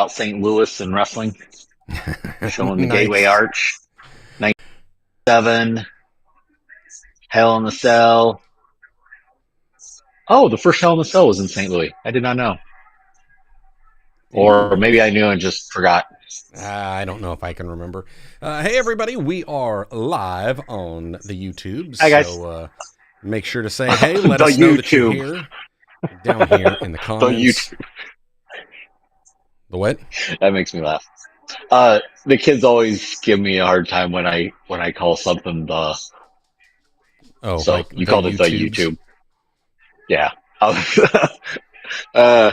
about St. Louis and wrestling, showing the Gateway Nice. Arch, 97, Hell in the Cell. Oh, the first Hell in the Cell was in St. Louis. I did not know. Or Ooh. maybe I knew and just forgot. I don't know if I can remember. Hey, everybody, we are live on the YouTube, Hi, guys. so make sure to say hey. Let The us know that you're YouTube. here down here in the The comments. YouTube. The what? That makes me laugh. The kids always give me a hard time when I call something the. Oh, So like you the called it the YouTubes. YouTube. Yeah. uh,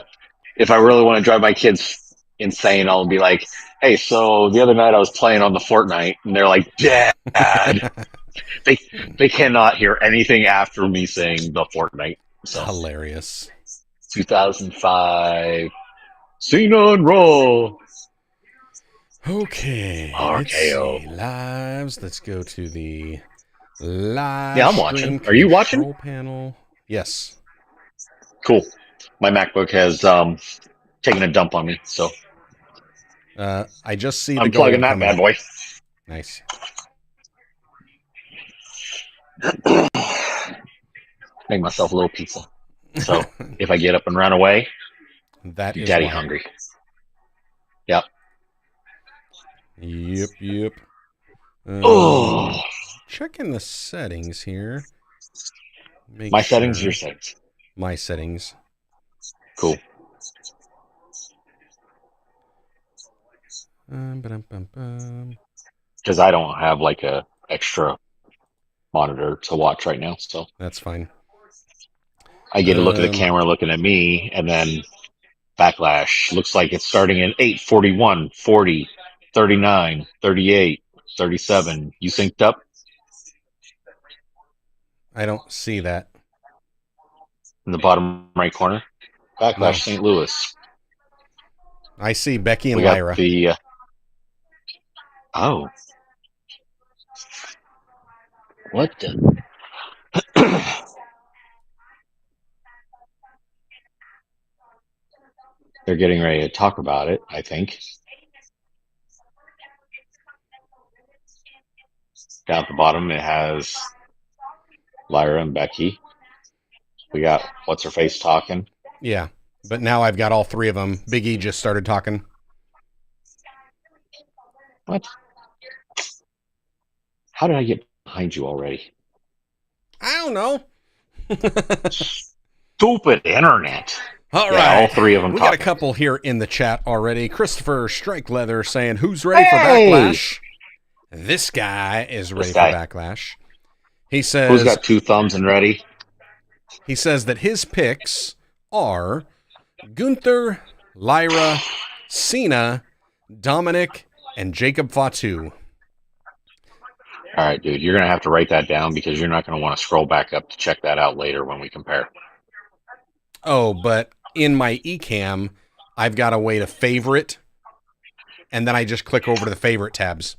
if I really want to drive my kids insane, I'll be like, "Hey, so the other night I was playing on the Fortnite," and they're like, "Dad." They they cannot hear anything after me saying the Fortnite. So Hilarious. 2005, Cena and Roll, Okay, let's RKO. see. Lives. Let's go to the Yeah, live I'm stream watching. Are you watching? control panel. Yes. Cool. My MacBook has taken a dump on me, so I just see the I'm plugging gold that coming bad up. boy. Nice. Make myself a little pizza. So if I get up and run away, That is daddy why. hungry. Yep. Yep. Oh, Checking the settings here. Make my settings, your sure. settings. My settings. Cool. Bum. Because I don't have like a extra monitor to watch right now, so That's fine. I get a look at the camera looking at me, and then Backlash looks like it's starting at 8, 41, 40, 39, 38, 37. You synced up I don't see that. in the bottom right corner. Backlash No. St. Louis. I see Becky and We got Lyra. the oh, what the? They're getting ready to talk about it, I think. Down at the bottom, it has Lyra and Becky. We got what's her face talking. Yeah. But now I've got all three of them. Big E just started talking. What? How did I get behind you already? I don't know. Stupid internet. All Yeah, all right. three of them We got a talking. couple here in the chat already. Christopher Strike Leather saying, "Who's ready for Hey, Backlash?" This guy is this ready for guy. Backlash. He Who's says got two thumbs and ready? that his picks are Gunther, Lyra, Cena, Dominic, and Jacob Fatu. All right, dude, you're gonna have to write that down because you're not gonna want to scroll back up to check that out later when we compare. Oh, but in my eCam, I've got a way to favorite, and then I just click over to the favorite tabs.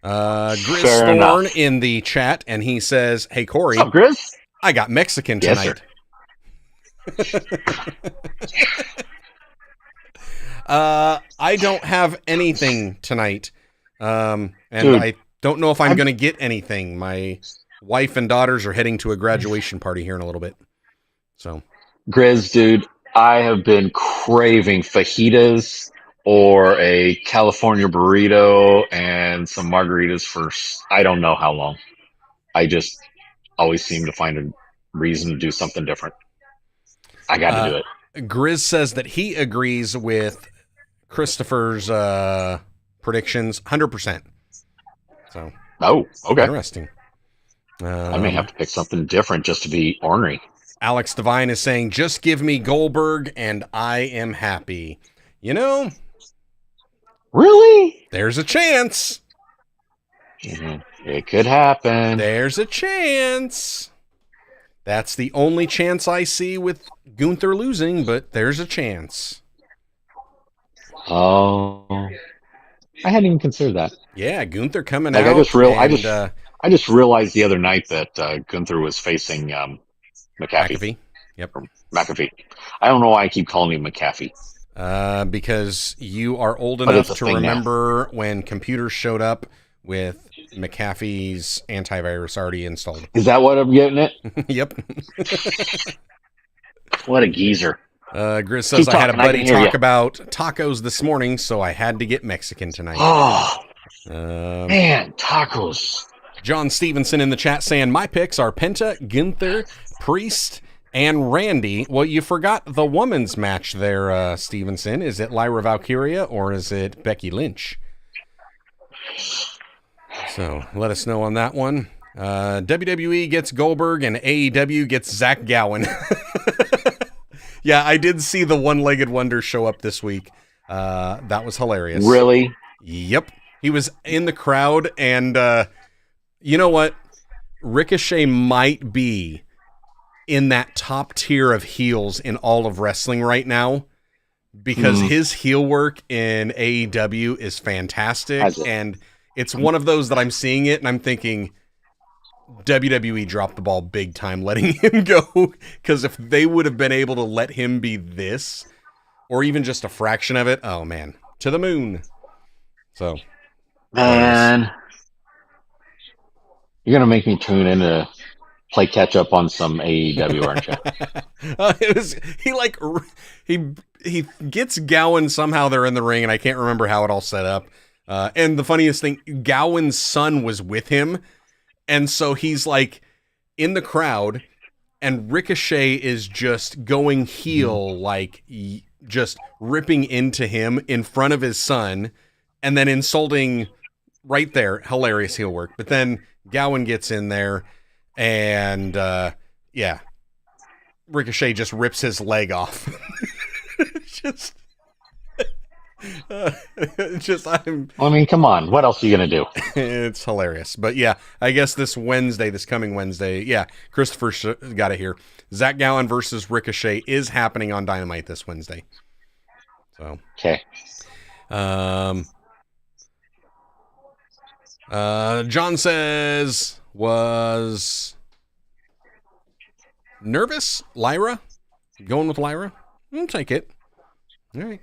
Grizz Fair Thorn enough. in the chat, and he says, "Hey Corey, What's up, Grizz? I got Mexican Yes, sir. tonight." I don't have anything tonight, and Dude, I don't know if I'm I'm going to get anything. My wife and daughters are heading to a graduation party here in a little bit, so Grizz, dude. I have been craving fajitas or a California burrito and some margaritas for I don't know how long. I just always seem to find a reason to do something different. I got to do it. Grizz says that he agrees with Christopher's predictions 100%. So, Oh, okay. interesting. I may have to pick something different just to be ornery. Alex Devine is saying, "Just give me Goldberg and I am happy." You know, Really? there's a chance. It could happen. There's a chance. That's the only chance I see with Gunther losing, but there's a chance. Oh, I hadn't even considered that. Yeah, Gunther coming Like out. I just realized the other night that Gunther was facing McAfee. McAfee. Yep. Or McAfee. I don't know why I keep calling him McAfee. Because you are old But it's enough a to thing now. remember when computers showed up with McAfee's antivirus already installed. Is that what I'm getting at? Yep. What a geezer. Grizz says, Keep I had a talking. I can buddy hear you. talk about tacos this morning, so I had to get Mexican tonight. Oh, Um, man. Tacos. John Stevenson in the chat saying, my picks are Penta, Gunther, Priest, and Randy. Well, you forgot the women's match there, Stevenson. Is it Lyra Valkyria or is it Becky Lynch? So let us know on that one. WWE gets Goldberg and AEW gets Zach Gowen. Yeah, I did see the one-legged wonder show up this week. That was hilarious. Really? Yep. He was in the crowd, and you know what? Ricochet might be in that top tier of heels in all of wrestling right now because his heel work in AEW is fantastic, and it's one of those that I'm seeing it and I'm thinking WWE dropped the ball big time letting him go, because if they would have been able to let him be this or even just a fraction of it, oh man, to the moon. So Man, you're going to make me tune in to play catch up on some AEW, aren't you? It was he gets Gowen somehow. They're in the ring, and I can't remember how it all set up. And the funniest thing, Gowen's son was with him, and so he's like in the crowd, and Ricochet is just going heel, like just ripping into him in front of his son, and then insulting right there. Hilarious heel work. But then Gowen gets in there, and yeah, Ricochet just rips his leg off. just, I mean, come on. What else are you going to do? It's hilarious. But yeah, I guess this coming Wednesday, yeah, Christopher got it here. Zach Gowen versus Ricochet is happening on Dynamite this Wednesday. So, okay. John says, was nervous? Lyra? Going with Lyra? I'll take it. All right.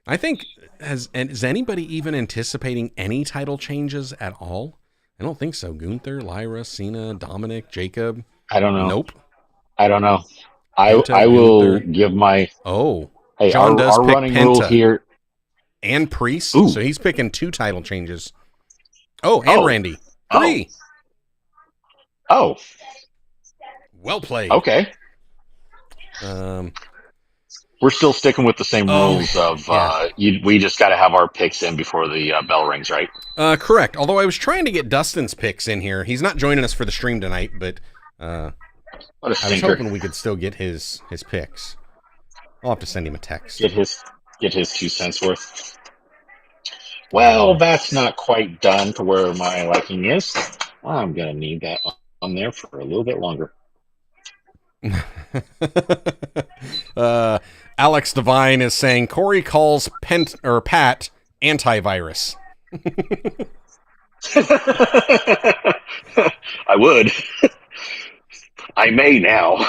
I think, is anybody even anticipating any title changes at all? I don't think so. Gunther, Lyra, Cena, Dominic, Jacob. I don't know. Nope. I don't know. Penta, I will Gunther. give my... Oh. Hey, John does our pick running Penta rule here... and Priest, Ooh. so he's picking 2 title changes. Oh, and Randy. 3. Oh. Well played. Okay. We're still sticking with the same rules of we just got to have our picks in before the bell rings, right? Correct. Although I was trying to get Dustin's picks in here. He's not joining us for the stream tonight, but what a I was stinker. hoping we could still get his picks. I'll have to send him a text. Get his 2 cents worth. Well, that's not quite done to where my liking is. I'm going to need that on there for a little bit longer. Alex Devine is saying Cory calls Pat antivirus. I would. I may now.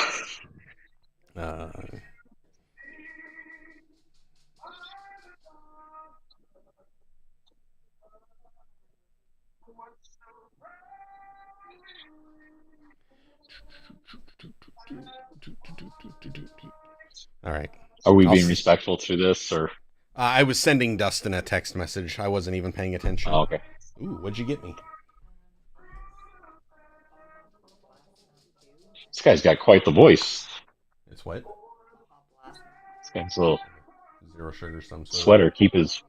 All right. Are we being respectful to this, or? I was sending Dustin a text message. I wasn't even paying attention. Oh, okay. Ooh, what'd you get me? This guy's got quite the voice. It's what? This guy's a little zero sugar, some sort sweater. Keep his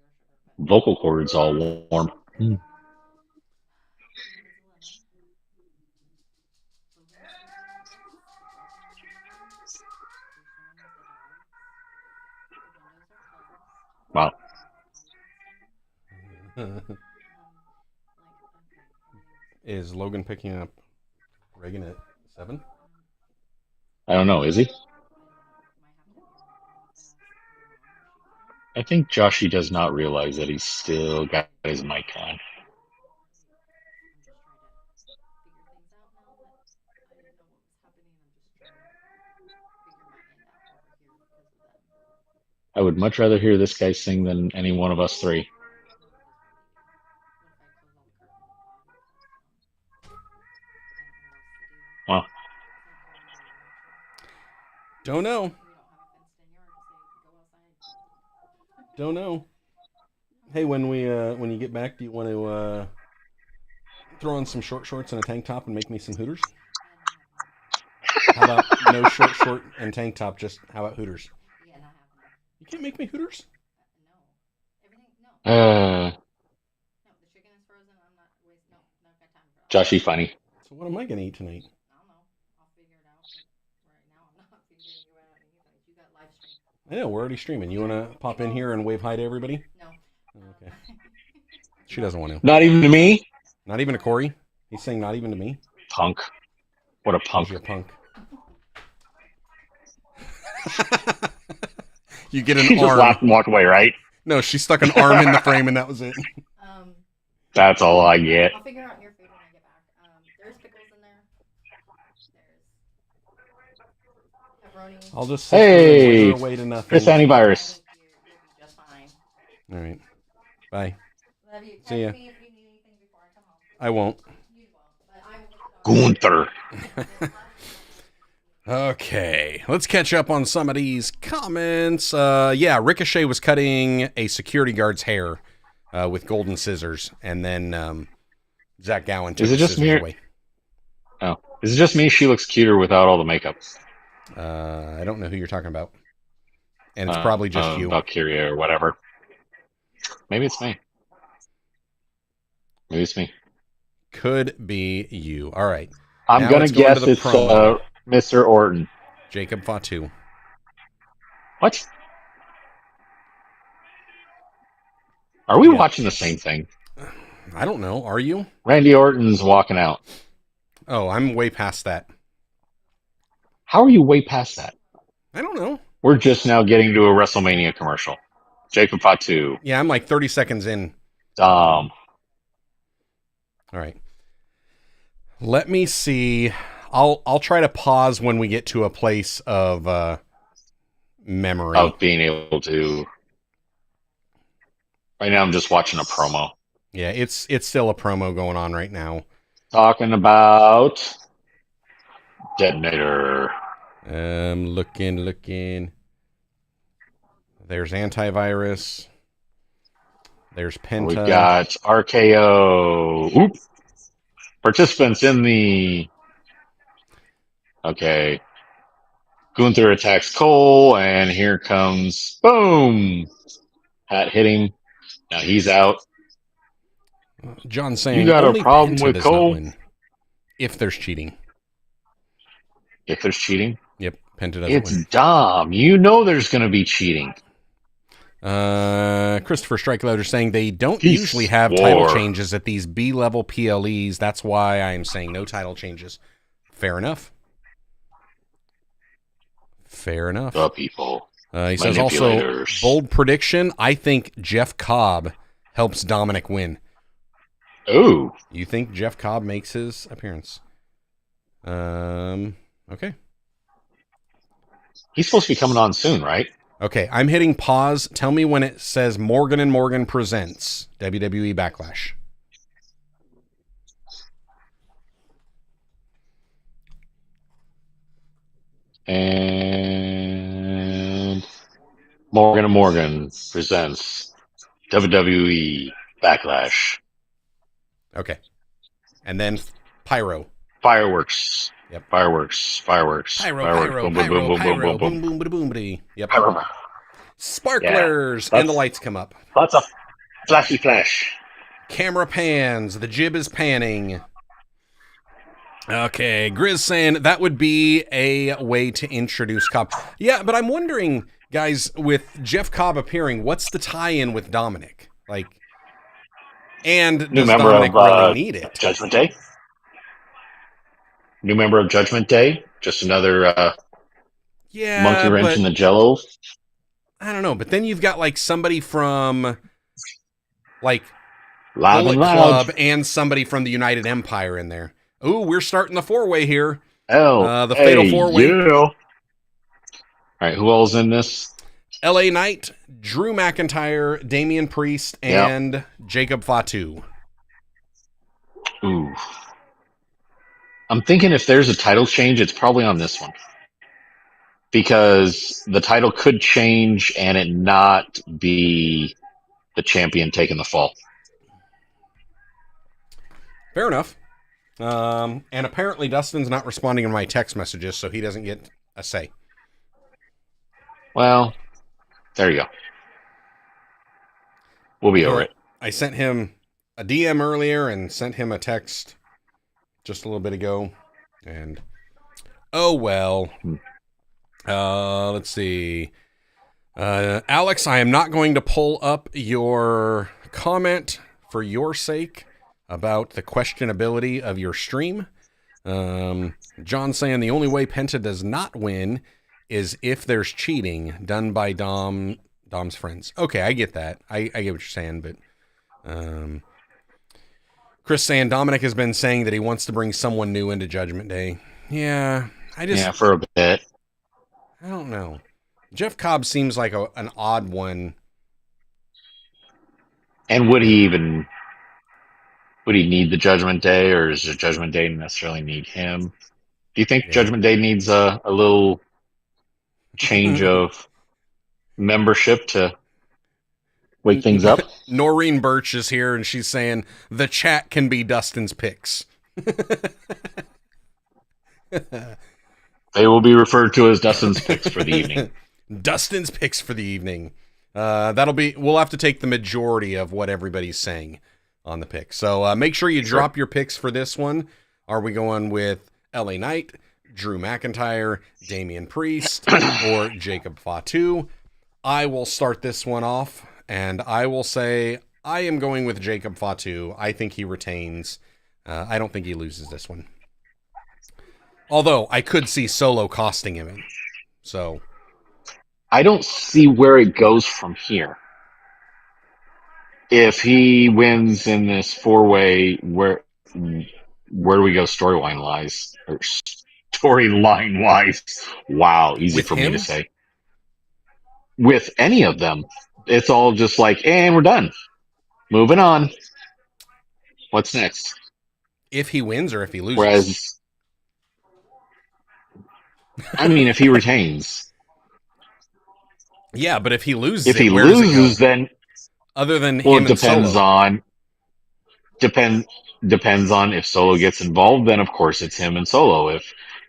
vocal cords all warm. Wow. Is Logan picking up Reagan at 7? I don't know. Is he? I think Joshy does not realize that he's still got his mic on. I would much rather hear this guy sing than any one of us three. Well, Don't know. Don't know. Hey, when you get back, do you want to throw on some short shorts and a tank top and make me some Hooters? How about no short and tank top? Just how about Hooters? You can't make me Hooters. uh, Joshy funny. So what am I gonna eat tonight? I know we're already streaming. You want to pop in here and wave hi to everybody? Okay. She doesn't want to. Not even to me? Not even to Cory? He's saying not even to me? Punk. What a Because punk. you're a punk. You get an She just arm. laughed and walked away, right? No, she stuck an arm in the frame and that was it. That's all I get. I'll figure out your food when I get back. There's pickles in there. There's pepperoni. I'll just Hey, away to nothing. Chris Antivirus. You'll be just fine. All right. Bye. Love you. See ya. Text me if you need anything before I come home. I won't. You won't, but I will look it up. Gunther. Okay, let's catch up on some of these comments. Yeah, Ricochet was cutting a security guard's hair with golden scissors, and then Zach Gowen took Is it the just scissors me? away. Oh, is it just me? She looks cuter without all the makeup. I don't know who you're talking about, and it's probably just you. Valkyria or whatever. Maybe it's me. Maybe it's me. Could be you. All right. I'm Now gonna let's go into guess the it's promo. Mr. Orton. Jacob Fatu. What? Are we Yeah. watching the same thing? I don't know. Are you? Randy Orton's walking out. Oh, I'm way past that. How are you way past that? I don't know. We're just now getting to a WrestleMania commercial. Jacob Fatu. Yeah, I'm like 30 seconds in. Dom. All right. Let me see. I'll try to pause when we get to a place of memory. Of being able to. Right now, I'm just watching a promo. Yeah, it's still a promo going on right now. Talking about Detonator. Looking. There's antivirus. There's Penta. We got RKO. Oop. Participants in the. Okay. Gunther attacks Cole, and here comes. Boom! Hat hit him. Now he's out. John saying You got a only problem Penta with does Cole? not win. If there's cheating. If there's cheating, Yep, Penta doesn't it's win. Dom. You know there's going to be cheating. Christopher Strikeloader saying they don't He usually have swore. title changes at these B-level PLEs. That's why I'm saying no title changes. Fair enough. The people. He says also, Manipulators. bold prediction, I think Jeff Cobb helps Dominic win. Ooh. You think Jeff Cobb makes his appearance? Okay. He's supposed to be coming on soon, right? Okay, I'm hitting pause. Tell me when it says Morgan and Morgan presents WWE Backlash. And Morgan and Morgan presents WWE Backlash. Okay. And then Pyro. Fireworks. Yep. Fireworks. Pyro, Boom, boom, boom, boom, boom, boom, boom. boom, boom, boom. Yep. Pyro. Sparklers, Yeah, and the lights come up. Lots of flashy flash. Camera pans. The jib is panning. Okay, Grizz saying that would be a way to introduce Cobb. Yeah, but I'm wondering, guys, with Jeff Cobb appearing, what's the tie-in with Dominic? Like, and New does member Dominic of really need it? Judgment Day. New member of Judgment Day. Just another Yeah, monkey wrench but in the jello. I don't know. But then you've got like somebody from like Live Bullet and loud. Club and somebody from the United Empire in there. Ooh, we're starting the four-way here. Oh, The Fatal hey, Four-Way. yeah. All right, who all's in this? LA Knight, Drew McIntyre, Damian Priest, Yep. and Jacob Fatu. Ooh. I'm thinking if there's a title change, it's probably on this one. Because the title could change and it not be the champion taking the fall. Fair enough. And apparently Dustin's not responding to my text messages, so he doesn't get a say. Well, there you go. We'll be over it. I sent him a DM earlier and sent him a text just a little bit ago. And, oh well. Let's see. Alex, I am not going to pull up your comment for your sake about the questionability of your stream. John saying the only way Penta does not win is if there's cheating done by Dom's friends. Okay, I get that. I get what you're saying, but Chris saying Dominic has been saying that he wants to bring someone new into Judgment Day. Yeah, for a bit. I don't know. Jeff Cobb seems like an odd one. And would he need the Judgment Day, or does the Judgment Day necessarily need him? Do you think Judgment Day needs a little change of membership to wake things up? Noreen Birch is here, and she's saying the chat can be Dustin's picks. They will be referred to as Dustin's picks for the evening. Dustin's picks for the evening. We'll have to take the majority of what everybody's saying on the pick. So make sure you drop your picks for this one. Are we going with LA Knight, Drew McIntyre, Damian Priest, or Jacob Fatu? I will start this one off, and I will say I am going with Jacob Fatu. I think he retains. I don't think he loses this one. Although I could see Solo costing him. So I don't see where it goes from here. If he wins in this four-way, where do we go storyline wise? Or storyline wise? Wow, easy for me to say. With any of them, it's all just like, and we're done. Moving on. What's next? If he wins or if he loses? Whereas, I mean, if he retains. Yeah, but if he loses, if he loses, then other than him, it depends on depends on if Solo gets involved. Then of course it's him and Solo.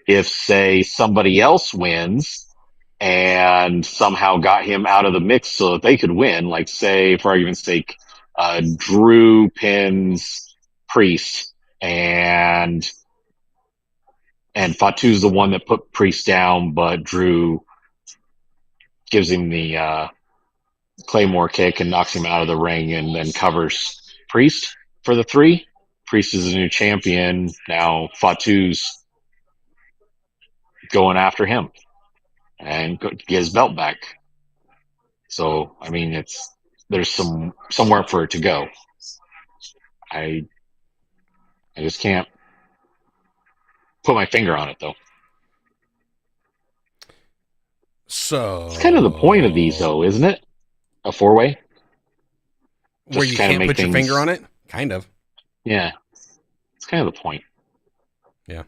If say somebody else wins and somehow got him out of the mix so that they could win, like say for argument's sake, Drew pins Priest and Fatu's the one that put Priest down, but Drew gives him the Claymore kick and knocks him out of the ring and then covers Priest for the 3. Priest is a new champion. Now Fatu's going after him and get his belt back. So, I mean, there's somewhere for it to go. I just can't put my finger on it, though. So it's kind of the point of these, though, isn't it? A 4-way? Where you can't put your finger on it? Kind of. Yeah. It's kind of the point. Yeah.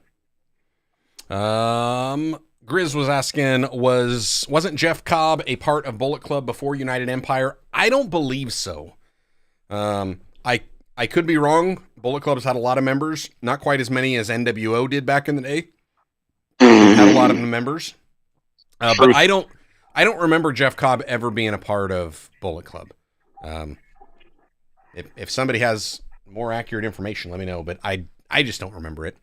Grizz was asking, wasn't Jeff Cobb a part of Bullet Club before United Empire? I don't believe so. I could be wrong. Bullet Club has had a lot of members. Not quite as many as NWO did back in the day. Had a lot of members. But I don't remember Jeff Cobb ever being a part of Bullet Club. If somebody has more accurate information, let me know. But I just don't remember it.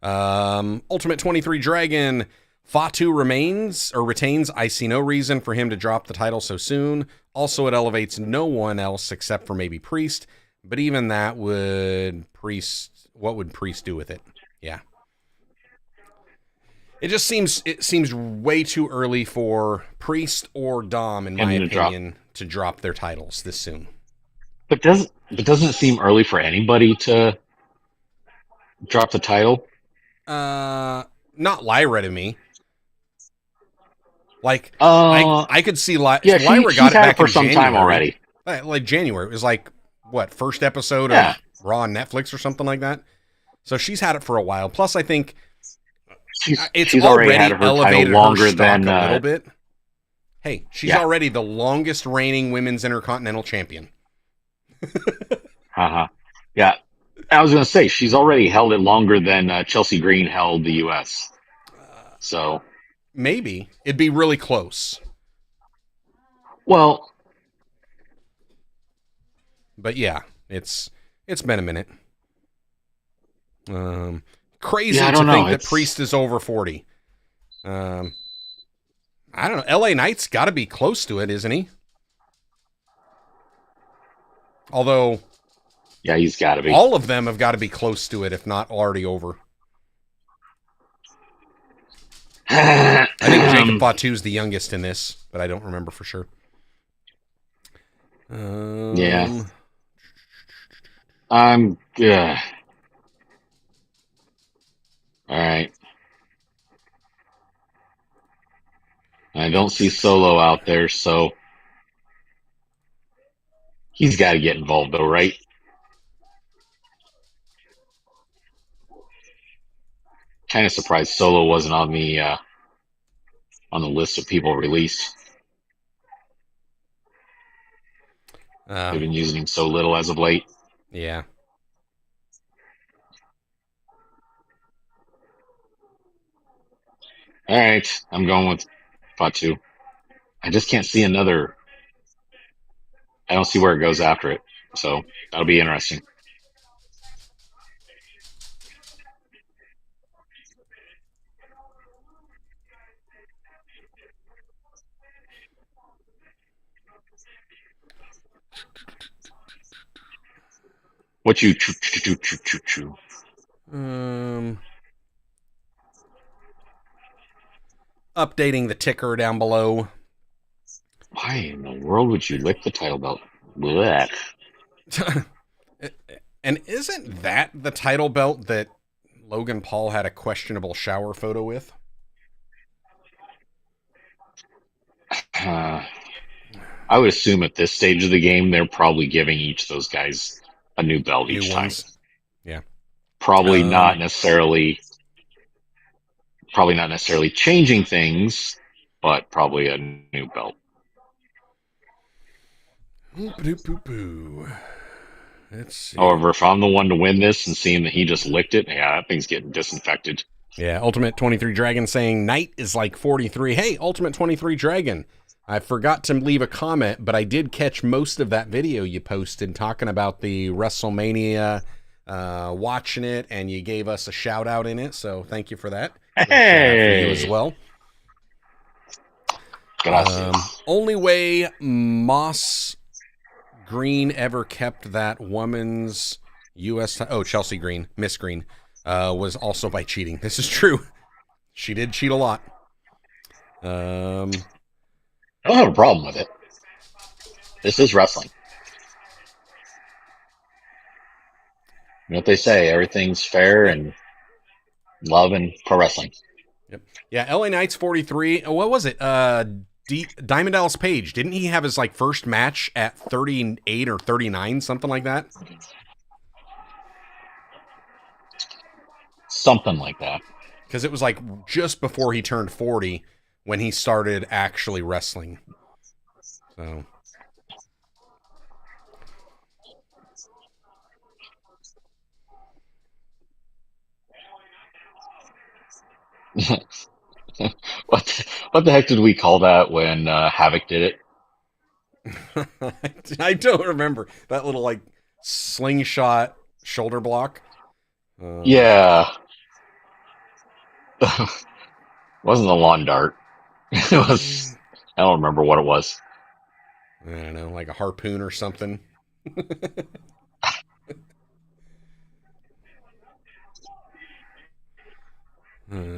Ultimate 23 Dragon, Fatu retains. I see no reason for him to drop the title so soon. Also, it elevates no one else except for maybe Priest. But even that what would Priest do with it? Yeah. It seems way too early for Priest or Dom, in my opinion, to drop their titles this soon. But doesn't it seem early for anybody to drop the title? Not Lyra to me. Like Uh, I could see yeah, Lyra she's got it had it back for in some January. time already. Like January. It was like what, first episode Yeah, of Raw on Netflix or something like that. So she's had it for a while. Plus, I think it's she's already had already her title elevated her longer stock than a little bit. Hey, she's yeah. already the longest reigning women's intercontinental champion. Uh-huh. Yeah. I was going to say she's already held it longer than Chelsea Green held the U.S. So, Maybe it'd be really close. well, But yeah, it's been a minute. Crazy yeah, I to don't know. think that Priest is over 40. I don't know. LA Knight's got to be close to it, isn't he? Although Yeah, he's got to be. all of them have got to be close to it, if not already over. I think Jacob Fatu's the youngest in this, but I don't remember for sure. Yeah. I'm good. All right. I don't see Solo out there, so he's got to get involved, though, right? Kind of surprised Solo wasn't on the list of people released. They've been using him so little as of late. Yeah. All right, I'm going with Fatu. I just can't see another. I don't see where it goes after it, so that'll be interesting. What you choo choo choo choo choo? Updating the ticker down below. Why in the world would you lick the title belt? Blech. And isn't that the title belt that Logan Paul had a questionable shower photo with? I would assume at this stage of the game, they're probably giving each of those guys a new belt New each ones. time. Yeah. Probably not necessarily changing things, but probably a new belt. Let's see. However, if I'm the one to win this and seeing that he just licked it, yeah, that thing's getting disinfected. Yeah, Ultimate 23 Dragon saying Knight is like 43. Hey, Ultimate 23 Dragon, I forgot to leave a comment, but I did catch most of that video you posted talking about the WrestleMania, watching it, and you gave us a shout out in it, so thank you for that. Hey! For you as well. Gracias. Only way Moss Green ever kept that woman's U.S. Chelsea Green, Miss Green, was also by cheating. This is true. She did cheat a lot. I don't have a problem with it. This is wrestling. You know what they say? Everything's fair and love and pro wrestling. Yep. Yeah, LA Knight's 43. What was it? Diamond Dallas Page. Didn't he have his like first match at 38 or 39, something like that? Something like that. Because it was like just before he turned 40 when he started actually wrestling. So. What the heck did we call that when Havoc did it? I don't remember that little like slingshot shoulder block. Yeah. Wasn't a lawn dart. It was. I don't remember what it was. I don't know, like a harpoon or something.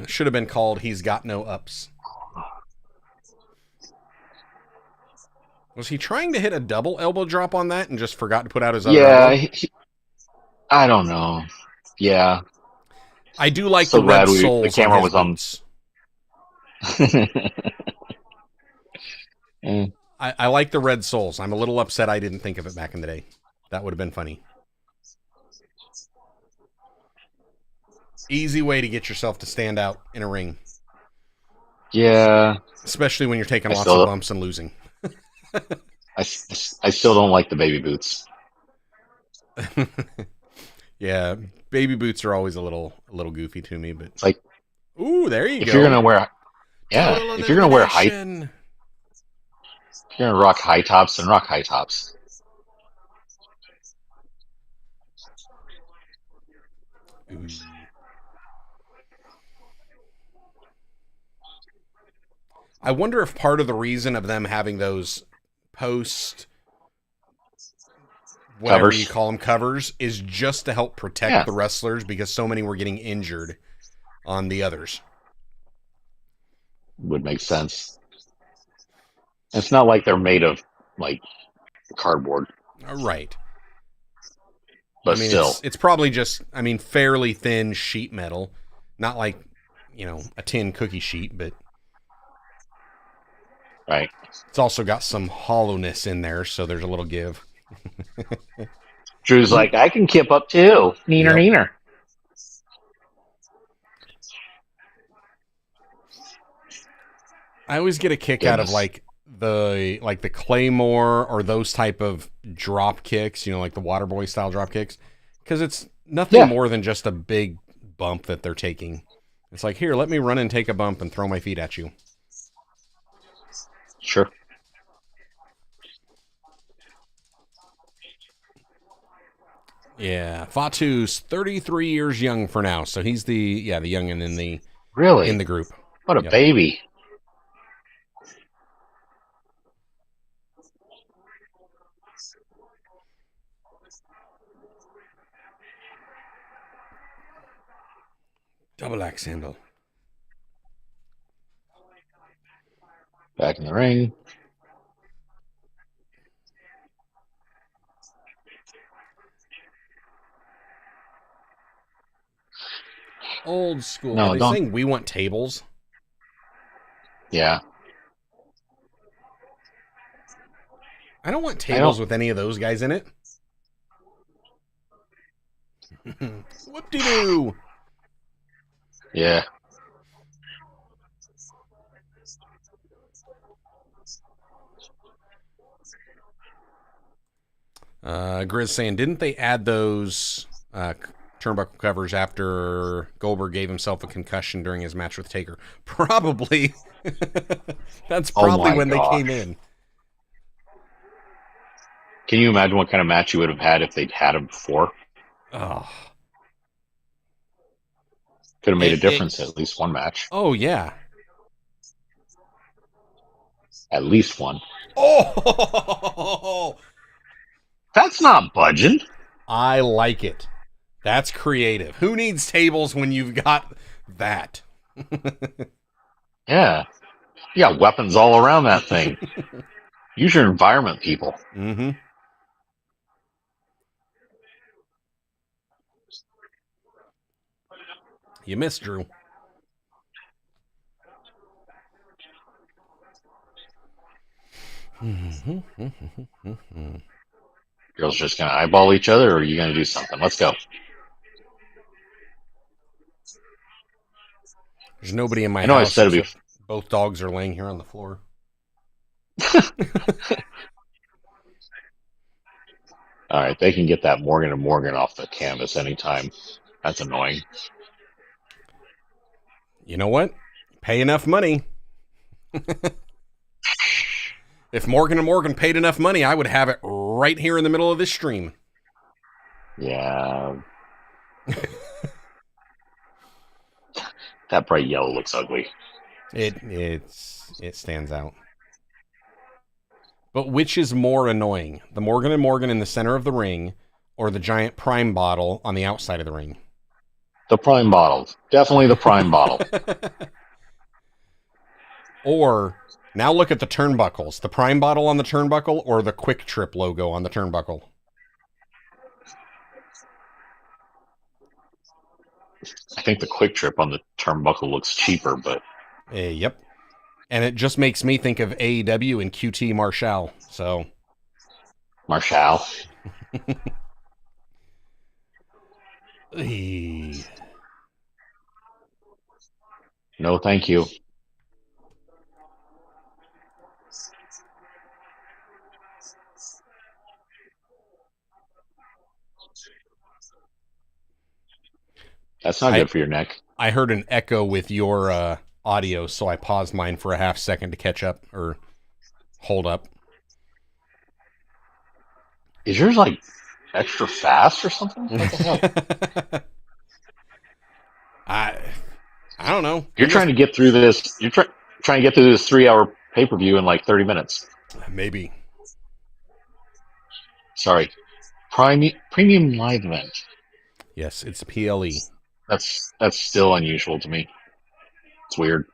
Should have been called He's Got No Ups. Was he trying to hit a double elbow drop on that and just forgot to put out his other elbow? I don't know. Yeah. I do like So the red glad the soles camera on his was on. boots. Eh, I like the Red Souls. I'm a little upset I didn't think of it back in the day. That would have been funny. Easy way to get yourself to stand out in a ring, yeah, especially when you're taking I lots of still, bumps and losing. I still don't like the baby boots. Yeah, baby boots are always a little goofy to me, but It's like ooh, there you if you're go. gonna wear, yeah, Total if you're gonna wear high, elimination. if you're gonna rock high tops, then rock high tops. Ooh. I wonder if part of the reason of them having those post whatever you Covers, call them covers is just to help protect yeah, the wrestlers because so many were getting injured on the others. would make sense. It's not like they're made of like cardboard, Right. I but mean, still, it's probably just fairly thin sheet metal, not like a tin cookie sheet, but right? it's also got some hollowness in there, so there's a little give. Drew's like, I can kip up too. Neener, Yep. neener. I always get a kick out of Goodness. the claymore or those type of drop kicks, like the Waterboy style drop kicks, because it's nothing Yeah, more than just a big bump that they're taking. It's like, here, let me run and take a bump and throw my feet at you. sure. Yeah, Fatu's 33 years young for now, so he's the youngin in Really? the group. What a Yep. baby. Double axe handle. Back in the ring. Old school. Are No, they don't. saying we want tables? Yeah, I don't want I don't. tables with any of those guys in it. Whoop-de-doo. Yeah. Grizz saying, didn't they add those turnbuckle covers after Goldberg gave himself a concussion during his match with Taker? Probably. That's Oh probably my when they came gosh. in. Can you imagine what kind of match you would have had if they'd had him before? Oh, Could have made a it. difference at least one match. Oh yeah. At least one. Oh, That's not budging. I like it. That's creative. Who needs tables when you've got that? Yeah. You got weapons all around that thing. Use your environment, people. Mm-hmm. You missed, Drew. Girls just gonna eyeball each other, or are you gonna do something? Let's go. There's nobody in my I know I house said it except before. both dogs are laying here on the floor. All right, they can get that Morgan and Morgan off the canvas anytime. That's annoying. You know what? Pay enough money. If Morgan and Morgan paid enough money, I would have it right here in the middle of this stream. Yeah. That bright yellow looks ugly. It stands out. But which is more annoying? The Morgan and Morgan in the center of the ring or the giant prime bottle on the outside of the ring? The prime bottle. Definitely the prime bottle. Or now look at the turnbuckles. The prime bottle on the turnbuckle or the Quick Trip logo on the turnbuckle? I think the quick trip on the turnbuckle looks cheaper, but Yep. And it just makes me think of AEW and QT Marshall. So, Marshall. eh. No, thank you. That's not I good for your neck. I heard an echo with your audio, so I paused mine for a half second to catch up or hold up. Is yours like extra fast or something? What the hell? I I don't know. You're trying to get through this. Trying to get through this 3 hour pay-per-view in like 30 minutes. Maybe. Sorry. Premium live event. Yes, it's PLE. That's still unusual to me. It's weird.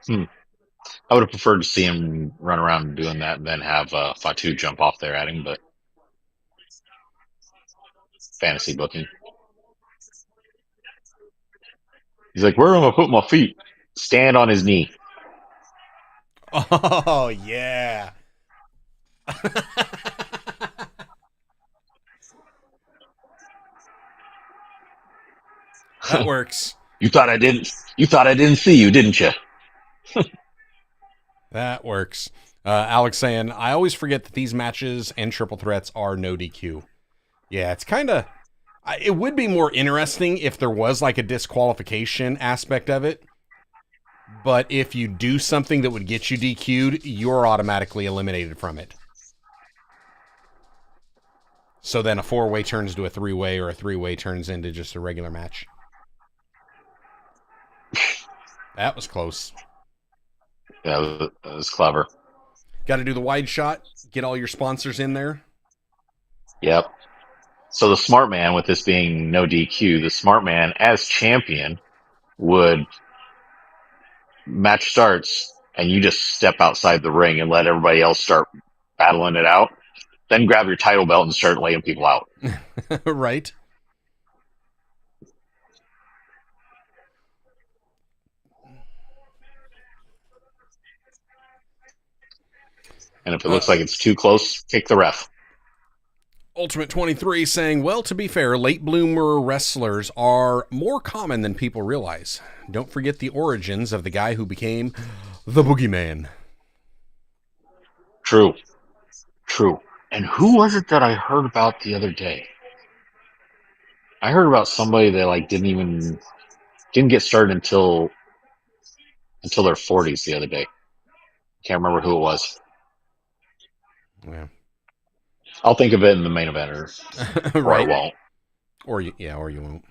I would have preferred to see him run around doing that and then have Fatu jump off there at him, but fantasy booking. He's like, where am I put my feet? Stand on his knee. Oh, yeah. That works. You thought I didn't see you, didn't you? That works. Alex saying, I always forget that these matches and triple threats are no DQ. Yeah, it's kind of... It would be more interesting if there was like a disqualification aspect of it. But if you do something that would get you DQ'd, you're automatically eliminated from it. So then a 4-way turns to a 3-way, or a 3-way turns into just a regular match. That was close. Yeah, that was clever. Got to do the wide shot, get all your sponsors in there. Yep. So the smart man, with this being no DQ, the smart man as champion would match starts and you just step outside the ring and let everybody else start battling it out. Then grab your title belt and start laying people out. Right. And if it looks like it's too close, kick the ref. Ultimate 23 saying, well, to be fair, late bloomer wrestlers are more common than people realize. Don't forget the origins of the guy who became the Boogeyman. True. And who was it that I heard about the other day? I heard about somebody that like didn't get started until their 40s the other day. Can't remember who it was. Yeah. I'll think of it in the main event, or Right. I won't. Or you won't.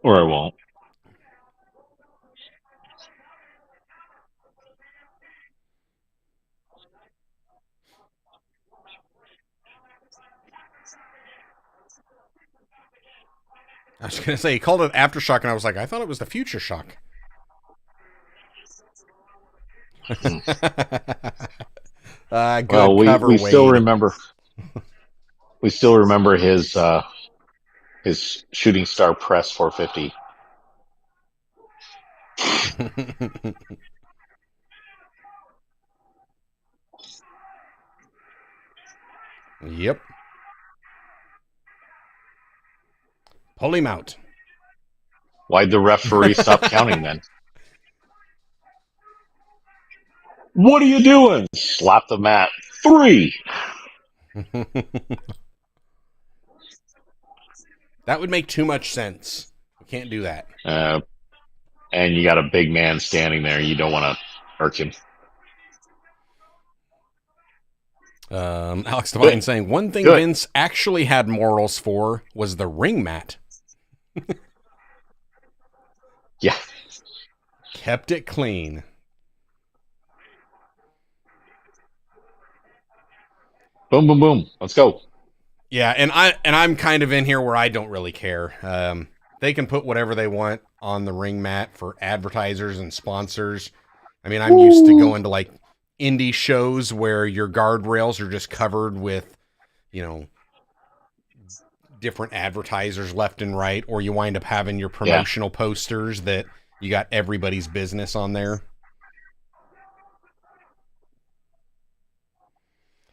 Or I won't. I was going to say, he called it Aftershock, and I was like, I thought it was the Future Shock. Good Well, cover, we still Wade. remember. We still remember his shooting star press 450. Yep. Pull him out. Why'd the referee stop counting then? What are you doing? Slap the mat. 3. That would make too much sense. We can't do that. And you got a big man standing there. You don't want to irk him. Alex Devine saying, one thing Vince actually had morals for was the ring mat. Yeah. Kept it clean. Boom, boom, boom. Let's go. Yeah, and I'm kind of in here where I don't really care. They can put whatever they want on the ring mat for advertisers and sponsors. I mean, I'm used to going to like indie shows where your guardrails are just covered with, you know, different advertisers left and right, or you wind up having your Yeah. promotional posters that you got everybody's business on there.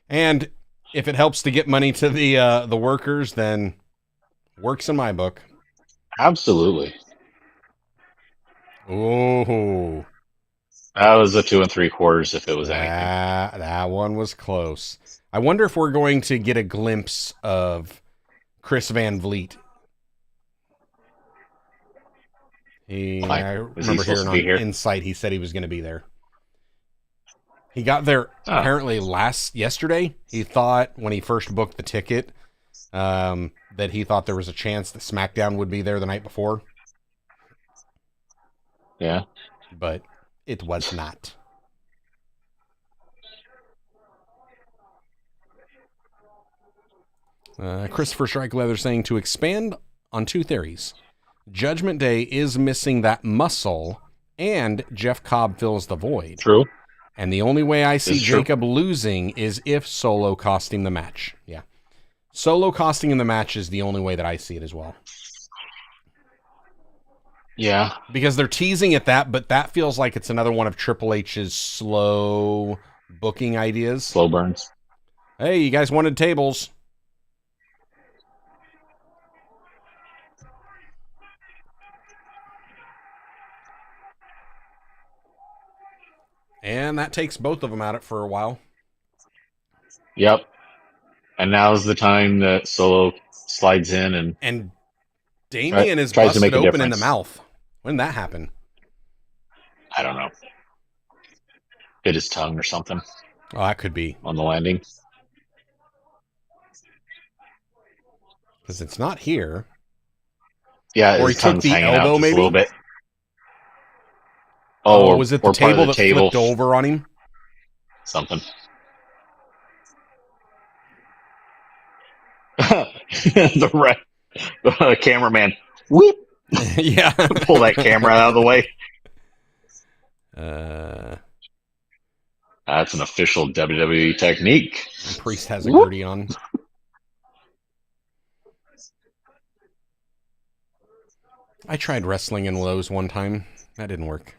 And if it helps to get money to the workers, then works in my book. Absolutely. Oh, That was a 2 3/4 if it was anything. that one was close. I wonder if we're going to get a glimpse of Chris Van Vliet. Why? I Is he remember supposed hearing to on be here? Insight he said he was going to be there. He got there Oh. apparently yesterday. He thought when he first booked the ticket that he thought there was a chance that SmackDown would be there the night before, Yeah. but it was not. Christopher Strike Leather saying to expand on two theories. Judgment Day is missing that muscle, and Jeff Cobb fills the void. True. And the only way I see It's true. Jacob losing is if Solo cost him the match. Yeah. Solo costing him the match is the only way that I see it as well. Yeah. Because they're teasing at that, but that feels like it's another one of Triple H's slow booking ideas. Slow burns. Hey, you guys wanted tables. And that takes both of them at it for a while. Yep. And now's the time that Solo slides in and Damien is tries to make busted a open in the difference. mouth. When did that happen? I don't know. Bit his tongue or something Oh, that could be. on the landing. Because it's not here. Yeah, Or his he took tongue's the hanging elbow, out just maybe? a little bit. Oh, was it the or part of table that flipped over on him? Something. the cameraman. Whoop! Yeah. Pull that camera out of the way. That's an official WWE technique. Priest has a gritty on. I tried wrestling in Lowe's one time. That didn't work.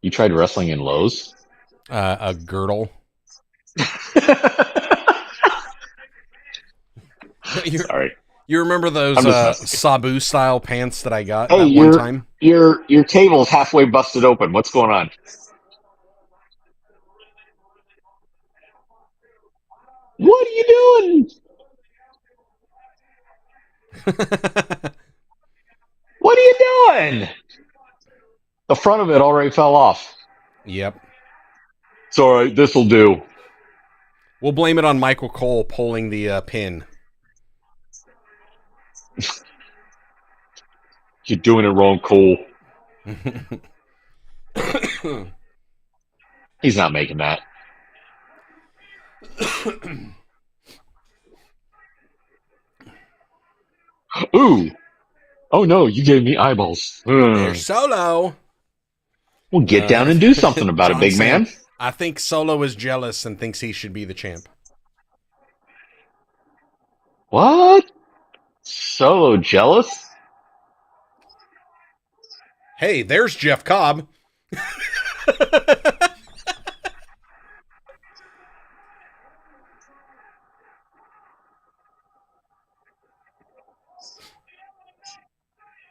You tried wrestling in Lowe's? A girdle. Sorry. You remember those I'm just messing. Sabu style pants that I got Hey, that one time? Your table's halfway busted open. What's going on? What are you doing? What are you doing? The front of it already fell off. Yep. It's all right. This'll do. We'll blame it on Michael Cole pulling the pin. You're doing it wrong, Cole. He's not making that. Ooh. Oh no, you gave me eyeballs. There's Solo. Well, get down and do something about it, big man. I think Solo is jealous and thinks he should be the champ. What? Solo jealous? Hey, there's Jeff Cobb.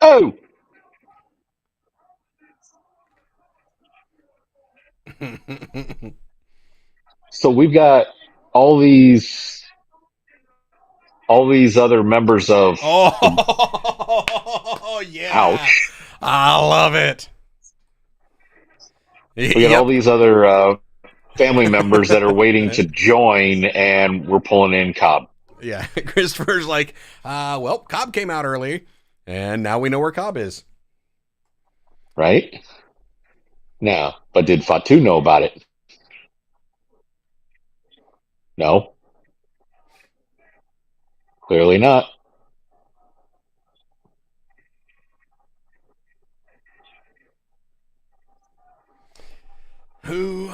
Oh! So we've got all these other members of Oh, yeah. Ouch. I love it. We got all these other family members that are waiting to join, and we're pulling in Cobb. Yeah, Christopher's like, well, Cobb came out early, And now we know where Cobb is. Right? Now, but did Fatu know about it? No. Clearly not. Who?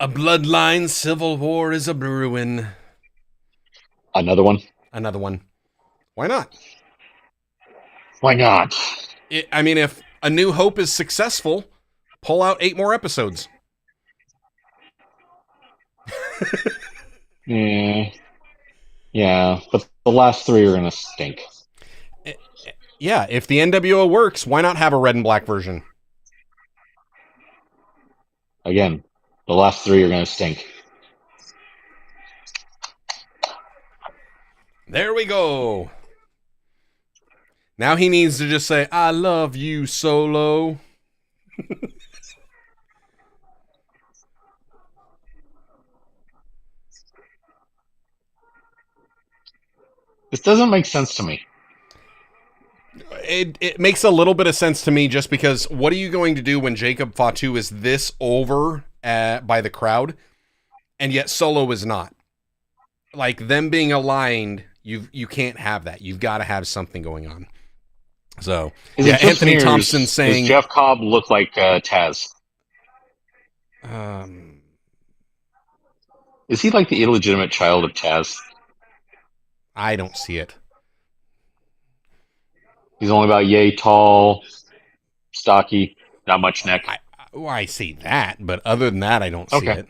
A bloodline civil war is a brewing. Another one? Another one. Why not? Why not? I mean, if A New Hope is successful, pull out 8 more episodes. Yeah, but the last 3 are going to stink. Yeah, if the NWO works, why not have a red and black version? Again, the last 3 are going to stink. There we go. Now he needs to just say, I love you, Solo. This doesn't make sense to me. It makes a little bit of sense to me just because what are you going to do when Jacob Fatu is this over by the crowd and yet Solo is not? Like them being aligned, you can't have that. You've got to have something going on. So, Is yeah, it just Anthony me, or Thompson does saying Jeff Cobb look like Taz? Is he like the illegitimate child of Taz? I don't see it. He's only about yay tall, stocky, not much neck. I see that, but other than that, I don't see it.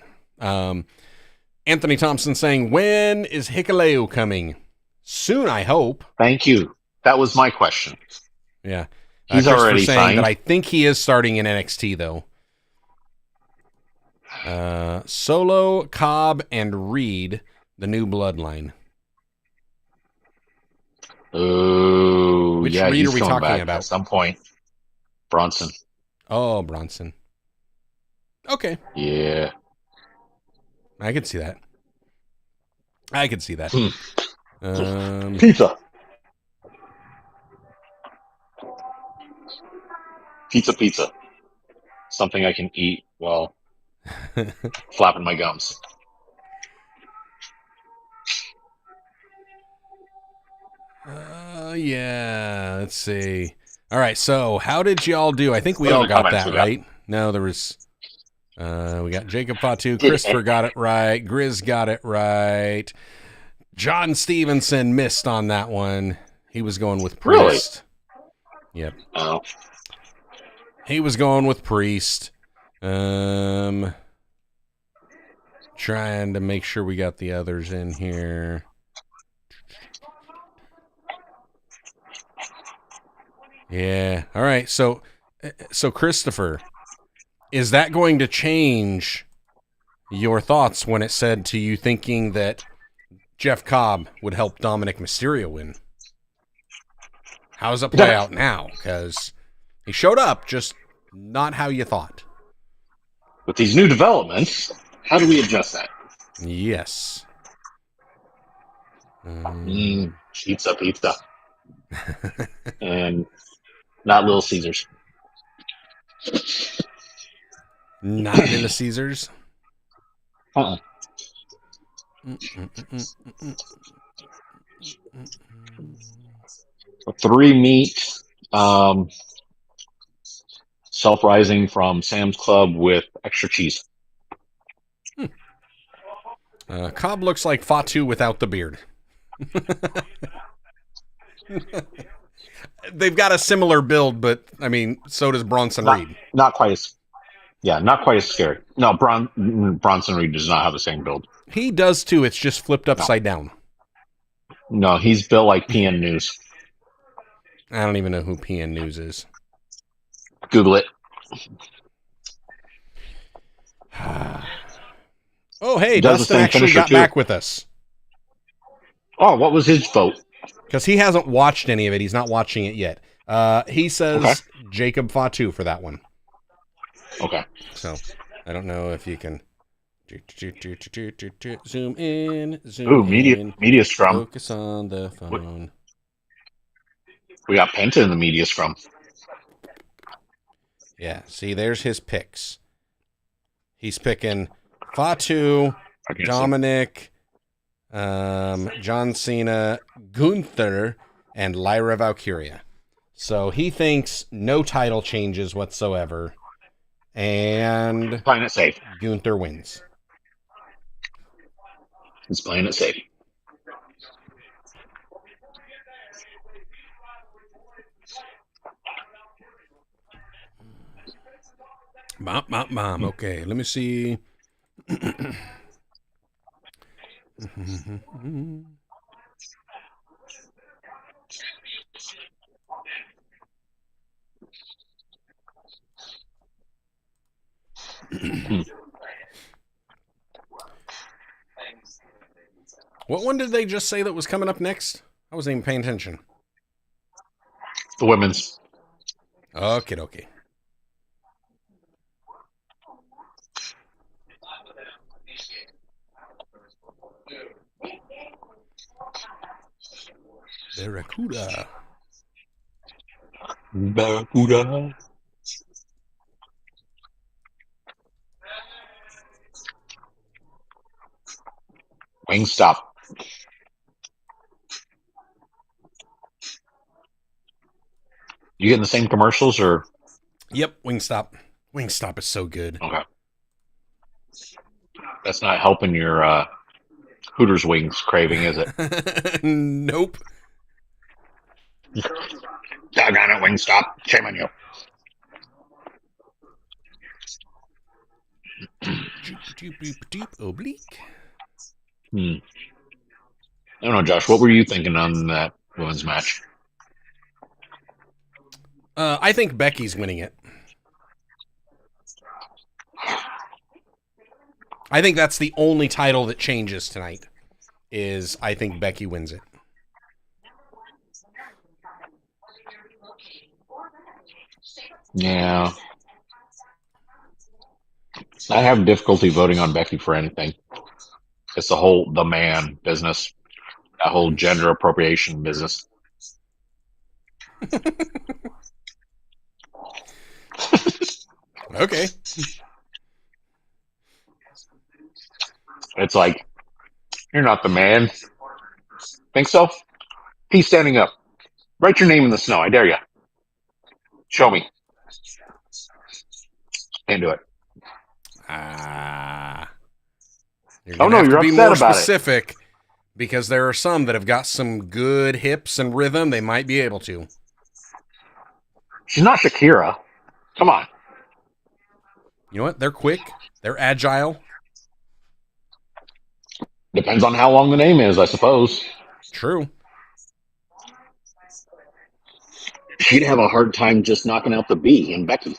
Anthony Thompson saying, when is Hikuleo coming? Soon, I hope. Thank you. That was my question. Yeah. He's already saying signed. that I think he is starting in NXT, though. Solo, Cobb, and Reed, the new bloodline. Oh, Which yeah, Reed he's are we coming talking back about? at some point. Bronson. Oh, Bronson. Okay. Yeah. I could see that. Pizza. Pizza. Something I can eat while flapping my gums. Yeah. Let's see. All right. So, how did y'all do? I think we What all other got comments that, we got? right? No, there was. We got Jacob Fatu. Christopher got it right. Grizz got it right. John Stevenson missed on that one. He was going with Priest. Really? Yep. Oh. He was going with Priest. Trying to make sure we got the others in here. Yeah. All right. So Christopher, is that going to change your thoughts when it said to you thinking that Jeff Cobb would help Dominic Mysterio win? How does it play out now? Because he showed up, just not how you thought. With these new developments, how do we adjust that? Yes. Pizza. And not Little Caesars. Not Little Caesars. Uh-uh. A 3-meat, self-rising from Sam's Club with extra cheese. Cobb looks like Fatu without the beard. They've got a similar build, but I mean, so does Bronson Reed. Not quite as scary. No, Bronson Reed does not have the same build. He does too. It's just flipped upside down. No, he's built like PN News. I don't even know who PN News is. Google it. Oh, hey, Dustin actually got back with us. Oh, what was his vote? Because he hasn't watched any of it. He's not watching it yet. He says Jacob Fatu for that one. Okay. So, I don't know if you can zoom in, Ooh, media scrum. Focus on the phone. We got Penta in the medias from. Yeah, see, there's his picks. He's picking Fatu, I can't see. Dominic, John Cena, Gunther, and Lyra Valkyria. So he thinks no title changes whatsoever, and Playing it safe. Gunther wins. He's playing it safe. Mom. Okay, let me see. What one did they just say that was coming up next? I wasn't even paying attention. The women's. Okay. Barracuda. Barracuda. Wingstop. You getting the same commercials or? Yep, Wingstop. Wingstop is so good. Okay. That's not helping your Hooters wings craving, is it? Nope. Doggone it, Wingstop. Shame on you. Oblique. I don't know, Josh. What were you thinking on that women's match? I think Becky's winning it. I think that's the only title that changes tonight. Is I think Becky wins it. Yeah. I have difficulty voting on Becky for anything. It's the man business, that whole gender appropriation business. Okay. It's like, you're not the man. Think so? He's standing up. Write your name in the snow. I dare you. Show me. Can't do it. You're gonna no, have you're to be upset more about specific because there are some that have got some good hips and rhythm. They might be able to. She's not Shakira. Come on. You know what? They're quick. They're agile. Depends on how long the name is, I suppose. True. She'd have a hard time just knocking out the B in Becky.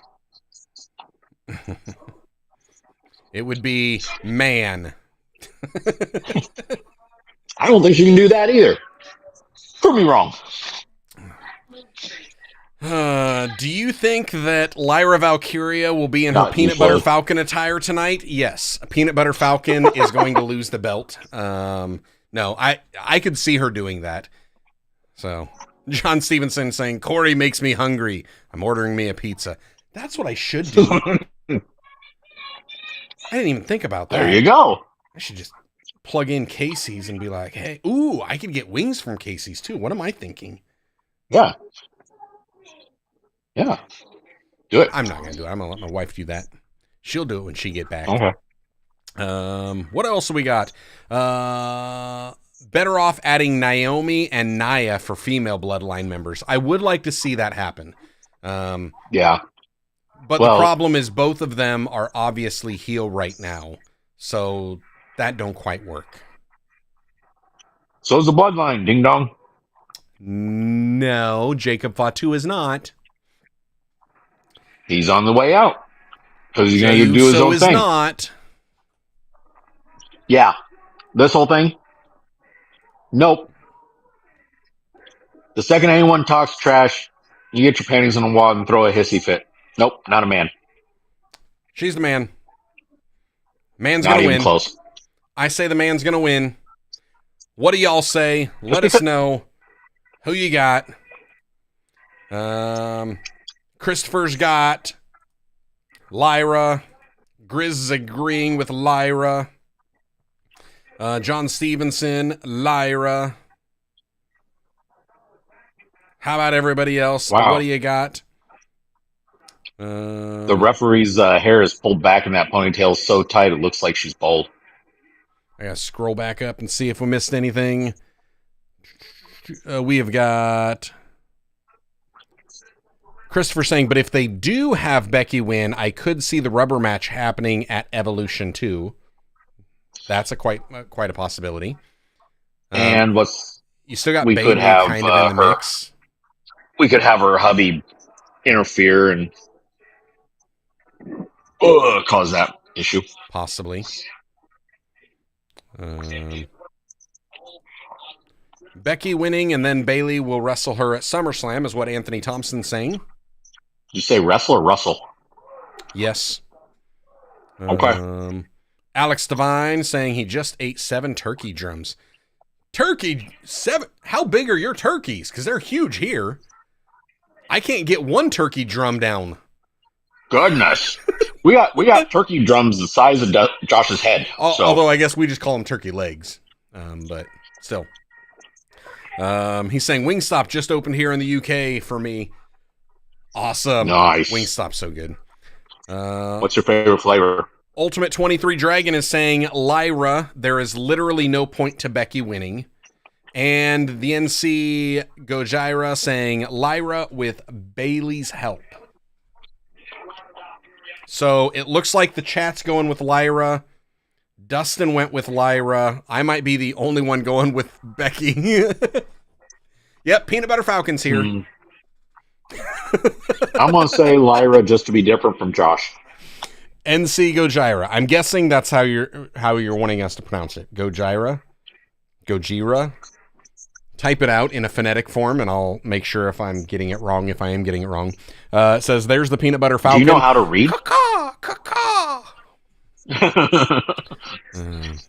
It would be man. I don't think she can do that either. Prove me wrong. Do you think that Lyra Valkyria will be in her Peanut Butter Falcon attire tonight? Yes. Peanut Butter Falcon is going to lose the belt. No, I could see her doing that. So, John Stevenson saying, Cory makes me hungry. I'm ordering me a pizza. That's what I should do. I didn't even think about that. There you go. I should just plug in Casey's and be like, hey, ooh, I could get wings from Casey's too. What am I thinking? Yeah. Yeah. Do it. I'm not going to do it. I'm going to let my wife do that. She'll do it when she get back. Okay. What else we got? Better off adding Naomi and Nia for female bloodline members. I would like to see that happen. Yeah. But the problem is both of them are obviously heel right now. So that don't quite work. So's the bloodline, ding dong. No, Jacob Fatu is not. He's on the way out. Because he's going to do his own is thing. Not. Yeah. This whole thing? Nope. The second anyone talks trash, you get your panties in a wad and throw a hissy fit. Nope, not a man. She's the man. Man's Not going to even win. close. I say the man's going to win. What do y'all say? Let us know who you got. Christopher's got Lyra. Grizz is agreeing with Lyra. John Stevenson, Lyra. How about everybody else? Wow. What do you got? The referee's hair is pulled back and that ponytail is so tight it looks like she's bald. I gotta scroll back up and see if we missed anything. We have got Christopher saying, but if they do have Becky win, I could see the rubber match happening at Evolution 2. That's quite a possibility. And you still got we Bayley could have kind of in the mix. We could have her hubby interfere and cause that issue. Possibly. Becky winning, and then Bayley will wrestle her at SummerSlam, is what Anthony Thompson's saying. Did you say wrestle or Russell? Yes. Okay. Alex Devine saying he just ate 7 turkey drums. Turkey 7? How big are your turkeys? Because they're huge here. I can't get 1 turkey drum down. Goodness. we got turkey drums the size of Josh's head. So. Although I guess we just call them turkey legs. But still. He's saying Wingstop just opened here in the UK for me. Awesome. Nice. Wingstop's so good. What's your favorite flavor? Ultimate 23 Dragon is saying Lyra. There is literally no point to Becky winning. And the NC Gojira saying Lyra with Bayley's help. So it looks like the chat's going with Lyra. Dustin went with Lyra. I might be the only one going with Becky. Yep, Peanut Butter Falcon's here. I'm going to say Lyra just to be different from Josh. NC Gojira. I'm guessing that's how you're wanting us to pronounce it. Gojira? Gojira? Type it out in a phonetic form, and I'll make sure if I'm getting it wrong, if I am getting it wrong. It says, there's the Peanut Butter Falcon. Do you know how to read? Caw-caw! Caw-caw!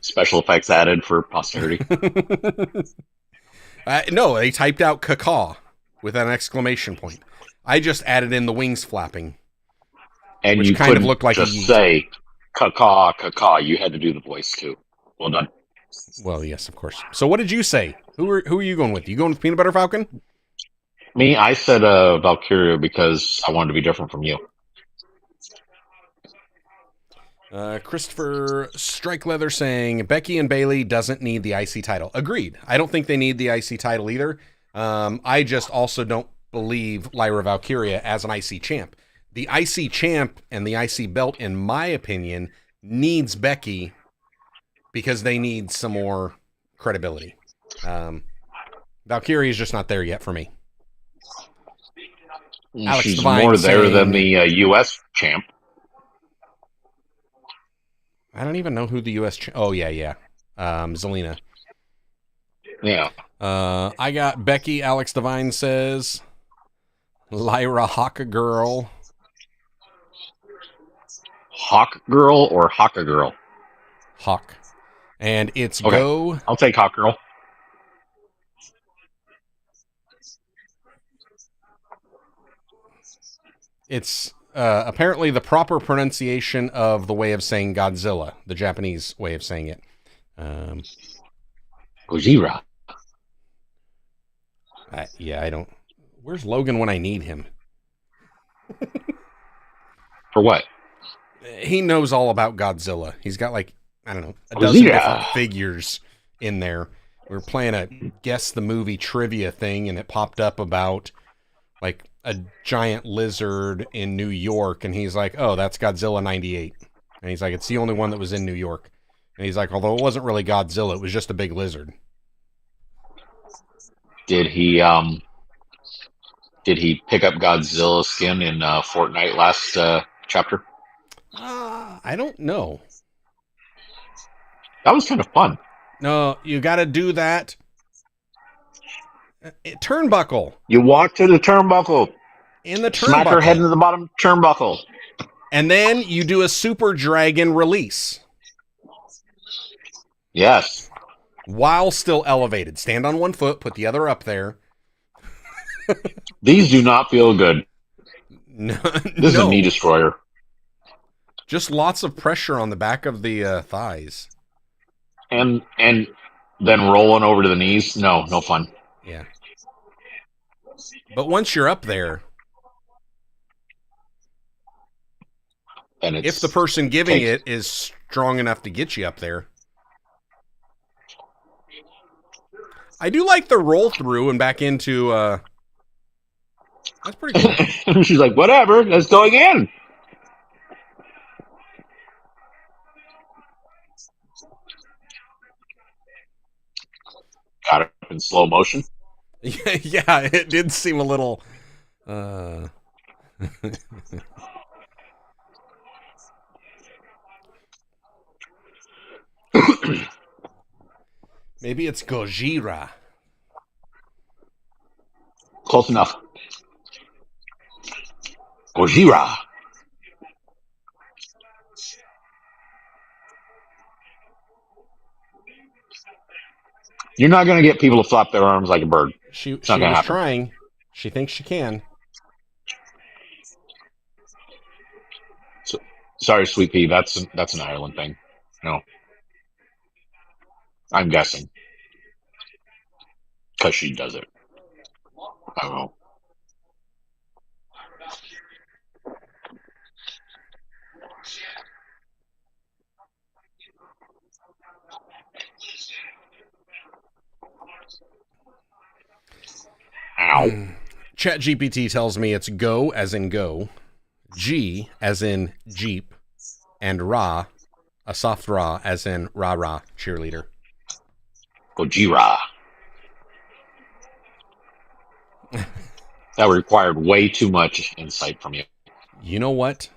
Special effects added for posterity. No, they typed out caw with an exclamation point. I just added in the wings flapping. And which you kind of looked like just say caw, caw. You had to do the voice too. Well done. Well, yes, of course. So what did you say? Who are you going with? You going with Peanut Butter Falcon? Me, I said Valkyria because I wanted to be different from you. Christopher Strike Leather saying Becky and Bayley doesn't need the IC title. Agreed. I don't think they need the IC title either. I just also don't believe Lyra Valkyria as an IC champ. The IC champ and the IC belt, in my opinion, needs Becky because they need some more credibility. Valkyria is just not there yet for me. Alex She's Devine more there saying, than the U.S. champ. I don't even know who the U.S. Oh, yeah. Zelina. Yeah. I got Becky. Alex Devine says Lyra Hawk Girl. Hawk Girl or Hawka Girl? Hawk. And it's okay. Go. I'll take Hawk Girl. It's apparently the proper pronunciation of the way of saying Godzilla, the Japanese way of saying it. Gojira. I don't. Where's Logan when I need him? For what? He knows all about Godzilla. He's got like, I don't know, a dozen different figures in there. We were playing a guess the movie trivia thing, and it popped up about like a giant lizard in New York, and he's like, oh, that's Godzilla 98. And he's like, it's the only one that was in New York. And he's like, although it wasn't really Godzilla, it was just a big lizard. Did he pick up Godzilla's skin in Fortnite last chapter? I don't know. That was kind of fun. No, you got to do that. Turnbuckle. You walk to the turnbuckle. In the turnbuckle. Smack her head into the bottom turnbuckle. And then you do a super dragon release. Yes. While still elevated. Stand on one foot, put the other up there. These do not feel good. No, This is a knee no, destroyer. just lots of pressure on the back of the thighs. And then rolling over to the knees. No, no fun. Yeah. But once you're up there, And if the it's person giving takes it is strong enough to get you up there. I do like the roll through and back into that's pretty cool. She's like, whatever, that's going in. Got it in slow motion. Yeah, it did seem a little uh maybe it's Gojira. Close enough. Gojira. You're not going to get people to flap their arms like a bird. She It's not she going to was happen. trying. She thinks she can. So, sorry, Sweet Pea. That's an Ireland thing. No, I'm guessing because she does it. I don't know. Ow. Chat GPT tells me it's go as in go, G as in Jeep, and Ra, a soft Ra as in rah rah cheerleader. Gojira. That required way too much insight from you. You know what?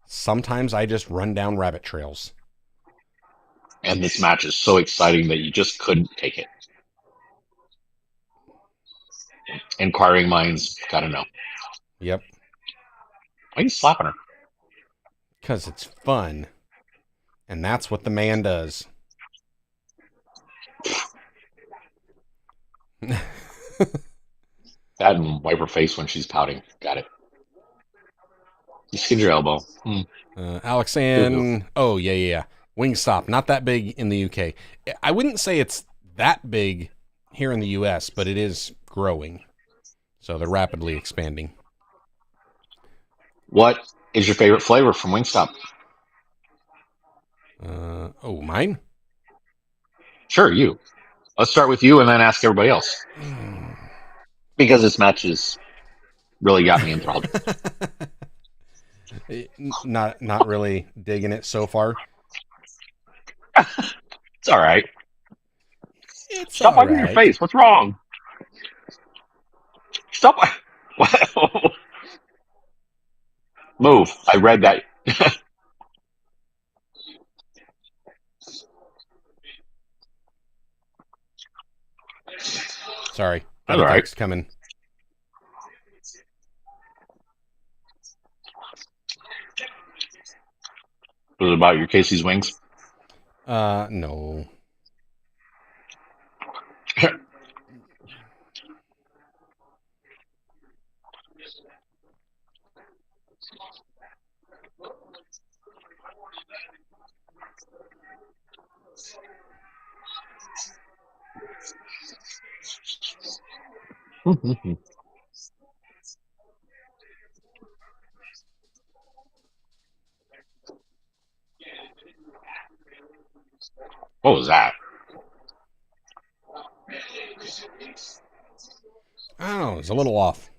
Sometimes I just run down rabbit trails. And this match is so exciting that you just couldn't take it. Inquiring minds gotta know. Yep. Why are you slapping her? Because it's fun. And that's what the man does. That and wipe her face when she's pouting. Got it. You skinned your elbow. Alexan. Oh, yeah. Wingstop. Not that big in the UK. I wouldn't say it's that big here in the US, but it is growing. So they're rapidly expanding. What is your favorite flavor from Wingstop? Mine? Sure, you. Let's start with you and then ask everybody else. Because this match has really got me enthralled. Not really digging it so far. It's all right. It's Stop wiping your face. What's wrong? Stop. Move. I read that. Sorry. Got That's a all right. text coming. Was it about your Casey's wings? No. What was that? I don't know. It's a little off.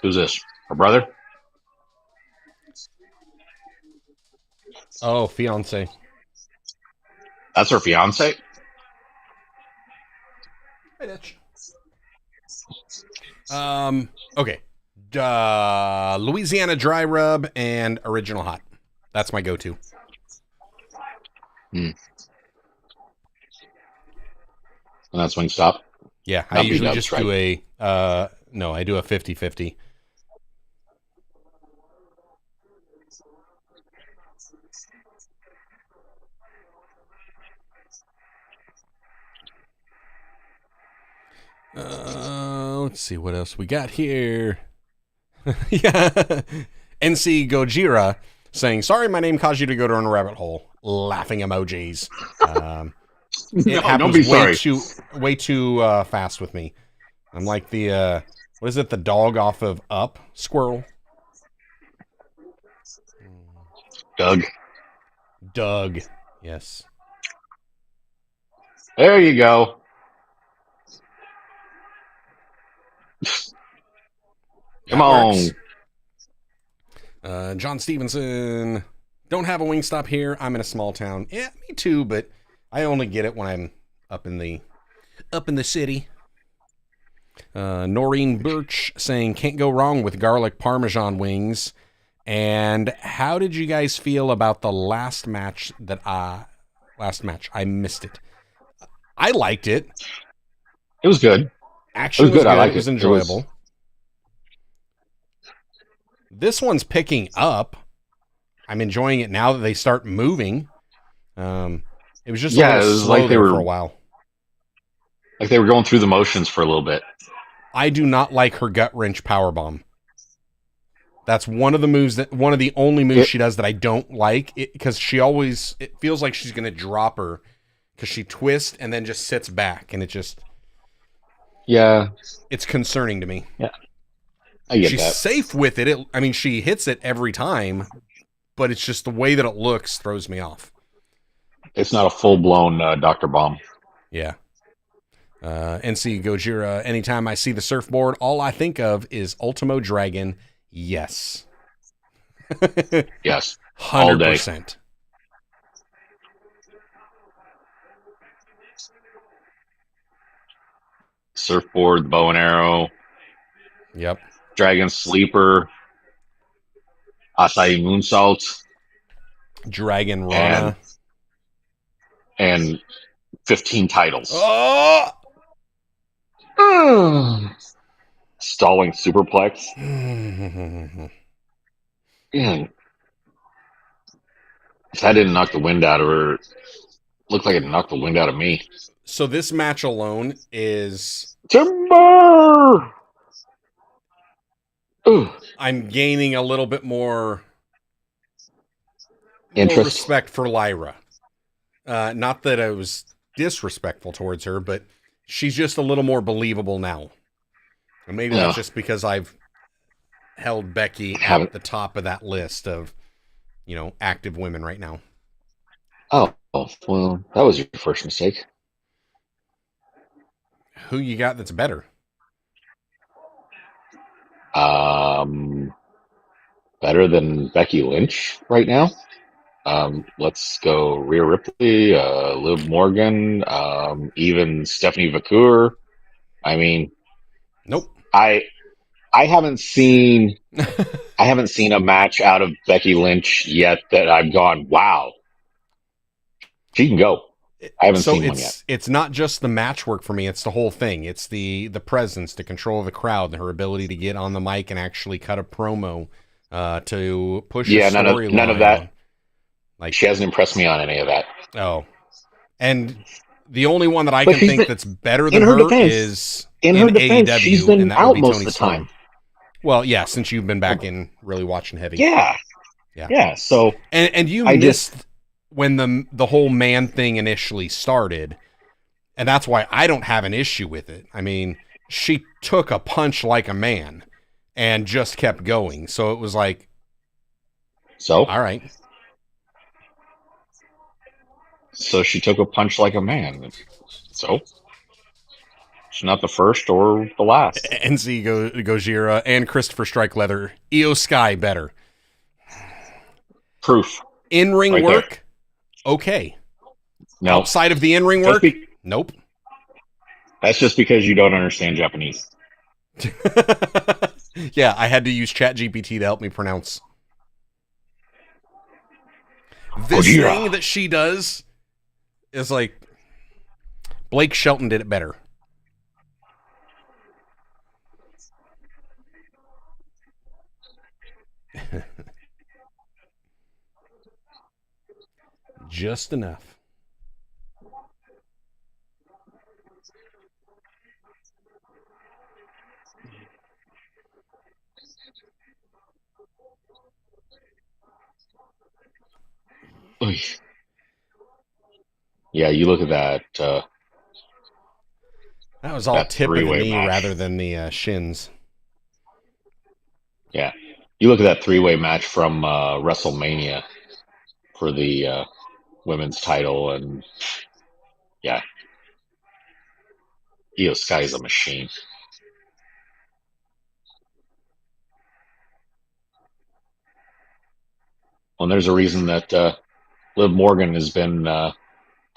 Who's this? Her brother? Oh, fiance. That's her fiance? Hey, Ditch. Okay. Louisiana dry rub and original hot. That's my go-to. And that's Wingstop. Yeah, I Not usually B-dubs, just right? do no, I do a 50-50. Let's see what else we got here. Yeah. NC Gojira saying, sorry, my name caused you to go down a rabbit hole. Laughing emojis. It No, don't happens be sorry. way too fast with me. I'm like the, what is it, the dog off of Up? Squirrel? Doug. Doug. Yes. There you go. Come That works. on. John Stevenson. Don't have a Wingstop here. I'm in a small town. Yeah, me too, but I only get it when I'm up in the city. Noreen Birch saying can't go wrong with garlic parmesan wings. And how did you guys feel about the last match I missed it. I liked it. It was good. It Action was was good. I good. It liked was it. It was. enjoyable. This one's picking up. I'm enjoying it now that they start moving. It was just a Yeah, little it was slow like there for a while. they were going through the motions for a little bit. I do not like her gut wrench powerbomb. That's one of the only moves she does that I don't like, because it feels like she's going to drop her because she twists and then just sits back, and Yeah, it's concerning to me. yeah, I get She's that. safe with it. I mean, she hits it every time, but it's just the way that it looks throws me off. It's not a full blown Dr. Bomb. Yeah. NC Gojira, anytime I see the surfboard, all I think of is Ultimo Dragon. Yes. Yes, all day. 100%. Surfboard, bow and arrow, Yep. Dragon Sleeper, Acai Moonsault, Dragon and Rana. and 15 titles. Oh! Stalling Superplex. Yeah. If that didn't knock the wind out of her, looked like it knocked the wind out of me. So this match alone is... Timber! Ooh. I'm gaining a little bit more Interest. respect for Lyra. Not that I was disrespectful towards her, but she's just a little more believable now. And maybe that's just because I've held Becky at the top of that list of, active women right now. Oh, well, that was your first mistake. Who you got that's better? Better than Becky Lynch right now. Let's go Rhea Ripley, Liv Morgan, even Stephanie Vacour. I mean, Nope. I haven't seen a match out of Becky Lynch yet that I've gone, wow, she can go. I haven't seen one yet. It's not just the match work for me, it's the whole thing. It's the presence, the control of the crowd, her ability to get on the mic and actually cut a promo to push a storyline. None of that. Like, she hasn't impressed me on any of that. Oh. And the only one that I can think that's better than her is in her defense, AEW, she's been and that out would be most Toni of the Storm. time. Well, yeah, since you've been back in really watching heavy. Yeah. So and you missed when the whole man thing initially started, and that's why I don't have an issue with it. I mean, she took a punch like a man and just kept going. So it was like, all right. So she took a punch like a man. So she's not the first or the last. NC Gojira and Christopher Strike Leather. Io Sky better. Proof. In-ring work, okay. No. Outside of the in-ring work, nope. That's just because you don't understand Japanese. Yeah, I had to use ChatGPT to help me pronounce. This thing that she does is like Blake Shelton did it better. Just enough. Yeah, you look at that That was all that tip of the three-way knee match. rather than the shins. Yeah, you look at that three-way match from WrestleMania for the women's title, and yeah, Io Sky is a machine. Well, and there's a reason that Liv Morgan has been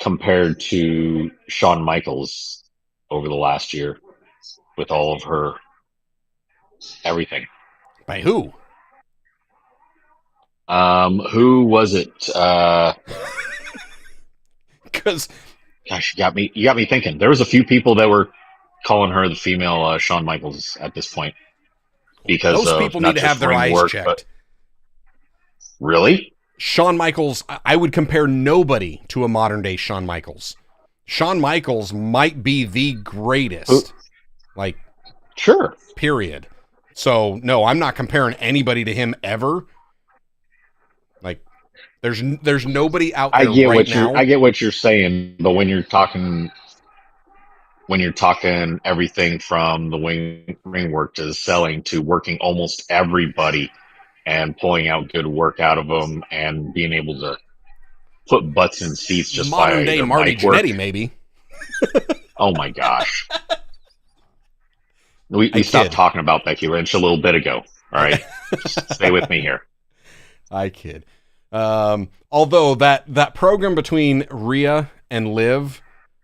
compared to Shawn Michaels over the last year with all of her everything. By who? Who was it? Because Gosh, you got me thinking. There was a few people that were calling her the female Shawn Michaels at this point because those of people need not to have just their ring eyes work, but checked. really, Shawn Michaels, I would compare nobody to a modern day Shawn Michaels. Shawn Michaels might be the greatest. Like, sure. period. So, no, I'm not comparing anybody to him ever. Like, there's nobody out there right now. I get what you're saying, but when you're talking everything from the ring work to the selling to working almost everybody and pulling out good work out of them and being able to put butts in seats just Modern by day their Marty mic work. Jannetty, maybe. Oh my gosh. I We stopped kid. talking about Becky Lynch a little bit ago. All right. Just stay with me here. I kid. Although that program between Rhea and Liv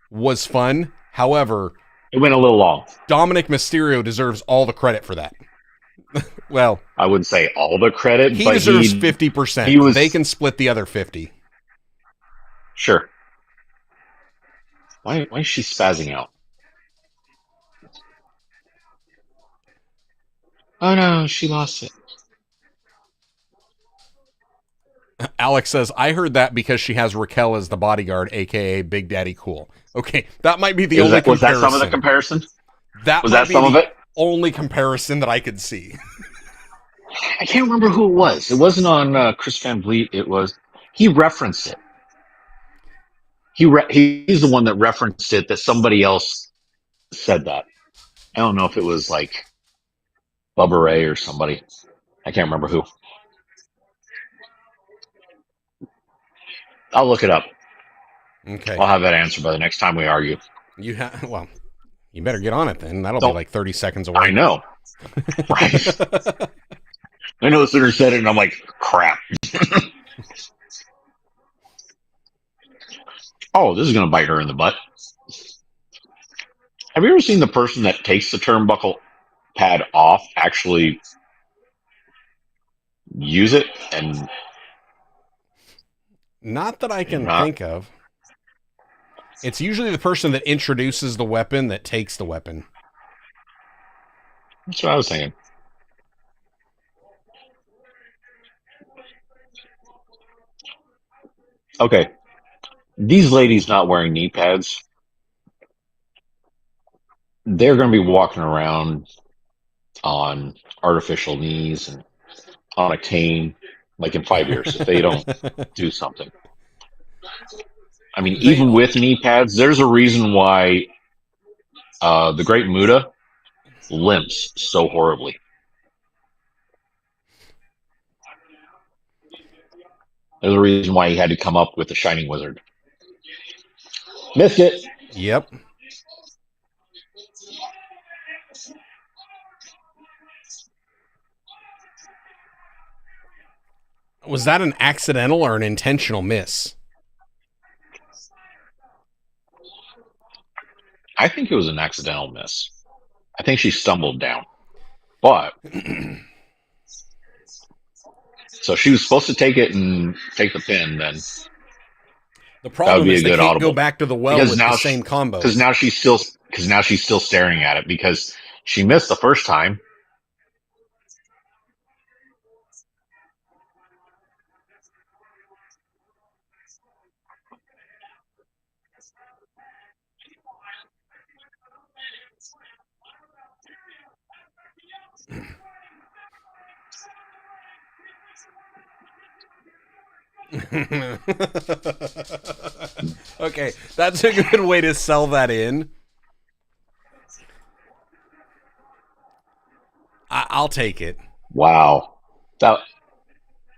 was fun. However, It went a little long. Dominic Mysterio deserves all the credit for that. Well, I wouldn't say all the credit, he but deserves he 50%. They was can split the other 50. sure. Why is she spazzing out? Oh no, she lost it. Alex says, I heard that because she has Raquel as the bodyguard, aka Big Daddy Cool. Okay, that might be the only Was that some of the comparison. comparison? That Was might that be some of the it? only comparison that I could see. I can't remember who it was. It wasn't on Chris Van Vliet. It was he referenced it. He's the one that referenced it. That somebody else said that. I don't know if it was like Bubba Ray or somebody. I can't remember who. I'll look it up. Okay. I'll have that answer by the next time we argue. Well, you better get on it then. That'll be Don't like 30 seconds away. I know, right? I know the sooner said it, and I'm like, crap. Oh, this is going to bite her in the butt. Have you ever seen the person that takes the turnbuckle pad off actually use it and Not that I can not? think of. It's usually the person that introduces the weapon that takes the weapon. That's what I was thinking. Okay, these ladies not wearing knee pads, they're going to be walking around on artificial knees and on a cane like in 5 years if they don't do something. I mean, They even with knee pads, there's a reason why the Great Muta limps so horribly. There's a reason why he had to come up with the Shining Wizard. Missed it. Yep. Was that an accidental or an intentional miss? I think it was an accidental miss. I think she stumbled down. But so she was supposed to take it and take the pin, then The that would problem be is a they good can't go audible. back to the well Because with the now same because combos. now she's still staring at it because she missed the first time. Okay, that's a good way to sell that in. I'll take it. Wow. That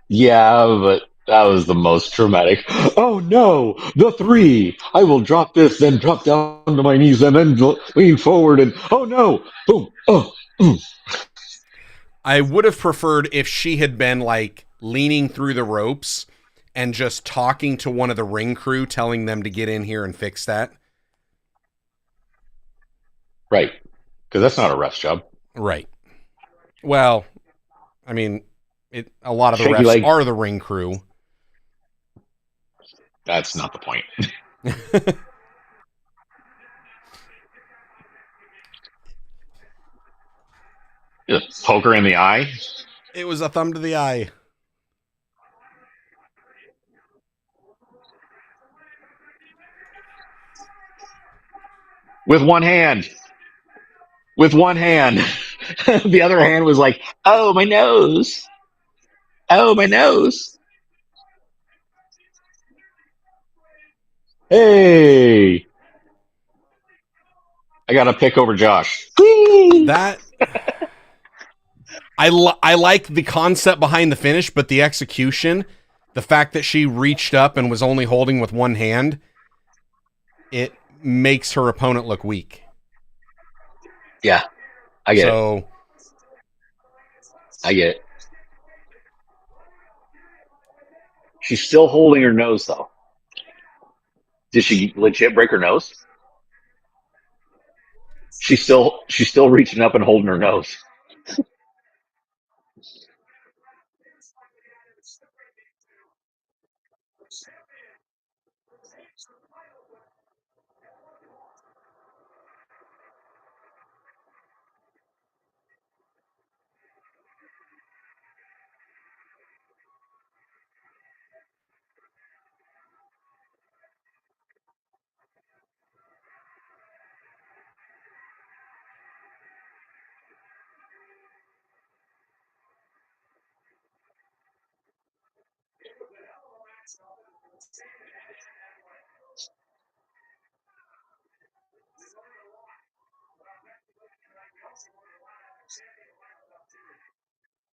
Yeah, but that was the most traumatic. Oh no, the three. I will drop this, then drop down to my knees, and then lean forward, and oh no, boom, oh, mm. I would have preferred if she had been like leaning through the ropes and just talking to one of the ring crew, telling them to get in here and fix that. Right, because that's not a ref's job. Right. Well, I mean, a lot of the Shaky refs leg. are the ring crew. That's not the point. Just poke her in the eye It was a thumb to the eye. with one hand. With one hand, the other hand was like, "Oh my nose! Oh my nose! Hey, I got a pick over Josh." Whee! That I like the concept behind the finish, but the execution, the fact that she reached up and was only holding with one hand, it makes her opponent look weak. Yeah, I get it. So I get it. She's still holding her nose, though. Did she legit break her nose? She's still reaching up and holding her nose.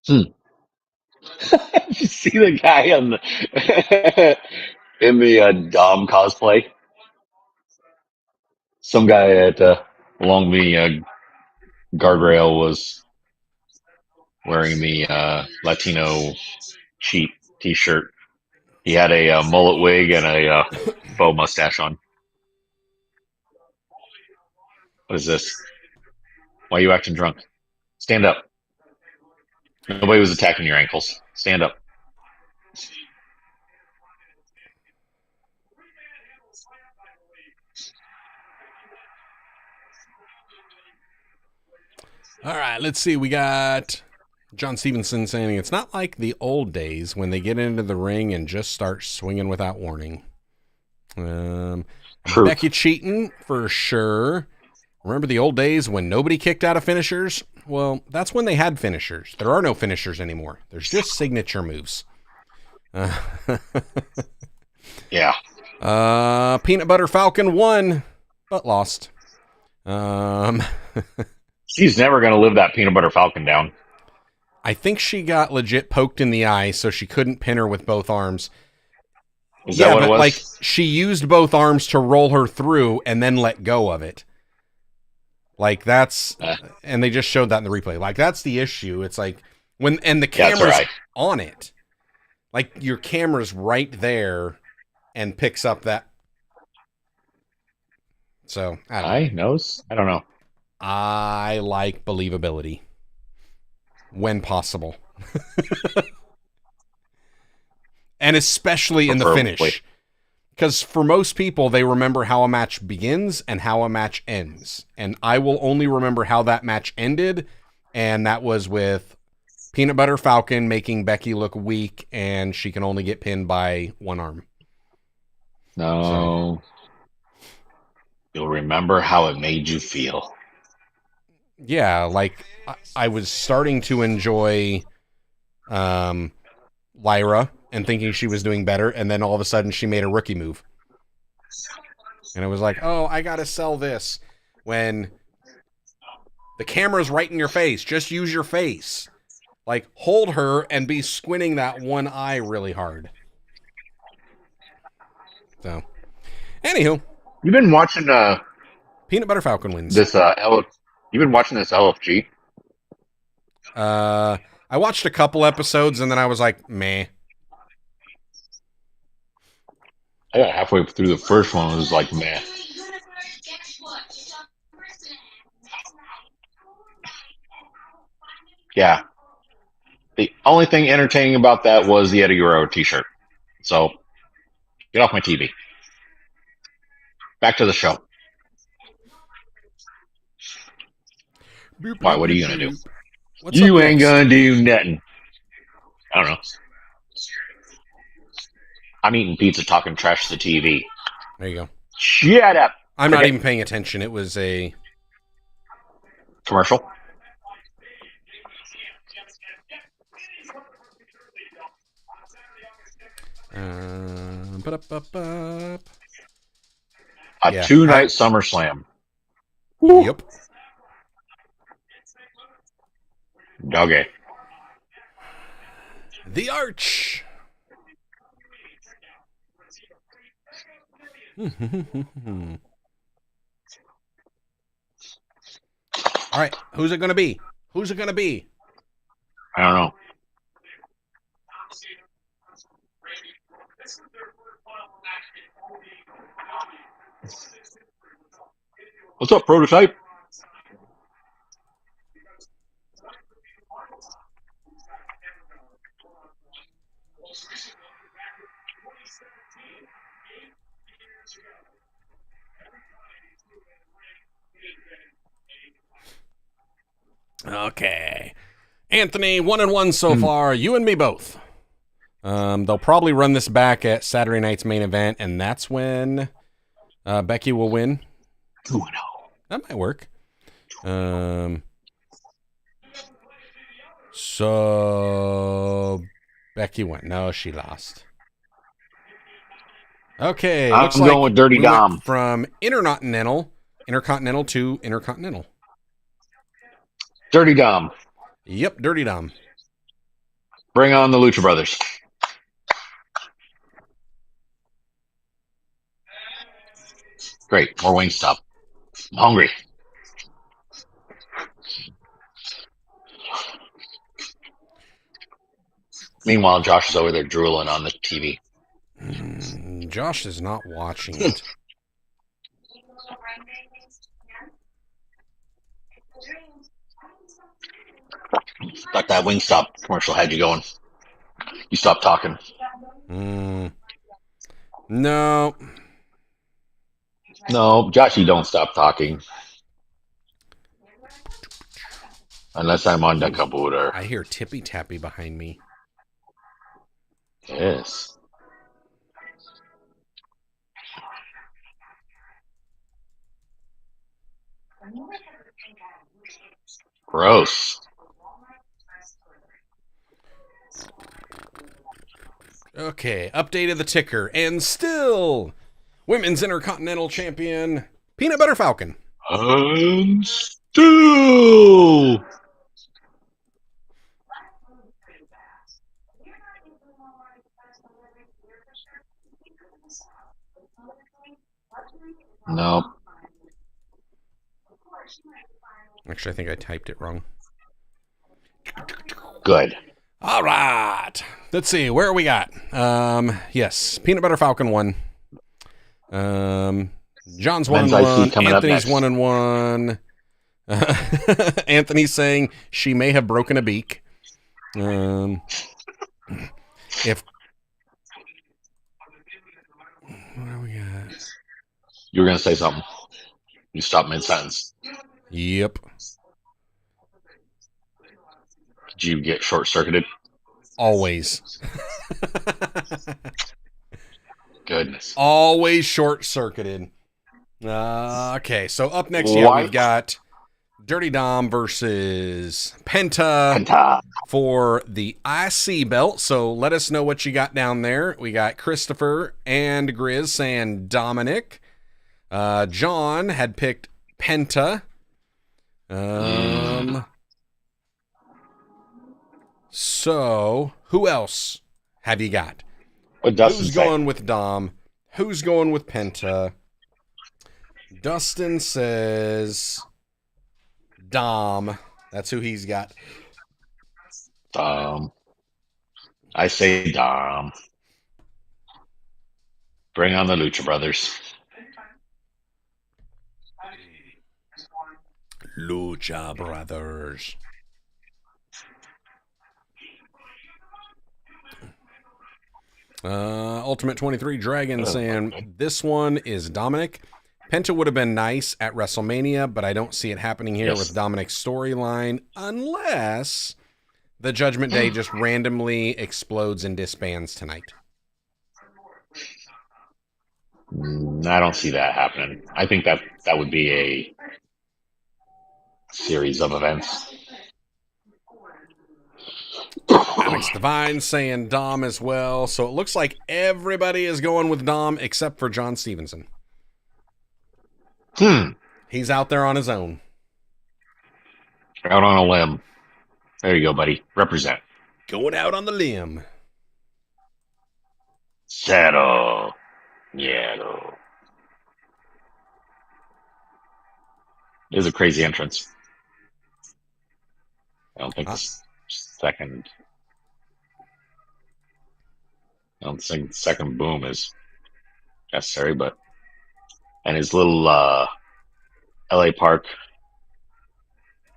Hmm. Did you see the guy on the in the Dom cosplay? Some guy at along the guardrail was wearing the Latino cheap T-shirt. He had a mullet wig and a faux mustache on. What is this? Why are you acting drunk? Stand up. Nobody was attacking your ankles. Stand up. all right, let's see. We got John Stevenson saying it's not like the old days when they get into the ring and just start swinging without warning. Truth. Becky cheating for sure. Remember the old days when nobody kicked out of finishers? Well, that's when they had finishers. There are no finishers anymore. There's just signature moves. Yeah. Peanut Butter Falcon won, but lost. She's never going to live that peanut butter falcon down. I think she got legit poked in the eye, so she couldn't pin her with both arms. Is that what it was? Like she used both arms to roll her through and then let go of it. Like that's, and they just showed that in the replay. Like that's the issue. It's like and the camera's on it. Like your camera's right there and picks up that. So I don't know. I like believability when possible. And especially in the finish. Because for most people, they remember how a match begins and how a match ends. And I will only remember how that match ended. And that was with Peanut Butter Falcon making Becky look weak and she can only get pinned by one arm. No. So. You'll remember how it made you feel. Yeah, like I was starting to enjoy Lyra and thinking she was doing better, and then all of a sudden she made a rookie move. And it was like, oh, I gotta sell this. When the camera's right in your face. Just use your face. Like, hold her and be squinting that one eye really hard. So, anywho. You've been watching Peanut Butter Falcon wins. you've been watching this LFG? I watched a couple episodes and then I was like, meh. I got halfway through the first one and was like, meh. Yeah. The only thing entertaining about that was the Eddie Guerrero t-shirt. So, get off my TV. Back to the show. Why, what are you going to do? What's you up ain't next? going to do nothing. I don't know. I'm eating pizza, talking trash to the TV. There you go. Shut up. I'm not even paying attention. It was a commercial. A two-night SummerSlam. Yep. Okay. The Arch. All right, who's it going to be? Who's it going to be? I don't know. What's up, Prototype? Okay. Anthony, 1-1 so far. You and me both. They'll probably run this back at Saturday night's main event, and that's when Becky will win. 2-0. That might work. So Becky went. No, she lost. Okay, I'm looks going like with Dirty we Dom. went from intercontinental to intercontinental. Dirty Dom. Yep, Dirty Dom. Bring on the Lucha Brothers. Great, more Wingstop. I'm hungry. Meanwhile, Josh is over there drooling on the TV. Josh is not watching it. Thought that Wingstop commercial had you going. You stopped talking. No. No, Josh, you don't stop talking. Unless I'm on the computer. I hear tippy tappy behind me. Yes. Gross. Okay, updated the ticker, and still Women's Intercontinental Champion Peanut Butter Falcon. And still. Nope. Actually, I think I typed it wrong. Good. All right. Let's see. Where are we at? Yes. Peanut Butter Falcon won. John's 1-1. Anthony's 1-1. Anthony's saying she may have broken a beak. If what do we got? You were going to say something. You stopped mid-sentence. Yep. Did you get short-circuited? Always. Goodness. Always short-circuited. Okay, so up next, yeah, we've got Dirty Dom versus Penta Penta. for the IC belt. So let us know what you got down there. We got Christopher and Grizz saying Dominic. John had picked Penta. So who else have you got? What Dustin Who's say? going with Dom? Who's going with Penta? Dustin says Dom. That's who he's got. I say Dom. Bring on the Lucha Brothers. Lucha Brothers. Ultimate 23 Dragon saying this one is Dominic. Penta would have been nice at WrestleMania, but I don't see it happening here with Dominic's storyline unless the Judgment Day just randomly explodes and disbands tonight. I don't see that happening. I think that would be a series of events. Alex Devine saying Dom as well. So it looks like everybody is going with Dom except for John Stevenson. He's out there on his own. Out on a limb. There you go, buddy. Represent. Going out on the limb. Settle. Yeah. It is a crazy entrance. I don't think the second boom is necessary, but and his little LA Park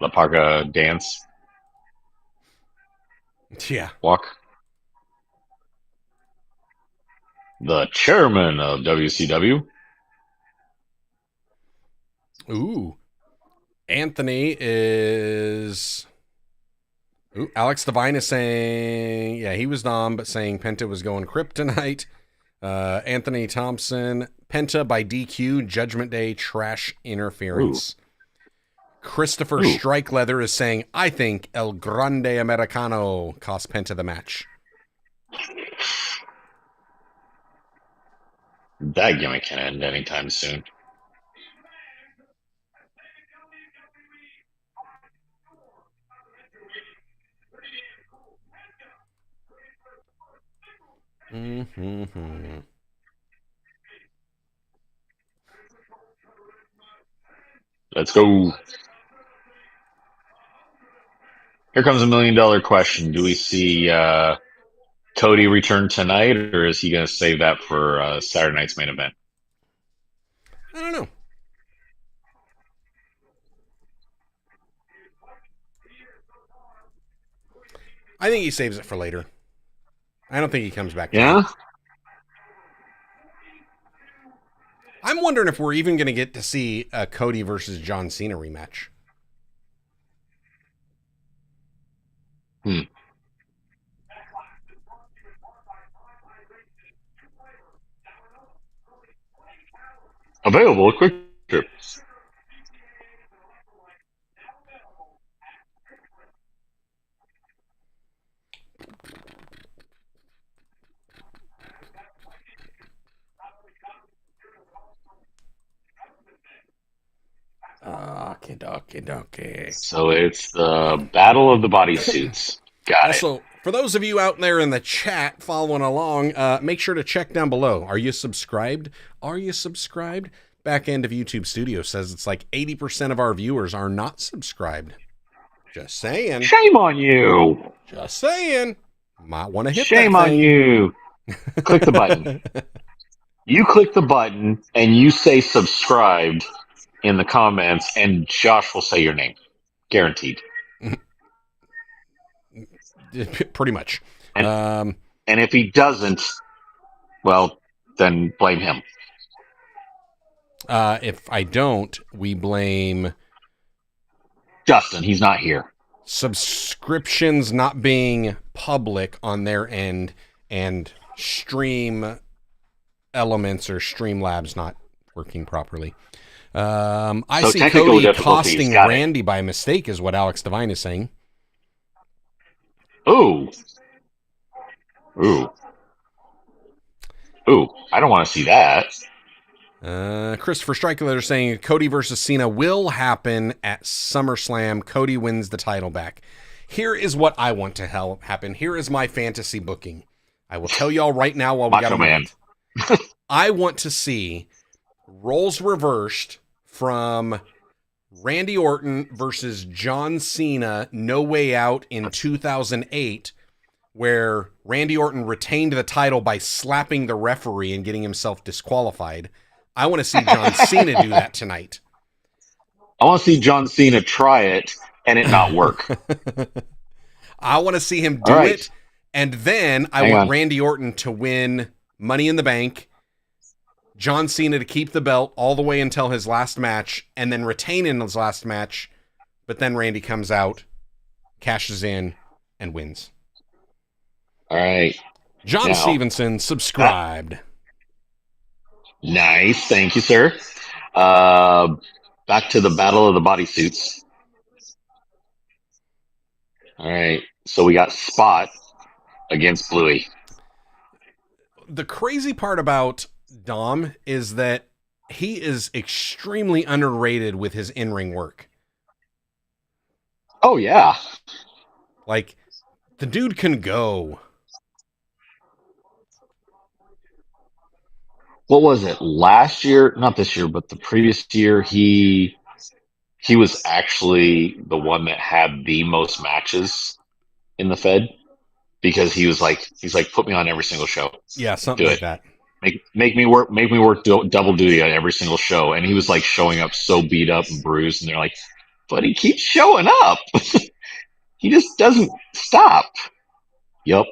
La Parka dance walk. The chairman of WCW. Ooh. Anthony is... Ooh, Alex Devine is saying... Yeah, he was Dom, but saying Penta was going Kryptonite. Anthony Thompson, Penta by DQ, Judgment Day, trash interference. Ooh. Christopher Strikeleather is saying, I think El Grande Americano cost Penta the match. That gimmick can end anytime soon. Let's go. Here comes $1 million question. Do we see Cody return tonight, or is he going to save that for Saturday night's main event? I don't know. I think he saves it for later. I don't think he comes back. Yeah? I'm wondering if we're even going to get to see a Cody versus John Cena rematch. Available at Quick Trip. Okay. So it's the Battle of the Bodysuits. Got also, for those of you out there in the chat following along, make sure to check down below. Are you subscribed? Back end of YouTube Studio says it's like 80% of our viewers are not subscribed. Just saying. Shame on you. Just saying. Might want to hit Shame that on thing. you. Click the button. You click the button and you say subscribed in the comments, and Josh will say your name. Guaranteed. Pretty much. And if he doesn't, well, then blame him. If I don't, we blame Justin. He's not here. Subscriptions not being public on their end and Stream Elements or Streamlabs not working properly. I So see technical Cody difficulties, costing got it. Randy by mistake, is what Alex Devine is saying. Ooh. Ooh. Ooh. I don't want to see that. Christopher Strickler is saying Cody versus Cena will happen at SummerSlam. Cody wins the title back. Here is what I want to happen. Here is my fantasy booking. I will tell y'all right now while we got Macho a Man. minute. I want to see roles reversed from Randy Orton versus John Cena, No Way Out in 2008, where Randy Orton retained the title by slapping the referee and getting himself disqualified. I want to see John Cena do that tonight. I want to see John Cena try it and it not work. I want to see him All do right. it, and then I Hang want on. Randy Orton to win Money in the Bank, John Cena to keep the belt all the way until his last match, and then retain in his last match, but then Randy comes out, cashes in, and wins. All right. John Now, Stevenson subscribed. nice. Thank you, sir. Back to the battle of the bodysuits. All right. So we got Spot against Bluey. The crazy part about Dom is that he is extremely underrated with his in-ring work. Oh, yeah. Like, the dude can go. What was it? Last year, not this year, but the previous year, he was actually the one that had the most matches in the Fed because he's like, put me on every single show. Yeah, something Do like it. that. Make me work double duty on every single show. And he was like showing up so beat up and bruised, and they're like, but he keeps showing up. He just doesn't stop. Yep.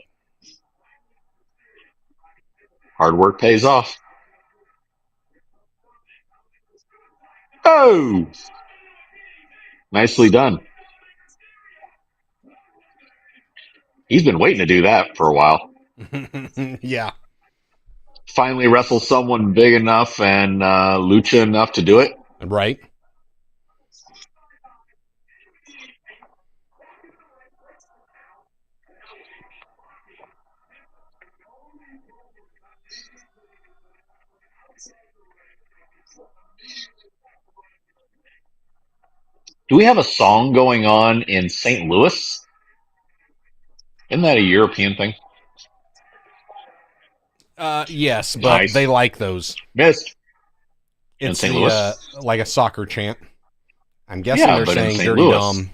Hard work pays off. Oh, nicely done. He's been waiting to do that for a while. Yeah. Finally wrestle someone big enough and lucha enough to do it. Right. Do we have a song going on in St. Louis? Isn't that a European thing? Yes, but Nice. they like those. Missed. In It's St. the Louis? like a soccer chant. I'm guessing Yeah, they're but in saying St. Dirty Louis.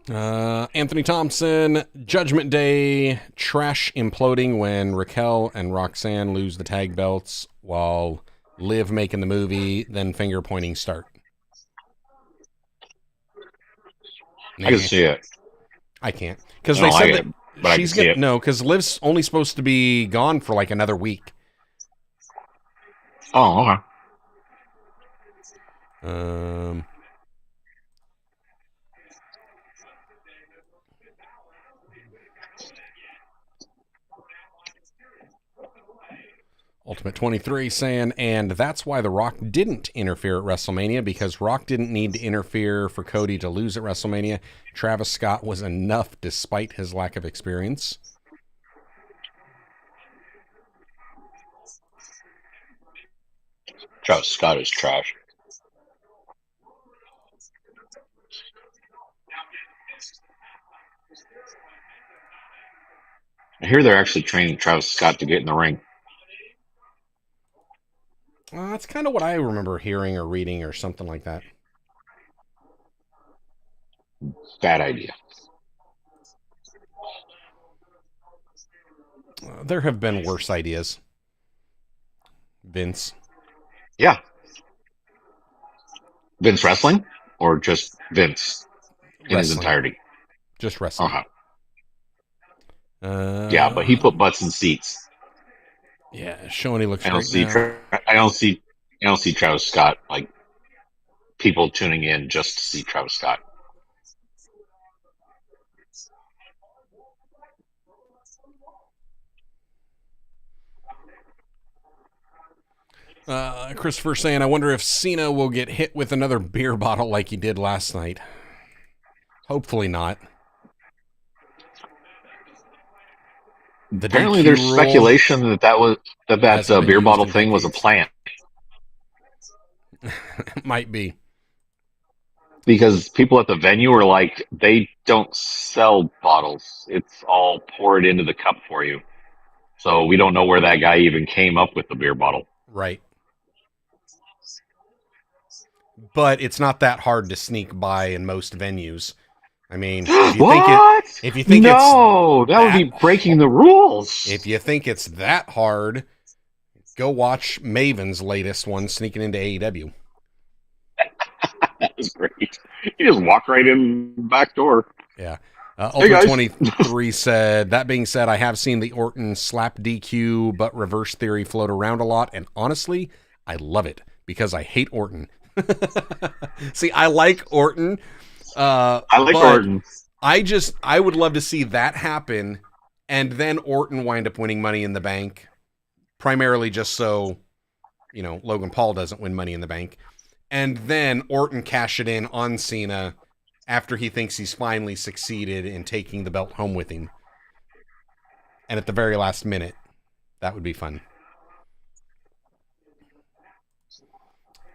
Dom. Anthony Thompson, Judgment Day, trash imploding when Raquel and Roxanne lose the tag belts while Liv making the movie, then finger pointing start. I can Nah, see it. I can't. Because I they don't like said it, that but I can she's see going it. to, no, because Liv's only supposed to be gone for like another week. Oh, okay. Ultimate 23 saying, and that's why The Rock didn't interfere at WrestleMania, because Rock didn't need to interfere for Cody to lose at WrestleMania. Travis Scott was enough despite his lack of experience. Travis Scott is trash. I hear they're actually training Travis Scott to get in the ring. That's kind of what I remember hearing or reading or something like that. Bad idea. There have been worse ideas. Vince. Yeah. Vince wrestling or just Vince in his Wrestling. entirety? Just wrestling. Yeah, but he put butts in seats. Yeah, Shoney looks I don't great see. now. I don't see. I don't see Travis Scott like people tuning in just to see Travis Scott. Christopher saying, I wonder if Cena will get hit with another beer bottle like he did last night. Hopefully not. The Apparently, DQ there's rule speculation that hasn't been beer used bottle in thing was a decades. plant Might be. because people at the venue were like, they don't sell bottles. It's all poured into the cup for you. So we don't know where that guy even came up with the beer bottle. Right. But it's not that hard to sneak by in most venues. I mean, What? if you think it's No, that would that be breaking the rules. if you think it's that hard, go watch Maven's latest one sneaking into AEW. That was great. You just walk right in the back door. Yeah. Hey, Ultra guys. 23 said, that being said, I have seen the Orton slap DQ but reverse theory float around a lot, and honestly, I love it because I hate Orton. See, I like Orton. I like but Orton. I would love to see that happen and then Orton wind up winning Money in the Bank, primarily just so, Logan Paul doesn't win Money in the Bank. And then Orton cash it in on Cena after he thinks he's finally succeeded in taking the belt home with him. And at the very last minute, that would be fun.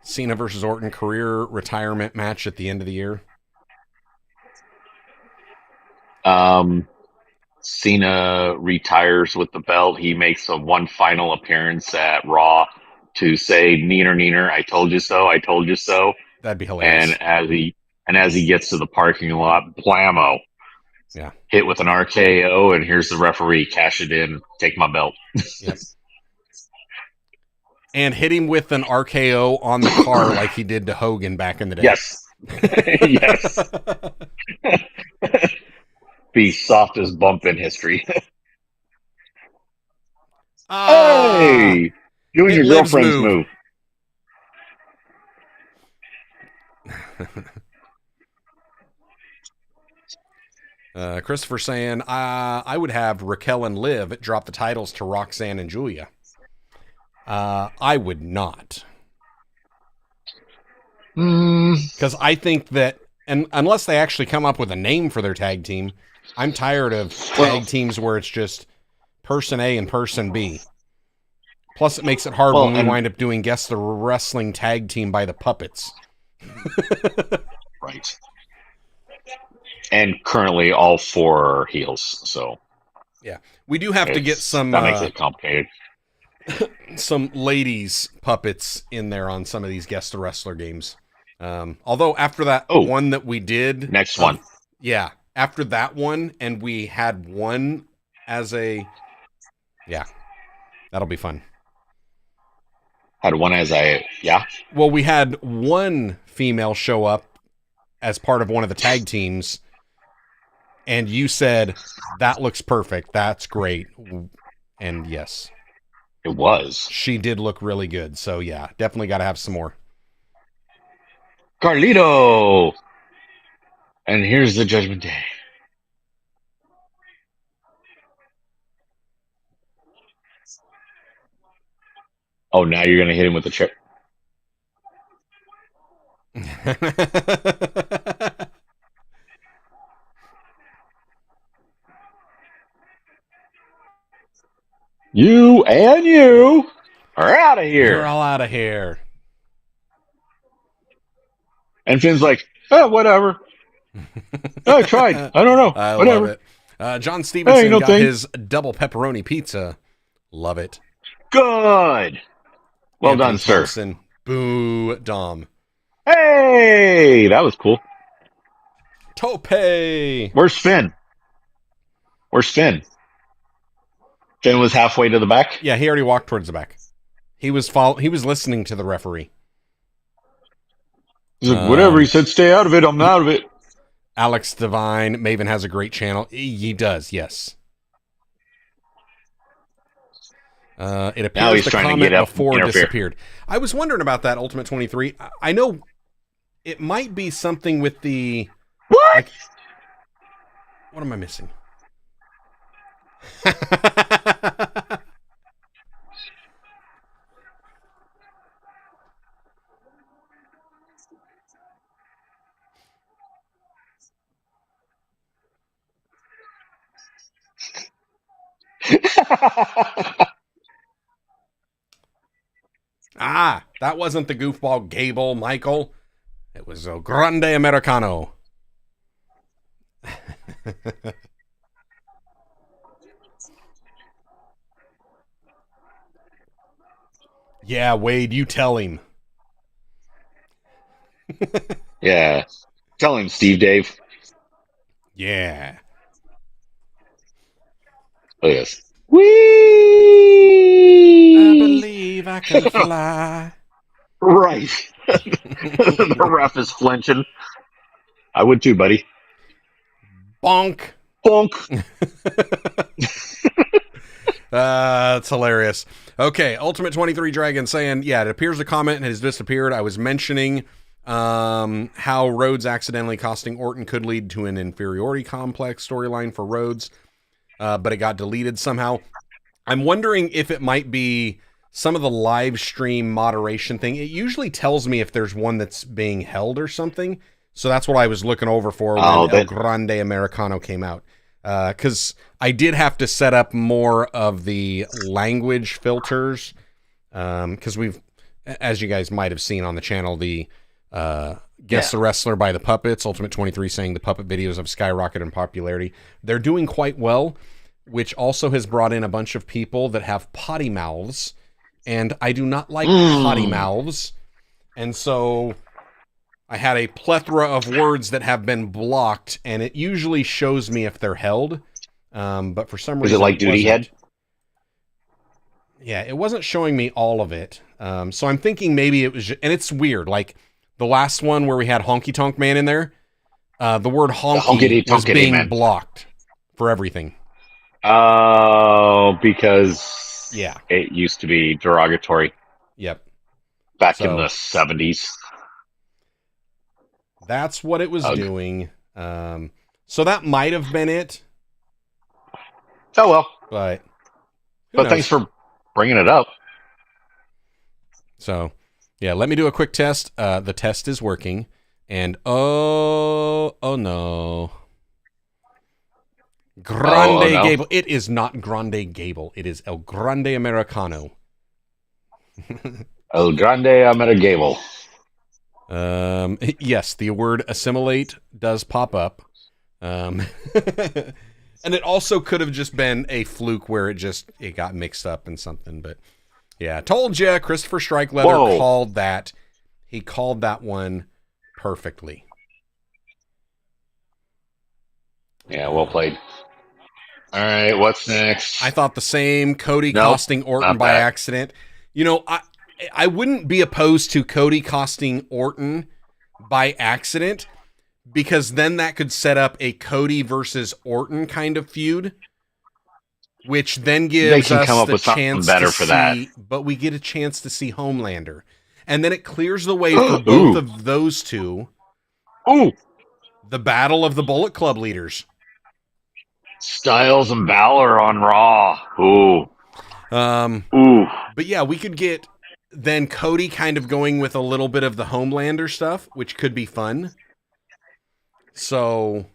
Cena versus Orton career retirement match at the end of the year. Cena retires with the belt. He makes one final appearance at Raw to say "Neener, neener, I told you so, I told you so." That'd be hilarious. And as he gets to the parking lot, blammo! Yeah, hit with an RKO, and here's the referee. Cash it in. Take my belt. yep. And hit him with an RKO on the car like he did to Hogan back in the day. Yes. Yes. The softest bump in history. Hey! Doing It your lives girlfriend's move. Christopher saying, I would have Raquel and Liv drop the titles to Roxanne and Julia. I would not. Because I think that, and unless they actually come up with a name for their tag team, I'm tired of tag teams where it's just person A and person B. Plus, it makes it hard when we wind up doing Guess the Wrestling Tag Team by the Puppets. Right. And currently all four are heels, so. Yeah. We do have to get some... That makes it complicated. some ladies puppets in there on some of these Guess the Wrestler games. Although after that one that we did... Next one. Yeah. After that one, and we had one as a... Yeah. That'll be fun. Had one as a... Yeah? Well, we had one female show up as part of one of the tag teams, and you said, that looks perfect. That's great. And yes. It was. She did look really good. So, yeah, definitely got to have some more. Carlito! And here's the Judgment Day. Oh, now you're going to hit him with the chip. You and you are out of here. You're all out of here. And Finn's like, oh, whatever. I tried. I don't know. I whatever. love it. John Stevenson got thing. his double pepperoni pizza. Love it. Good. Well Anthony done, sir. Thompson. Boo, Dom. Hey, that was cool. Tope. Where's Finn? Where's Finn? Finn was halfway to the back? Yeah, he already walked towards the back. He was listening to the referee. He's like, whatever. He said, stay out of it. I'm out of it. Alex Devine. Maven has a great channel. He does, yes. It appears the comment before disappeared. I was wondering about that, Ultimate 23. I know it might be something with the... What? Like, what am I missing? Ah, that wasn't the goofball Gable, Michael. It was El Grande Americano. Yeah, Wade, you tell him. Yeah. Tell him, Steve Dave. Yeah. Look at this. I Whee! believe I can fly. Right. The ref is flinching. I would too, buddy. Bonk. Bonk. It's hilarious. Okay, Ultimate 23 Dragon saying, yeah, it appears the comment has disappeared. I was mentioning how Rhodes accidentally costing Orton could lead to an inferiority complex storyline for Rhodes, but it got deleted somehow. I'm wondering if it might be some of the live stream moderation thing. It usually tells me if there's one that's being held or something. So that's what I was looking over for when El Grande Americano came out. Because I did have to set up more of the language filters. Because we've, as you guys might have seen on the channel, the Guess the Wrestler by the Puppets, Ultimate 23 saying the puppet videos have skyrocketed in popularity. They're doing quite well, which also has brought in a bunch of people that have potty mouths. And I do not like potty mouths. And so I had a plethora of words that have been blocked, and it usually shows me if they're held. But for some reason, is it like Duty Head? Yeah, it wasn't showing me all of it. So I'm thinking maybe it was, and it's weird. Like the last one where we had Honky Tonk Man in there, the word honky was being blocked for everything. Oh, because yeah, it used to be derogatory. Yep. Back in the 70s. That's what it was doing. So that might have been it. Oh, well. But thanks for bringing it up. So, yeah, let me do a quick test. The test is working. And, oh no. Grande Gable. It is not Grande Gable. It is El Grande Americano. El Grande Americano. Yes, the word assimilate does pop up. And it also could have just been a fluke where it got mixed up in something. But yeah, told you, Christopher Strikeleather called that. He called that one perfectly. Yeah, well played. All right, what's next? I thought the same. Cody costing Orton by accident. You know, I wouldn't be opposed to Cody costing Orton by accident, because then that could set up a Cody versus Orton kind of feud, which then gives us the chance to see, but we get a chance to see Homelander. And then it clears the way for both of those two. Ooh. The battle of the Bullet Club leaders. Styles and Balor on Raw. Ooh. But yeah, we could get then Cody kind of going with a little bit of the Homelander stuff, which could be fun. So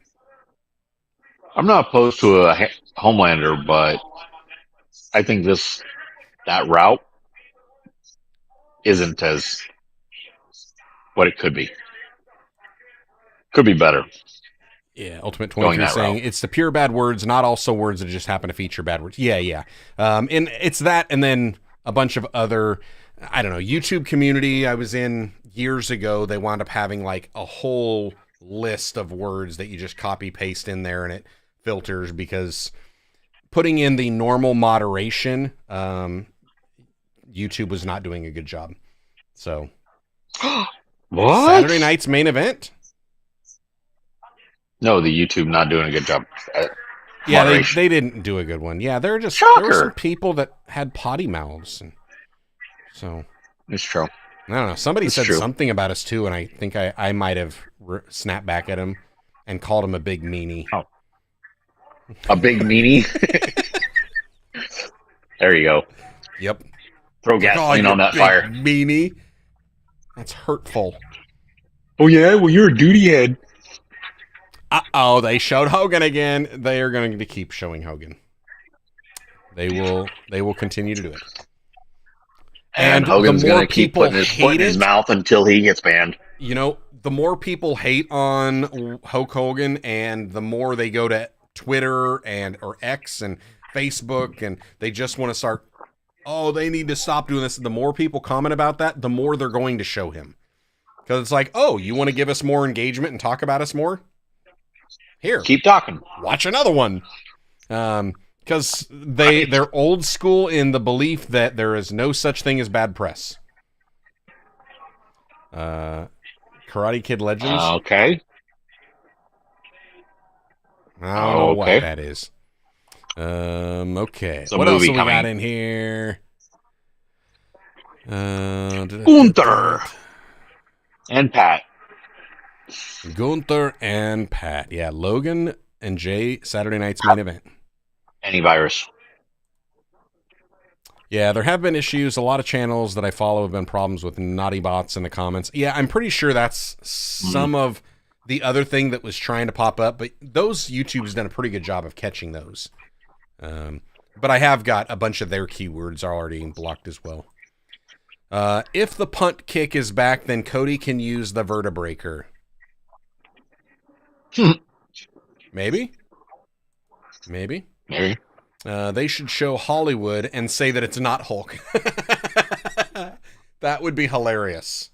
I'm not opposed to a Homelander, but I think that route isn't as what it could be. Could be better. Yeah, Ultimate 23 saying it's the pure bad words, not also words that just happen to feature bad words. Yeah. And it's that, and then a bunch of other, I don't know, YouTube community I was in years ago, they wound up having like a whole list of words that you just copy paste in there and it filters, because putting in the normal moderation, YouTube was not doing a good job. So what? Saturday night's main event? No, the YouTube not doing a good job. Yeah, they didn't do a good one. Yeah, there were some people that had potty mouths, and so it's true. I don't know. Somebody said something about us too, and I think I might have snapped back at him and called him a big meanie. Oh, a big meanie. There you go. Yep. Throw gasoline on that fire. Meanie. That's hurtful. Oh yeah, well you're a duty head. Uh-oh, they showed Hogan again. They are going to keep showing Hogan. They will continue to do it. And And the Hogan's more going to keep people putting his foot hate in his it, mouth until he gets banned. you know, the more people hate on Hulk Hogan and the more they go to Twitter and or X and Facebook and they just want to start, oh, they need to stop doing this. The more people comment about that, the more they're going to show him. Because it's like, oh, you want to give us more engagement and talk about us more? Here, Keep talking. watch another one. Because they're old school in the belief that there is no such thing as bad press. Karate Kid Legends. Okay. I don't know what Okay. that is. Okay. It's a What else movie have we got coming. in here? Gunther and Pat. Gunther and Pat. Yeah, Logan and Jay, Saturday night's main event. Antivirus. Yeah, there have been issues. A lot of channels that I follow have been problems with naughty bots in the comments. Yeah, I'm pretty sure that's some of the other thing that was trying to pop up, but those YouTube's done a pretty good job of catching those. But I have got a bunch of their keywords already blocked as well. If the punt kick is back, then Cody can use the vertebraker. Maybe. Maybe. They should show Hollywood and say that it's not Hulk. That would be hilarious.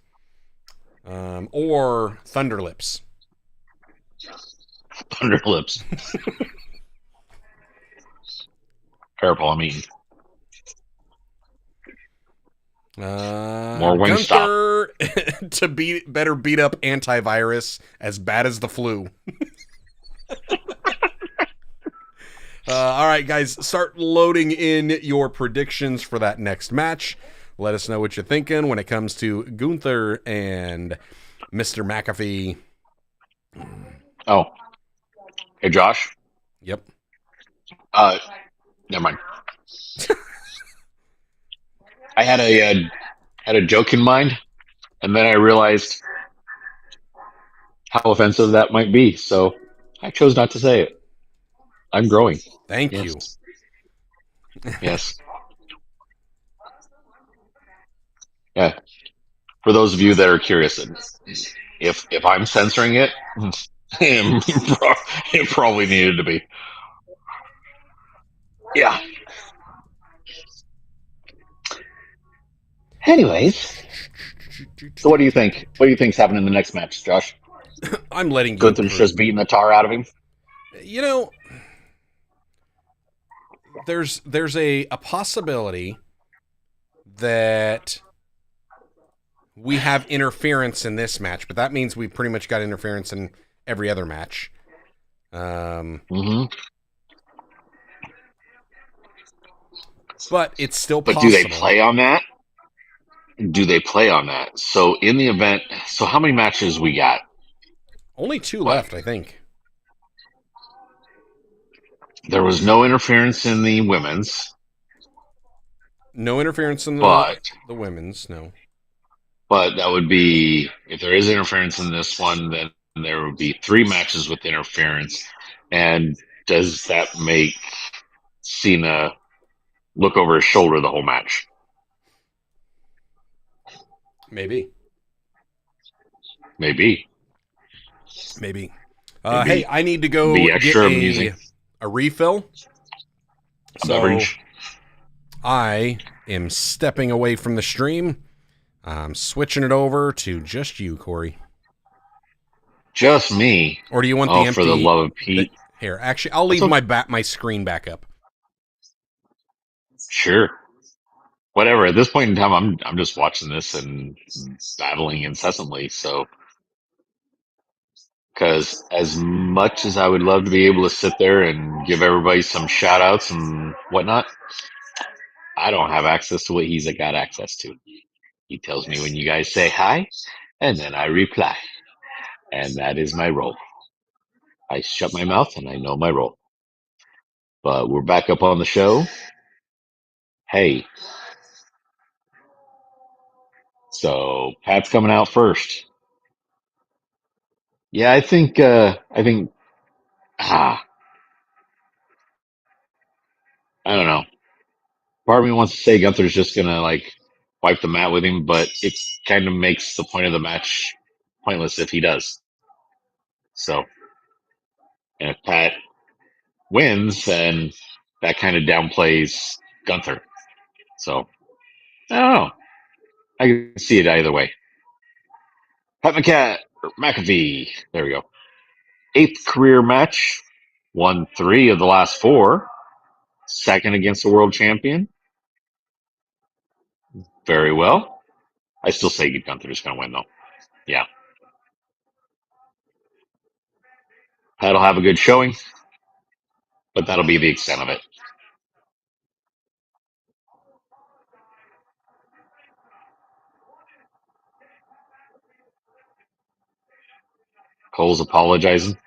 Or Thunderlips. Thunderlips. Careful, I'm eating. More Gunther to better beat up antivirus as bad as the flu. All right, guys, start loading in your predictions for that next match. Let us know what you're thinking when it comes to Gunther and Mr. McAfee. Oh. Hey, Josh. Yep. Never mind. I had a joke in mind, and then I realized how offensive that might be, so I chose not to say it. I'm growing. Thank Yes. you. Yes. Yeah. For those of you that are curious, if I'm censoring it, it probably needed to be. Yeah. Anyways, so what do you think? What do you think's happening in the next match, Josh? I'm letting you. Gunther's just beating the tar out of him. You know, there's a possibility that we have interference in this match, but that means we pretty much got interference in every other match. But it's still possible. But do they play on that? Do they play on that? So in the event, so how many matches we got? Only 2 left, I think. There was no interference in the women's. No interference in the women's, no. But that would be, if there is interference in this one, then there would be 3 matches with interference. And does that make Cena look over his shoulder the whole match? Maybe. Maybe. Hey, I need to go get a refill. Beverage. I am stepping away from the stream. I'm switching it over to just you, Corey. Just me? Or do you want the empty? For the love of Pete. Here, actually, I'll leave my screen back up. Sure. Whatever. At this point in time, I'm just watching this and battling incessantly. So, because as much as I would love to be able to sit there and give everybody some shout outs and whatnot, I don't have access to what he's got access to. He tells me when you guys say hi, and then I reply. And that is my role. I shut my mouth and I know my role. But we're back up on the show. Hey. So Pat's coming out first. Yeah, I think I don't know. Part of me wants to say Gunther's just gonna like wipe the mat with him, but it kind of makes the point of the match pointless if he does. So, and if Pat wins, then that kind of downplays Gunther. So, I don't know. I can see it either way. Pat McAfee. There we go. 8th career match. Won 3 of the last 4. Second against the world champion. Very well. I still say Gunther's going to win, though. Yeah. Pat'll have a good showing, but that'll be the extent of it. Cole's apologizing.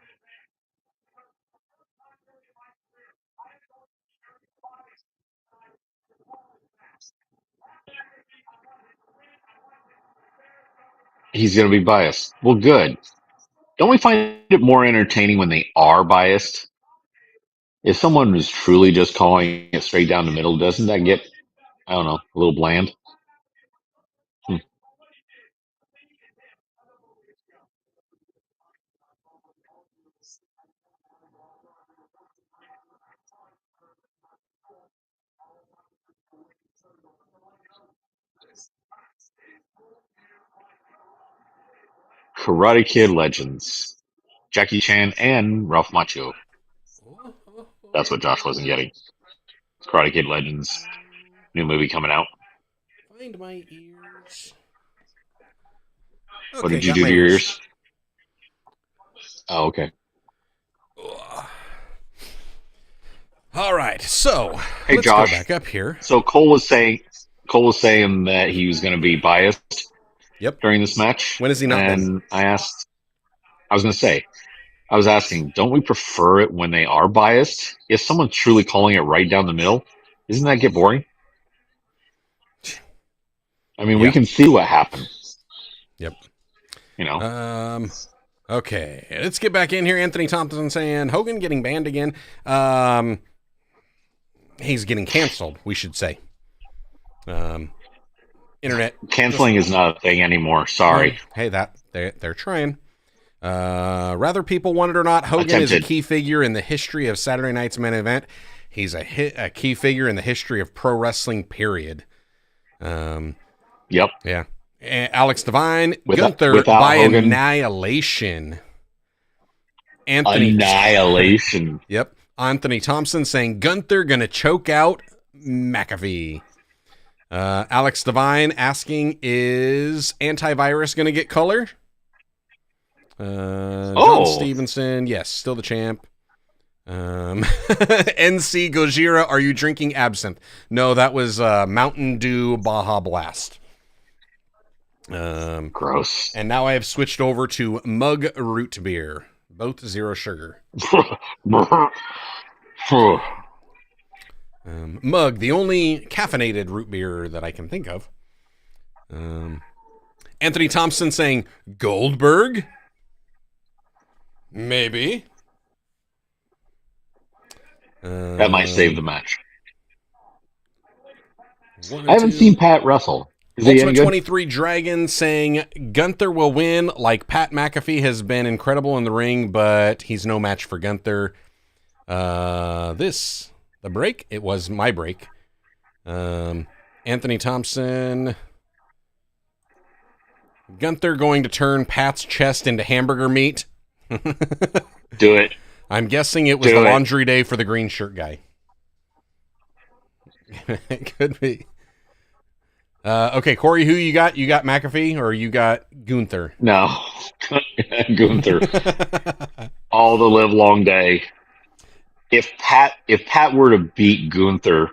He's going to be biased. Well, good. Don't we find it more entertaining when they are biased? If someone is truly just calling it straight down the middle, doesn't that get, I don't know, a little bland? Karate Kid legends. Jackie Chan and Ralph Macchio. That's what Josh wasn't getting. Karate Kid Legends. New movie coming out. Find my ears. What did you do to your ears? Oh, okay. All right, so hey, let's Josh, go back up here. So Cole was saying that he was going to be biased. Yep. During this match. When has he not been? And I was asking, don't we prefer it when they are biased? If someone's truly calling it right down the middle, doesn't that get boring? I mean, we can see what happened. Yep. You know. Okay, let's get back in here. Anthony Thompson saying Hogan getting banned again. He's getting canceled, we should say. Internet canceling is not a thing anymore. Sorry. Hey, they're trying. Rather people want it or not, Hogan is a key figure in the history of Saturday Night's main event. He's a key figure in the history of pro wrestling. Period. Yep. Yeah. Alex Devine, Gunther by Hogan. Annihilation. Annihilation. Yep. Anthony Thompson saying Gunther gonna choke out McAfee. Alex Devine asking, is antivirus going to get color? John Stevenson, yes, still the champ. NC Gojira, are you drinking absinthe? No, that was Mountain Dew Baja Blast. Gross. And now I have switched over to Mug Root Beer, both 0 sugar. Mug, the only caffeinated root beer that I can think of. Anthony Thompson saying Goldberg? Maybe. That might save the match. I haven't seen Pat wrestle. Is Ultimate 23 Dragon saying Gunther will win, like Pat McAfee has been incredible in the ring, but he's no match for Gunther. The break? It was my break. Anthony Thompson. Gunther going to turn Pat's chest into hamburger meat. Do it. I'm guessing it was the laundry day for the green shirt guy. It could be. Okay, Corey, who you got? You got McAfee or you got Gunther? No. Gunther. All the live long day. If Pat were to beat Gunther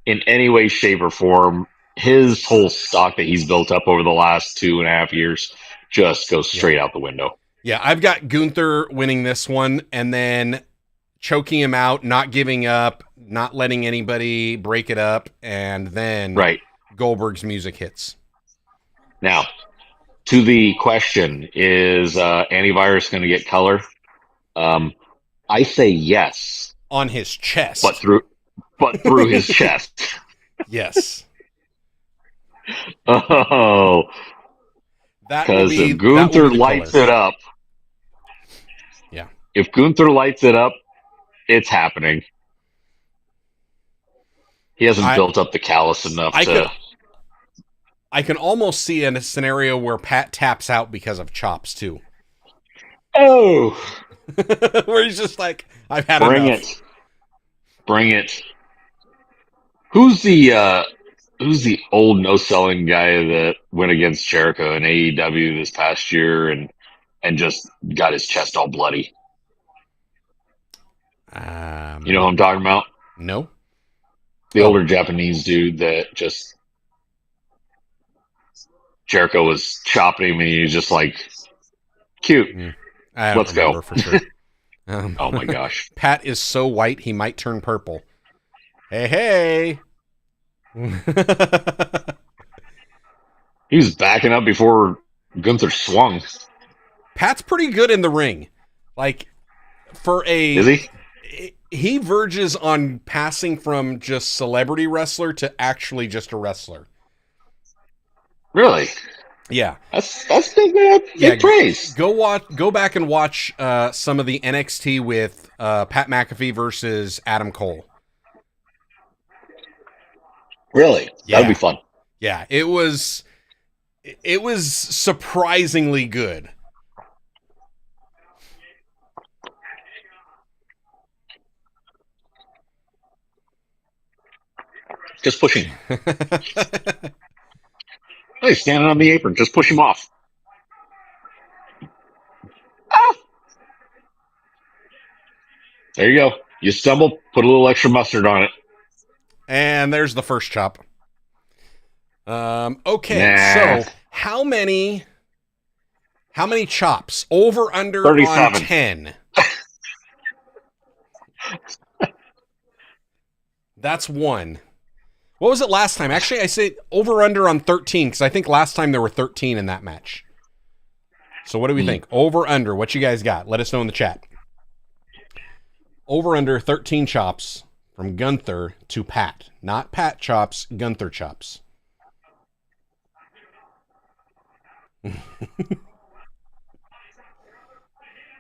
in any way, shape, or form, his whole stock that he's built up over the last 2.5 years just goes straight out the window. Yeah, I've got Gunther winning this one and then choking him out, not giving up, not letting anybody break it up, and then Goldberg's music hits. Now, to the question, is antivirus going to get color? I say yes. On his chest. But through his chest. Yes. Oh, because if That will be Gunther the lights color. it up, Yeah. if Gunther lights it up, it's happening. He hasn't I built up the callus enough I could to. I can almost see in a scenario where Pat taps out because of chops too. Oh, Where he's just like, I've had bring enough. it, bring it. Who's the who's the old no selling guy that went against Jericho in AEW this past year and just got his chest all bloody? You know who I'm Um talking about? no. The Oh. older Japanese dude that just Jericho was chopping him and he was just like, cute, I don't let's go. remember for sure. Oh my gosh. Pat is so white he might turn purple. Hey, hey. He was backing up before Gunther swung. Pat's pretty good in the ring. Like for Is he? he verges on passing from just celebrity wrestler to actually just a wrestler. Really? Yeah. That's big man. Yeah, Big praise. go back and watch some of the NXT with Pat McAfee versus Adam Cole. Really? That would be Yeah. fun. Yeah, it was surprisingly good. Just pushing. Hey, standing on the apron, just push him off. Ah! There you go. You stumble, put a little extra mustard on it. And there's the first chop. Okay, Nah. so how many chops? Over under on 37. 10. That's one. What was it last time? Actually, I say over under on 13 because I think last time there were 13 in that match. So what do we think? Over under. What you guys got? Let us know in the chat. Over under 13 chops from Gunther to Pat. Not Pat chops, Gunther chops.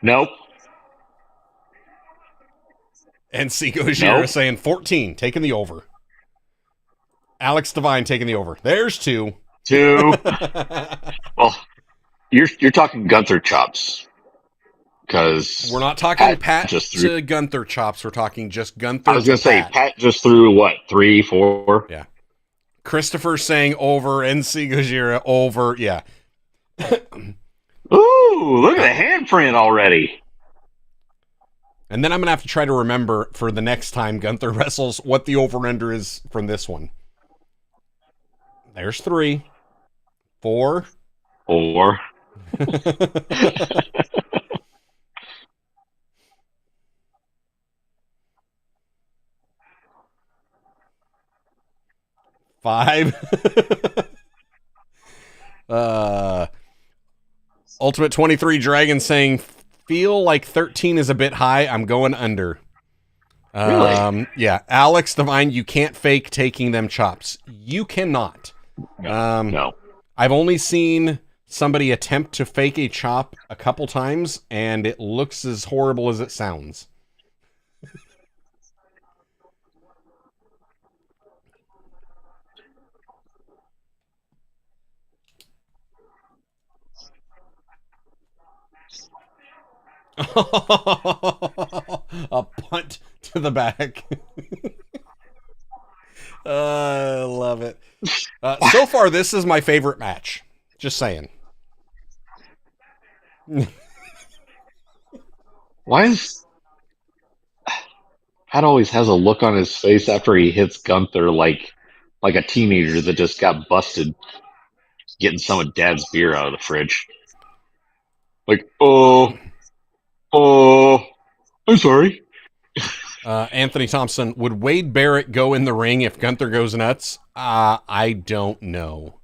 Nope. And Seiko Gojira Nope. saying 14, taking the over. Alex Devine taking the over. There's two. 2. Well, you're talking Gunther chops because We're not talking Pat just threw. to Gunther chops. We're talking just I Gunther was to gonna say Pat. Pat just threw what 3, 4. Yeah. Christopher saying over and Seiko Gojira over. Yeah. Ooh, look at the handprint already. And then I'm going to have to try to remember for the next time Gunther wrestles what the over-under is from this one. There's 3. 4. 4. 5. Ultimate 23 Dragon saying, feel like 13 is a bit high. I'm going under. Really? Yeah. Alex Devine, you can't fake taking them chops. You cannot. No. I've only seen somebody attempt to fake a chop a couple times, and it looks as horrible as it sounds. A punt to the back. I love it. So far, this is my favorite match. Just saying. Why is Pat always has a look on his face after he hits Gunther like a teenager that just got busted getting some of Dad's beer out of the fridge. Like, oh, I'm sorry. Anthony Thompson, would Wade Barrett go in the ring if Gunther goes nuts? I don't know.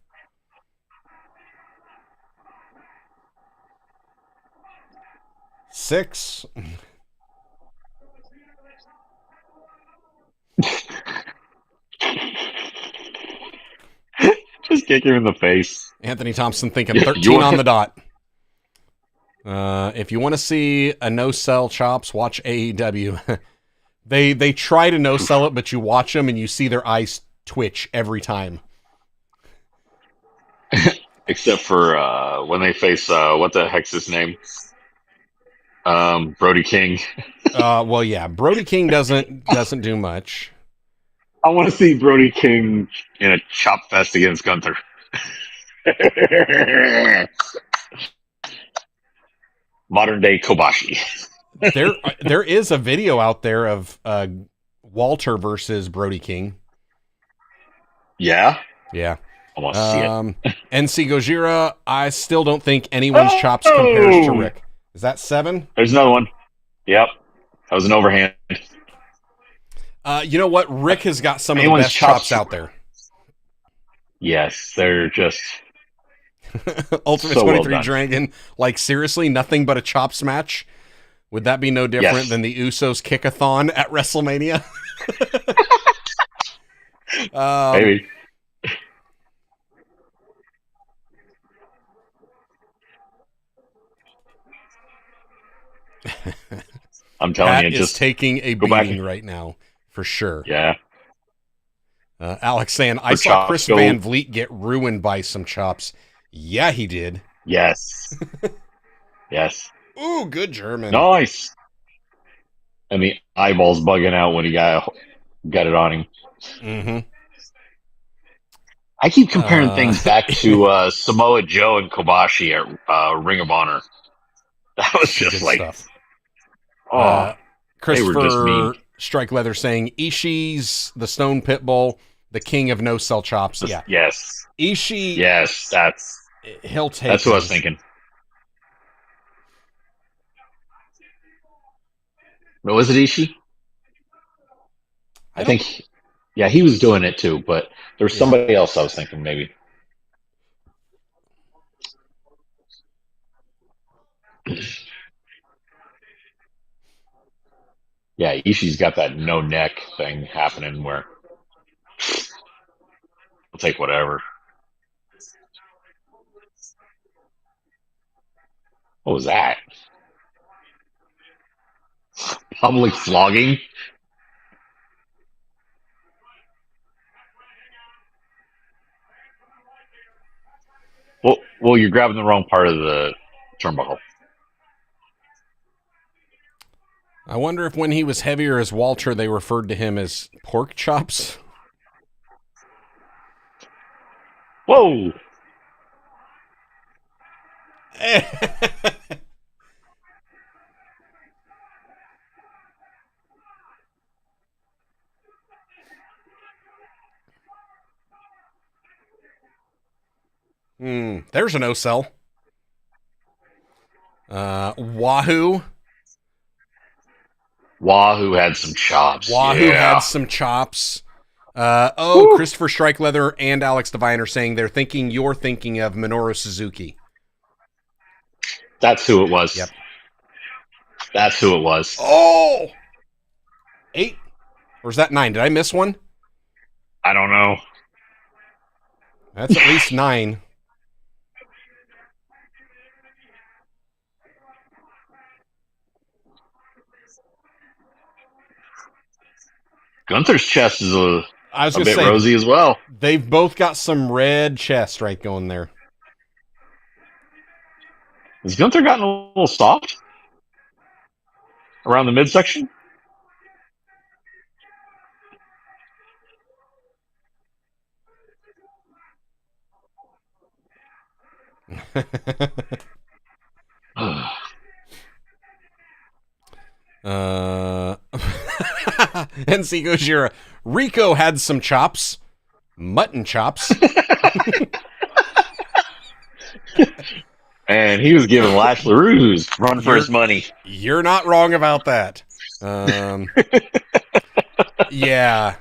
Six. kick him in the face. Anthony Thompson thinking You 13 on want- the dot. If you want to see a no-sell chops, watch AEW. They try to no-sell it, but you watch them and you see their eyes twitch every time. Except for when they face what the heck's his name? Brody King. Well, yeah, Brody King doesn't do much. I want to see Brody King in a chop fest against Gunther. Modern day Kobashi. There is a video out there of Walter versus Brody King. Yeah, Yeah. I want to see it. NC Gojira, I still don't think anyone's chops compares to Rick. Is that 7? There's another one. Yep, that was an overhand. You know what? Rick has got some of the Anyone's best chops out there. Yes, they're just Ultimate so well 23 done. Dragon, like seriously, nothing but a chops match. Would that be no different Yes. than the Usos kick-a-thon at WrestleMania? Maybe. I'm telling Pat you, is just taking a go back beating and- right now, for sure. yeah. Alex saying, I For saw chops, Chris go. Van Vliet get ruined by some chops. Yeah, he did. Yes. Yes. Ooh, good German. Nice. And the eyeballs bugging out when he got it on him. Mm-hmm. I keep comparing things back to Samoa Joe and Kobashi at Ring of Honor. That was just Good like, stuff. oh, they were just mean. Christopher Strike Leather saying, Ishii's the Stone Pitbull, the king of no-sell chops. Yeah. Yes. Ishii, Yes, he'll take that's what I was him. thinking. But was it Ishii? I think, yeah, he was doing it too, but there was Yeah. somebody else I was thinking maybe. Yeah, Ishii's got that no neck thing happening where I'll take whatever. What was that? Public flogging? Well, you're grabbing the wrong part of the turnbuckle. I wonder if when he was heavier as Walter, they referred to him as pork chops. Whoa! There's a no-sell. Wahoo. Wahoo had some chops. Wahoo yeah. had some chops. Christopher Strike Leather and Alex Devine are saying they're thinking you're thinking of Minoru Suzuki. That's who it was. Yep. That's who it was. Oh! 8? Or is that 9? Did I miss one? I don't know. That's at least 9. Gunther's chest is a I was bit going to say, rosy as well. they've both got some red chest right going there. Has Gunther gotten a little soft around the midsection? NC Gojira. Rico had some chops. Mutton chops. And he was giving Lash LaRue's run for his money. You're not wrong about that. Yeah.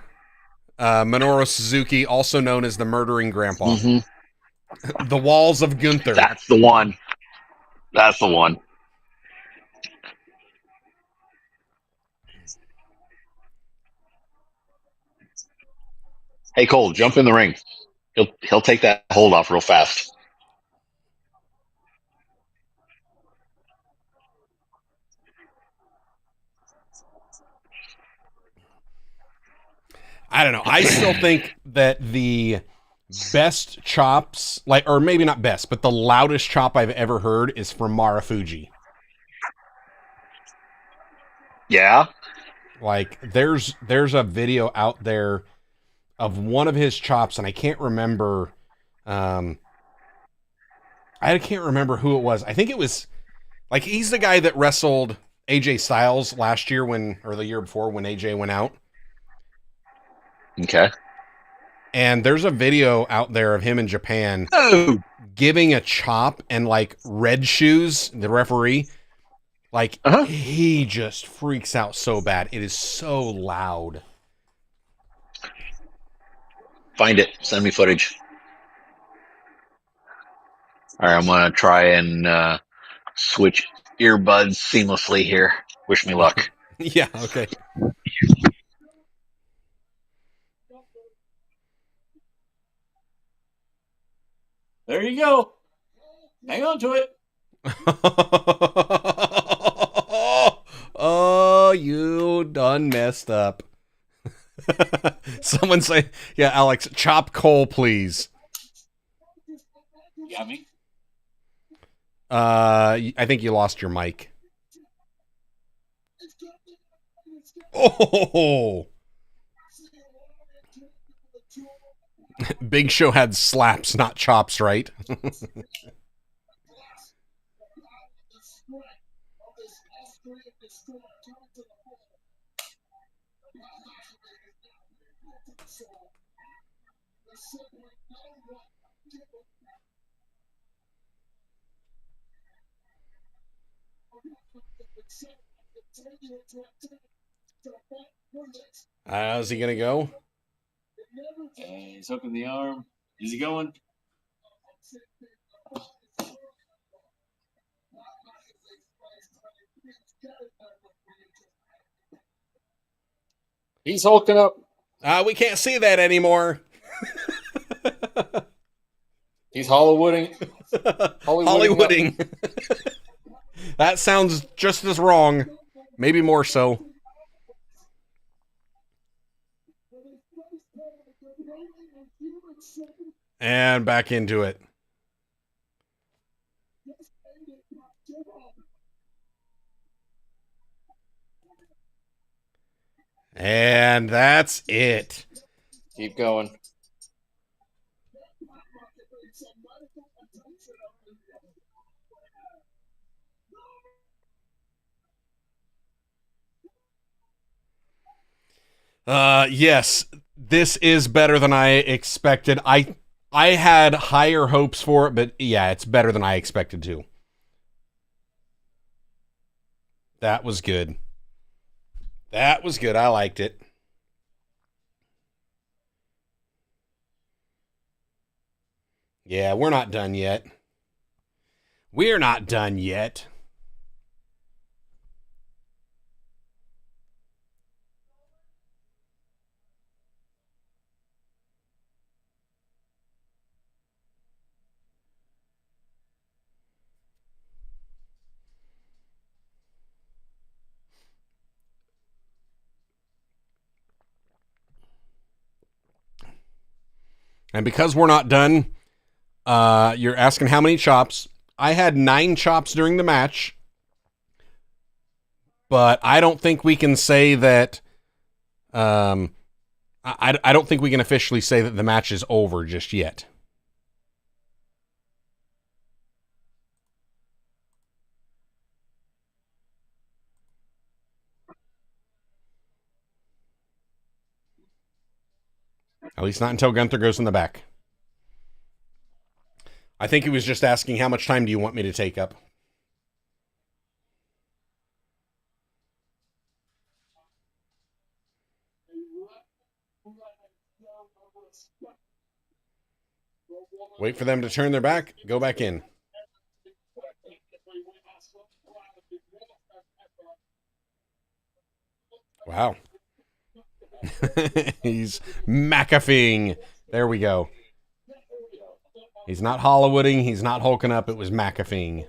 Minoru Suzuki, also known as the Murdering Grandpa. Mm-hmm. The Walls of Gunther. That's the one. That's the one. Hey, Cole, jump in the ring. He'll take that hold off real fast. I don't know. I still think that the best chops, like, or maybe not best, but the loudest chop I've ever heard is from Marufuji. Yeah. Like, there's a video out there of one of his chops, and I can't remember. Um, I can't remember who it was. I think it was like he's the guy that wrestled AJ Styles last year or the year before when AJ went out. Okay. And there's a video out there of him in Japan Oh. giving a chop, and like Red Shoes, the referee, like Uh-huh. he just freaks out so bad. It is so loud. Find it. Send me footage. All right, I'm gonna try and switch earbuds seamlessly here. Wish me luck. Yeah, okay. There you go. Hang on to it. Oh, you done messed up. Someone say, yeah, Alex, chop Cole, please. You got me? I think you lost your mic. Oh, Big Show had slaps, not chops, right? How's he gonna go? Okay, he's hooking the arm. Is he going? He's hulking up. We can't see that anymore. He's Hollywooding. Hollywooding. That sounds just as wrong. Maybe more so. And back into it. And that's it. Keep going. Yes, this is better than I expected. I had higher hopes for it, but yeah, it's better than I expected to. That was good. That was good. I liked it. Yeah, we're not done yet. We're not done yet. And because we're not done, you're asking how many chops. I had 9 chops during the match, but I don't think we can say that. I don't think we can officially say that the match is over just yet. At least not until Gunther goes in the back. I think he was just asking how much time do you want me to take up? Wait for them to turn their back, go back in. Wow. He's McAfeeing. There we go. He's not Hollywooding. He's not hulking up. It was McAfeeing.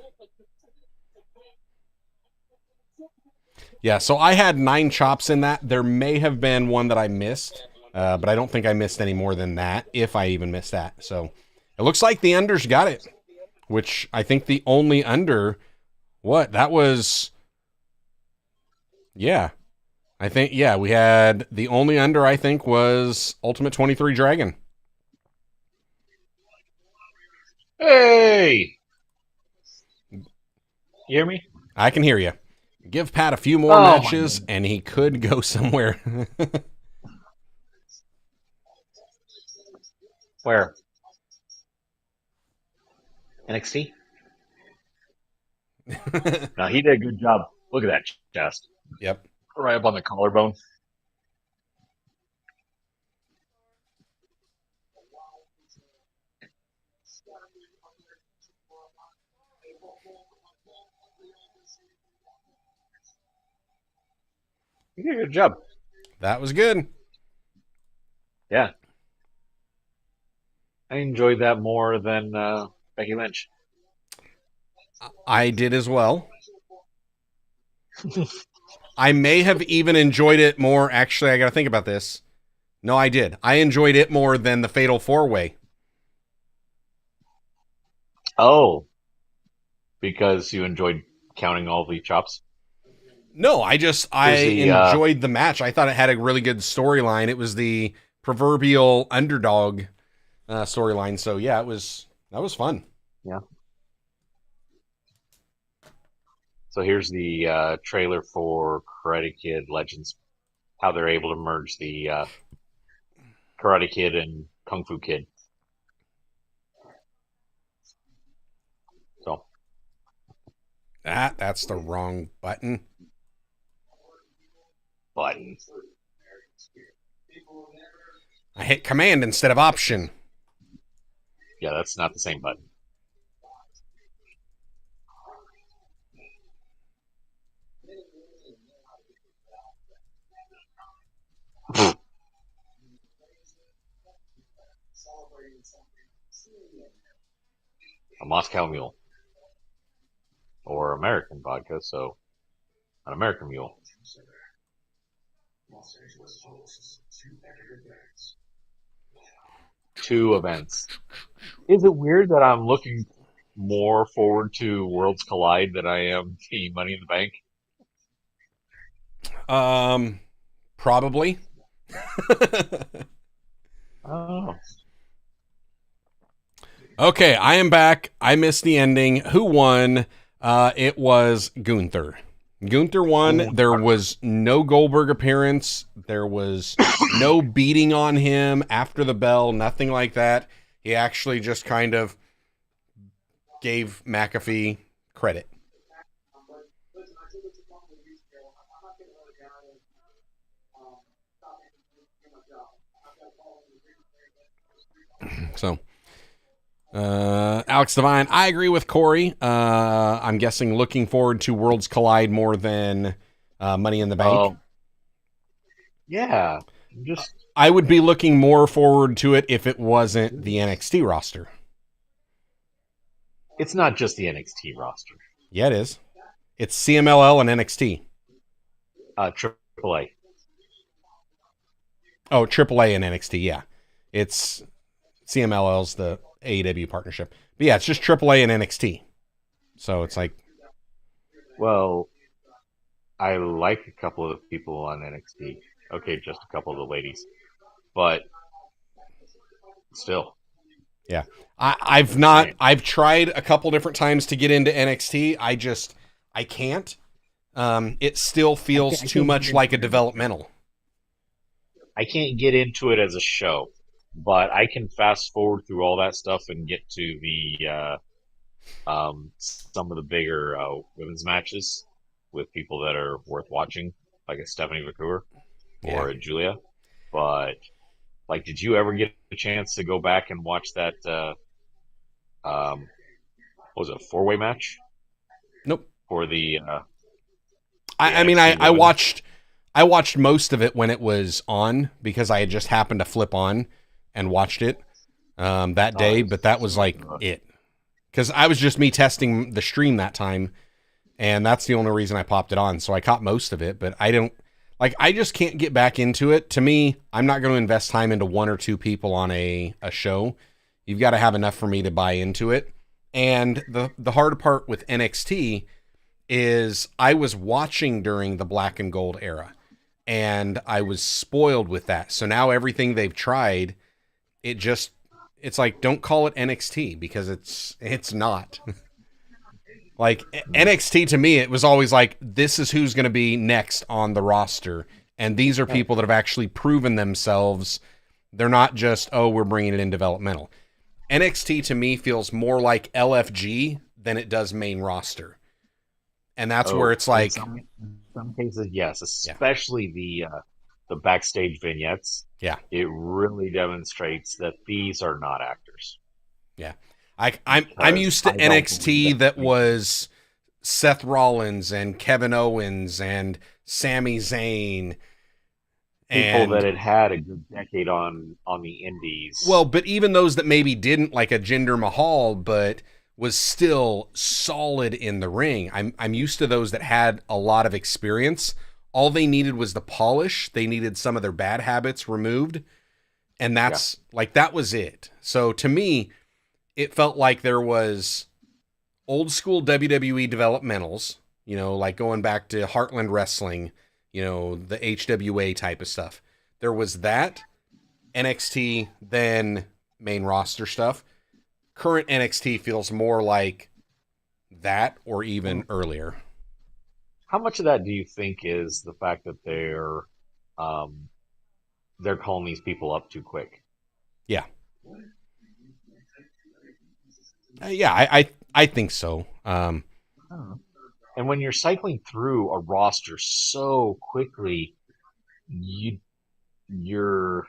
Yeah, so I had 9 chops in that. There may have been one that I missed, but I don't think I missed any more than that, if I even missed that. So it looks like the unders got it, which I think the only under, that was, yeah. We had the only under, I think, was Ultimate 23 Dragon. Hey! You hear me? I can hear you. Give Pat a few more matches, and he could go somewhere. Where? NXT? No, he did a good job. Look at that chest. Yep. Right up on the collarbone. You did a good job. That was good. Yeah. I enjoyed that more than Becky Lynch. I did as well. I may have even enjoyed it more. Actually, I got to think about this. No, I did. I enjoyed it more than the Fatal 4-Way. Oh. Because you enjoyed counting all the chops? No, I enjoyed the match. I thought it had a really good storyline. It was the proverbial underdog storyline. So yeah, that was fun. Yeah. So here's the trailer for Karate Kid Legends. How they're able to merge the Karate Kid and Kung Fu Kid. So that's the wrong button. I hit command instead of option. Yeah, that's not the same button. A Moscow Mule. Or American vodka, so an American Mule. Two events. Is it weird that I'm looking more forward to Worlds Collide than I am the Money in the Bank? Probably. Oh. Okay, I am back. I missed the ending. Who won? It was Gunther. Gunther won. There was no Goldberg appearance. There was no beating on him after the bell, nothing like that. He actually just kind of gave McAfee credit. So, Alex Devine, I agree with Corey. I'm guessing looking forward to Worlds Collide more than Money in the Bank. Yeah. I would be looking more forward to it if it wasn't the NXT roster. It's not just the NXT roster. Yeah, it is. It's CMLL and NXT. AAA. Oh, AAA and NXT, yeah. It's CMLL's the AEW partnership. But yeah, it's just AAA and NXT. So it's like... Well, I like a couple of people on NXT. Okay, just a couple of the ladies. But still. Yeah. I've tried a couple different times to get into NXT. I can't. It still feels too much like a developmental. I can't get into it as a show, but I can fast forward through all that stuff and get to the some of the bigger women's matches with people that are worth watching, like a Stephanie McClure or a Julia. But like, did you ever get a chance to go back and watch that? What was it, a 4-way match? Nope. For the I watched most of it when it was on because I had just happened to flip on and watched it. that day, but that was like it. Because I was just me testing the stream that time, and that's the only reason I popped it on. So I caught most of it, but I just can't get back into it. To me, I'm not going to invest time into one or two people on a show. You've got to have enough for me to buy into it. And the hard part with NXT is I was watching during the black and gold era, and I was spoiled with that. So now everything they've tried, it's like, don't call it NXT, because it's not. Like NXT to me, it was always like, this is who's going to be next on the roster. And these are people that have actually proven themselves. They're not just, oh, we're bringing it in developmental. NXT to me feels more like LFG than it does main roster. And that's where it's like, in some cases, yes, especially the backstage vignettes. Yeah. It really demonstrates that these are not actors. Yeah. I'm used to NXT that was Seth Rollins and Kevin Owens and Sami Zayn. People that had a good decade on the indies. Well, but even those that maybe didn't, like a Jinder Mahal, but was still solid in the ring. I'm used to those that had a lot of experience. All they needed was the polish. They needed some of their bad habits removed. And that was it. So to me, it felt like there was old school WWE developmentals, like going back to Heartland Wrestling, the HWA type of stuff. There was that, NXT, then main roster stuff. Current NXT feels more like that, or even earlier. How much of that do you think is the fact that they're calling these people up too quick? Yeah. I think so. And when you're cycling through a roster so quickly, your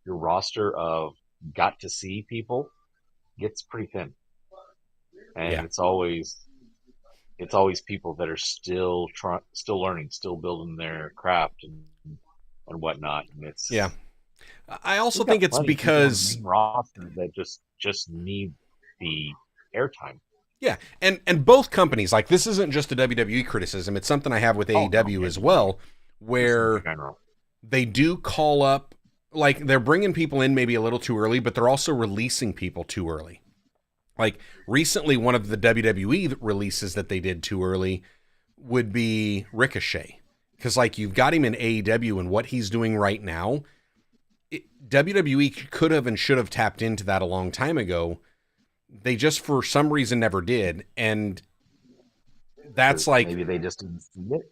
roster of got to see people gets pretty thin, and it's always people that are still learning, still building their craft and whatnot. And it's I also think it's because roster that just need the airtime. Yeah, and both companies, like, this isn't just a WWE criticism, it's something I have with AEW as well, where they do call up, like, they're bringing people in maybe a little too early, but they're also releasing people too early. Like, recently, one of the WWE releases that they did too early would be Ricochet. Because, like, you've got him in AEW, and what he's doing right now, WWE could have and should have tapped into that a long time ago. They just, for some reason, never did. And that's like... Maybe they just didn't see it.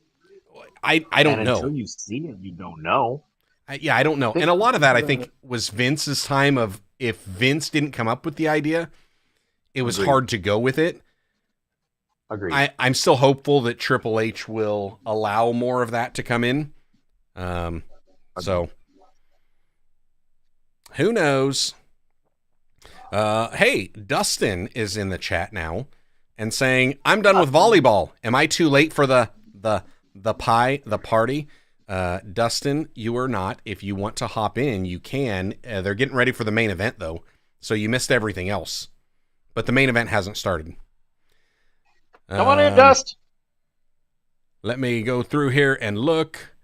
I don't know. Until you see it, you don't know. I don't know. And a lot of that, I think, was Vince's time of, if Vince didn't come up with the idea, it was hard to go with it. Agreed. I'm still hopeful that Triple H will allow more of that to come in. So, who knows? Hey, Dustin is in the chat now and saying, I'm done with volleyball. Am I too late for the party? Dustin, you are not. If you want to hop in, you can. They're getting ready for the main event, though, so you missed everything else. But the main event hasn't started. Come on in, Dust. Let me go through here and look.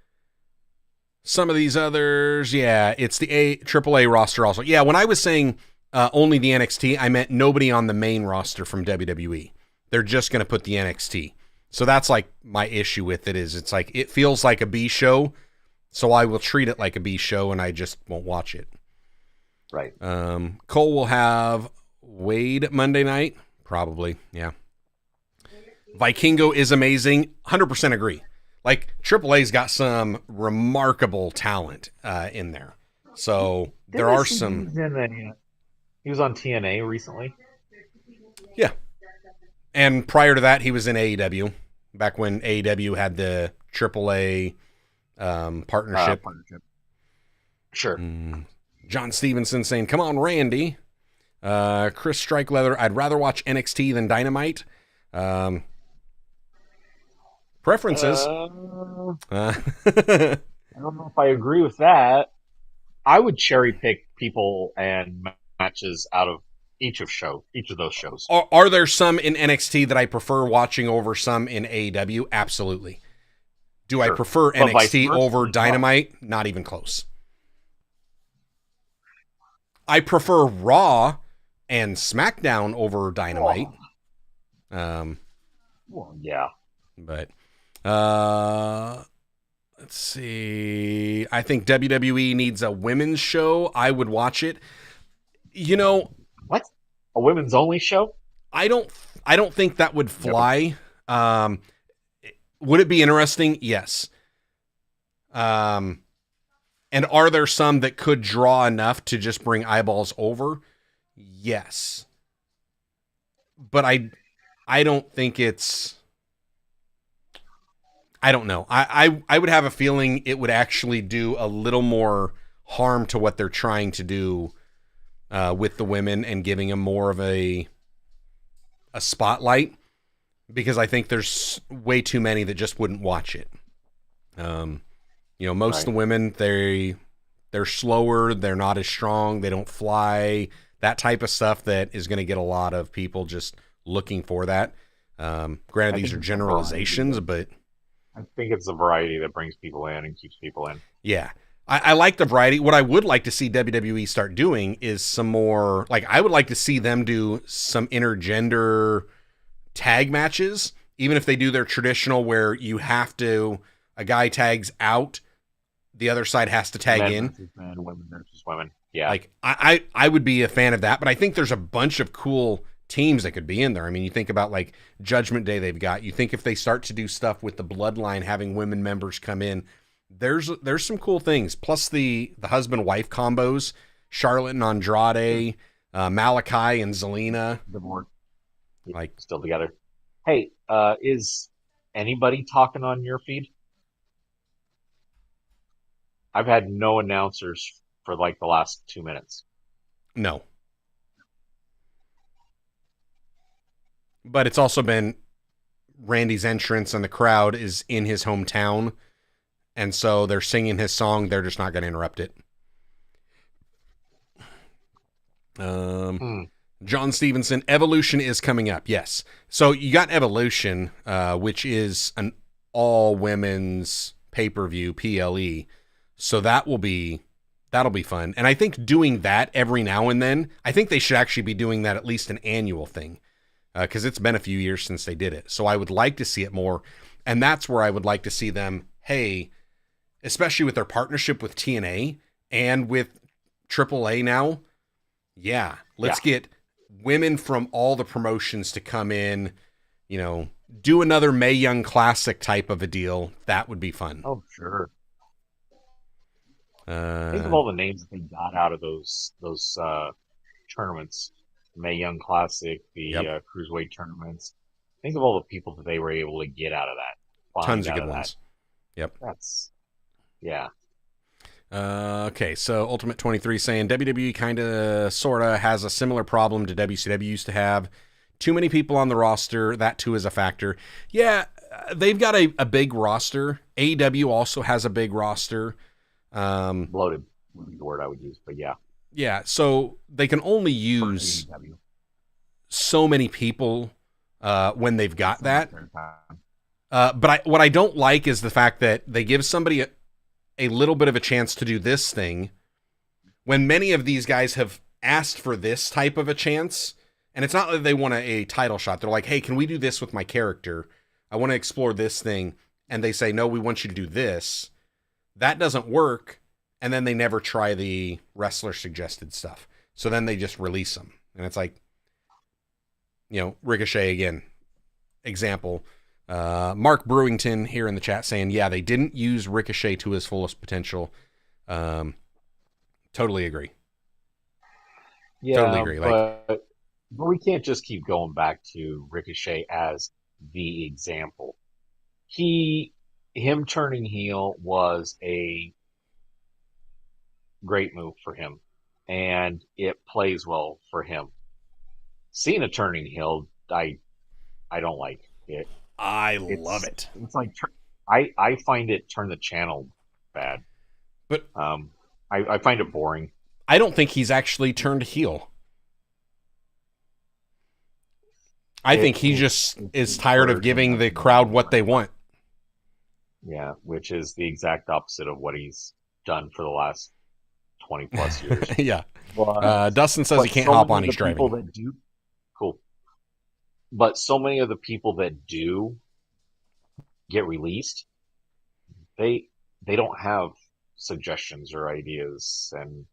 Some of these others, it's the AAA roster also. Yeah, when I was saying only the NXT, I meant nobody on the main roster from WWE. They're just going to put the NXT. So that's like my issue with it is it's like, it feels like a B show, so I will treat it like a B show and I just won't watch it. Right. Cole will have Wade Monday night. Probably. Yeah. Vikingo is amazing. 100% agree. Like, AAA's got some remarkable talent in there. So there are some. He was on TNA recently. Yeah. And prior to that, he was in AEW, back when AEW had the AAA partnership. Sure. John Stevenson saying, come on, Randy. Chris Strikeleather, I'd rather watch NXT than Dynamite. Preferences. I don't know if I agree with that. I would cherry pick people and matches out of each of those shows. Are there some in NXT that I prefer watching over some in AEW? Absolutely. Do I Sure. prefer But vice NXT versa over as well. Dynamite? Not even close. I prefer Raw and SmackDown over Dynamite. Well, yeah. But let's see. I think WWE needs a women's show. I would watch it. You know, What? A women's only show? I don't think that would fly. Would it be interesting? Yes. And are there some that could draw enough to just bring eyeballs over? Yes. But I don't think it's, I don't know. I would have a feeling it would actually do a little more harm to what they're trying to do with the women and giving them more of a spotlight, because I think there's way too many that just wouldn't watch it. Most of the women, they're slower, they're not as strong, they don't fly, that type of stuff that is going to get a lot of people just looking for that. Granted, these are generalizations, but I think it's the variety that brings people in and keeps people in. yeah. I like the variety. What I would like to see WWE start doing is some more, like, I would like to see them do some intergender tag matches, even if they do their traditional where you have to, a guy tags out, the other side has to tag in. Men, women versus women. Yeah. Like, I would be a fan of that, but I think there's a bunch of cool teams that could be in there. I mean, you think about like Judgment Day they've got. You think if they start to do stuff with the Bloodline, having women members come in, there's some cool things. Plus the husband-wife combos, Charlotte and Andrade, Malachi and Zelina. Like, still together. Hey, is anybody talking on your feed? I've had no announcers for like the last 2 minutes. No. But it's also been Randy's entrance and the crowd is in his hometown. And so they're singing his song. They're just not going to interrupt it. John Stevenson, Evolution is coming up. Yes. So you got Evolution, which is an all women's pay-per-view, PLE. So that'll be fun. And I think doing that every now and then, I think they should actually be doing that at least an annual thing. Because it's been a few years since they did it. So I would like to see it more. And that's where I would like to see them, hey, especially with their partnership with TNA and with AAA now, let's get women from all the promotions to come in, do another Mae Young Classic type of a deal. That would be fun. Oh, sure. Think of all the names that they got out of those tournaments. Mae Young Classic, the Cruiserweight tournaments. Think of all the people that they were able to get out of that. Tons of good ones. Yep. Yeah. Okay, so Ultimate 23 saying WWE kind of, sort of has a similar problem to WCW used to have. Too many people on the roster. That too is a factor. Yeah, they've got a big roster. AEW also has a big roster. Bloated would be the word I would use, but yeah. Yeah, so they can only use so many people when they've got that. But what I don't like is the fact that they give somebody a little bit of a chance to do this thing when many of these guys have asked for this type of a chance. And it's not that they want a title shot. They're like, hey, can we do this with my character? I want to explore this thing. And they say, no, we want you to do this. That doesn't work. And then they never try the wrestler suggested stuff. So then they just release them. And it's like, Ricochet again. Example. Mark Brewington here in the chat saying, yeah, they didn't use Ricochet to his fullest potential. Totally agree. Yeah, totally agree. But we can't just keep going back to Ricochet as the example. Him turning heel was a great move for him, and it plays well for him. Cena turning heel, I don't like it. I love it. It's like I find it turn the channel bad, but I find it boring. I don't think he's actually turned heel. I think he just is tired of giving the crowd what they want. Yeah, which is the exact opposite of what he's done for the last 20 plus years. Yeah. But Dustin says he but can't so hop many on. of He's the people driving. that do cool. But so many of the people that do get released, they they don't have suggestions or ideas, and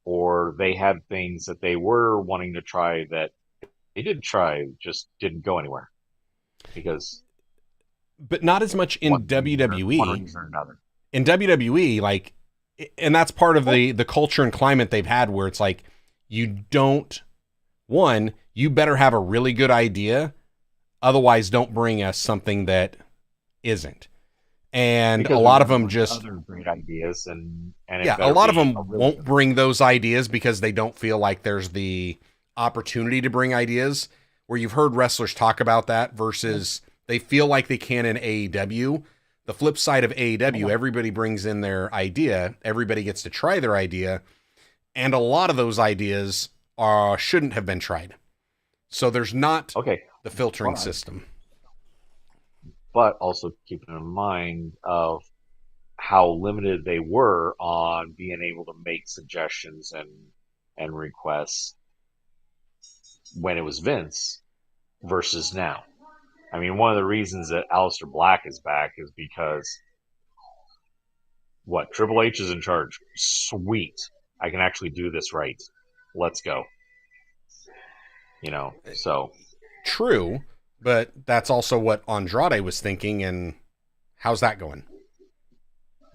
or they had things that they were wanting to try that they did try, just didn't go anywhere because But not as much in one WWE. reason or another. In WWE, like, and that's part of the culture and climate they've had where it's like, you don't, one, you better have a really good idea. Otherwise, don't bring us something that isn't. And a Because lot there's of them just, other great ideas, and it yeah, a better lot of be a them really won't good. bring those ideas because they don't feel like there's the opportunity to bring ideas. Where you've heard wrestlers talk about that versus they feel like they can in AEW. The flip side of AEW, everybody brings in their idea, everybody gets to try their idea, and a lot of those ideas shouldn't have been tried. So there's not Okay, the filtering but system. but also keeping in mind of how limited they were on being able to make suggestions and requests when it was Vince versus now. I mean, one of the reasons that Aleister Black is back is because what Triple H is in charge. Sweet, I can actually do this right. Let's go. So True, but that's also what Andrade was thinking, and how's that going?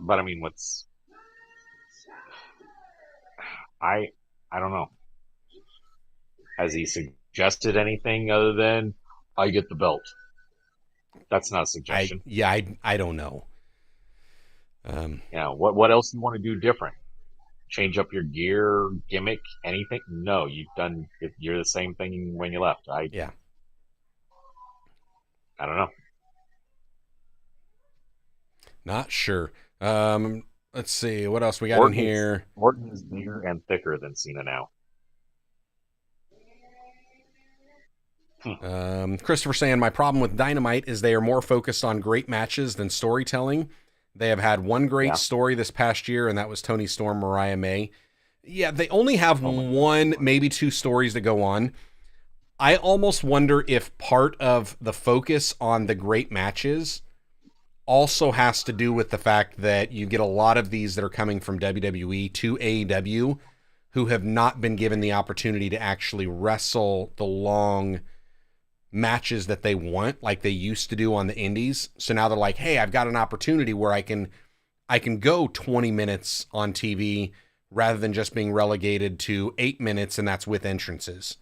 but I mean, what's I I don't know. Has he suggested anything other than I get the belt? That's not a suggestion. I don't know. What else you want to do different? Change up your gear, gimmick, anything? No, you're the same thing when you left. Yeah. I don't know. Not sure. Let's see what else we got in Orton here. Orton is bigger and thicker than Cena now. Christopher saying my problem with Dynamite is they are more focused on great matches than storytelling. They have had one great story this past year, and that was Tony Storm, Mariah May. Yeah, they only have one, maybe two stories to go on. I almost wonder if part of the focus on the great matches also has to do with the fact that you get a lot of these that are coming from WWE to AEW who have not been given the opportunity to actually wrestle the long matches that they want like they used to do on the indies. So now they're like, hey, I've got an opportunity where I can go 20 minutes on TV rather than just being relegated to 8 minutes, and that's with entrances.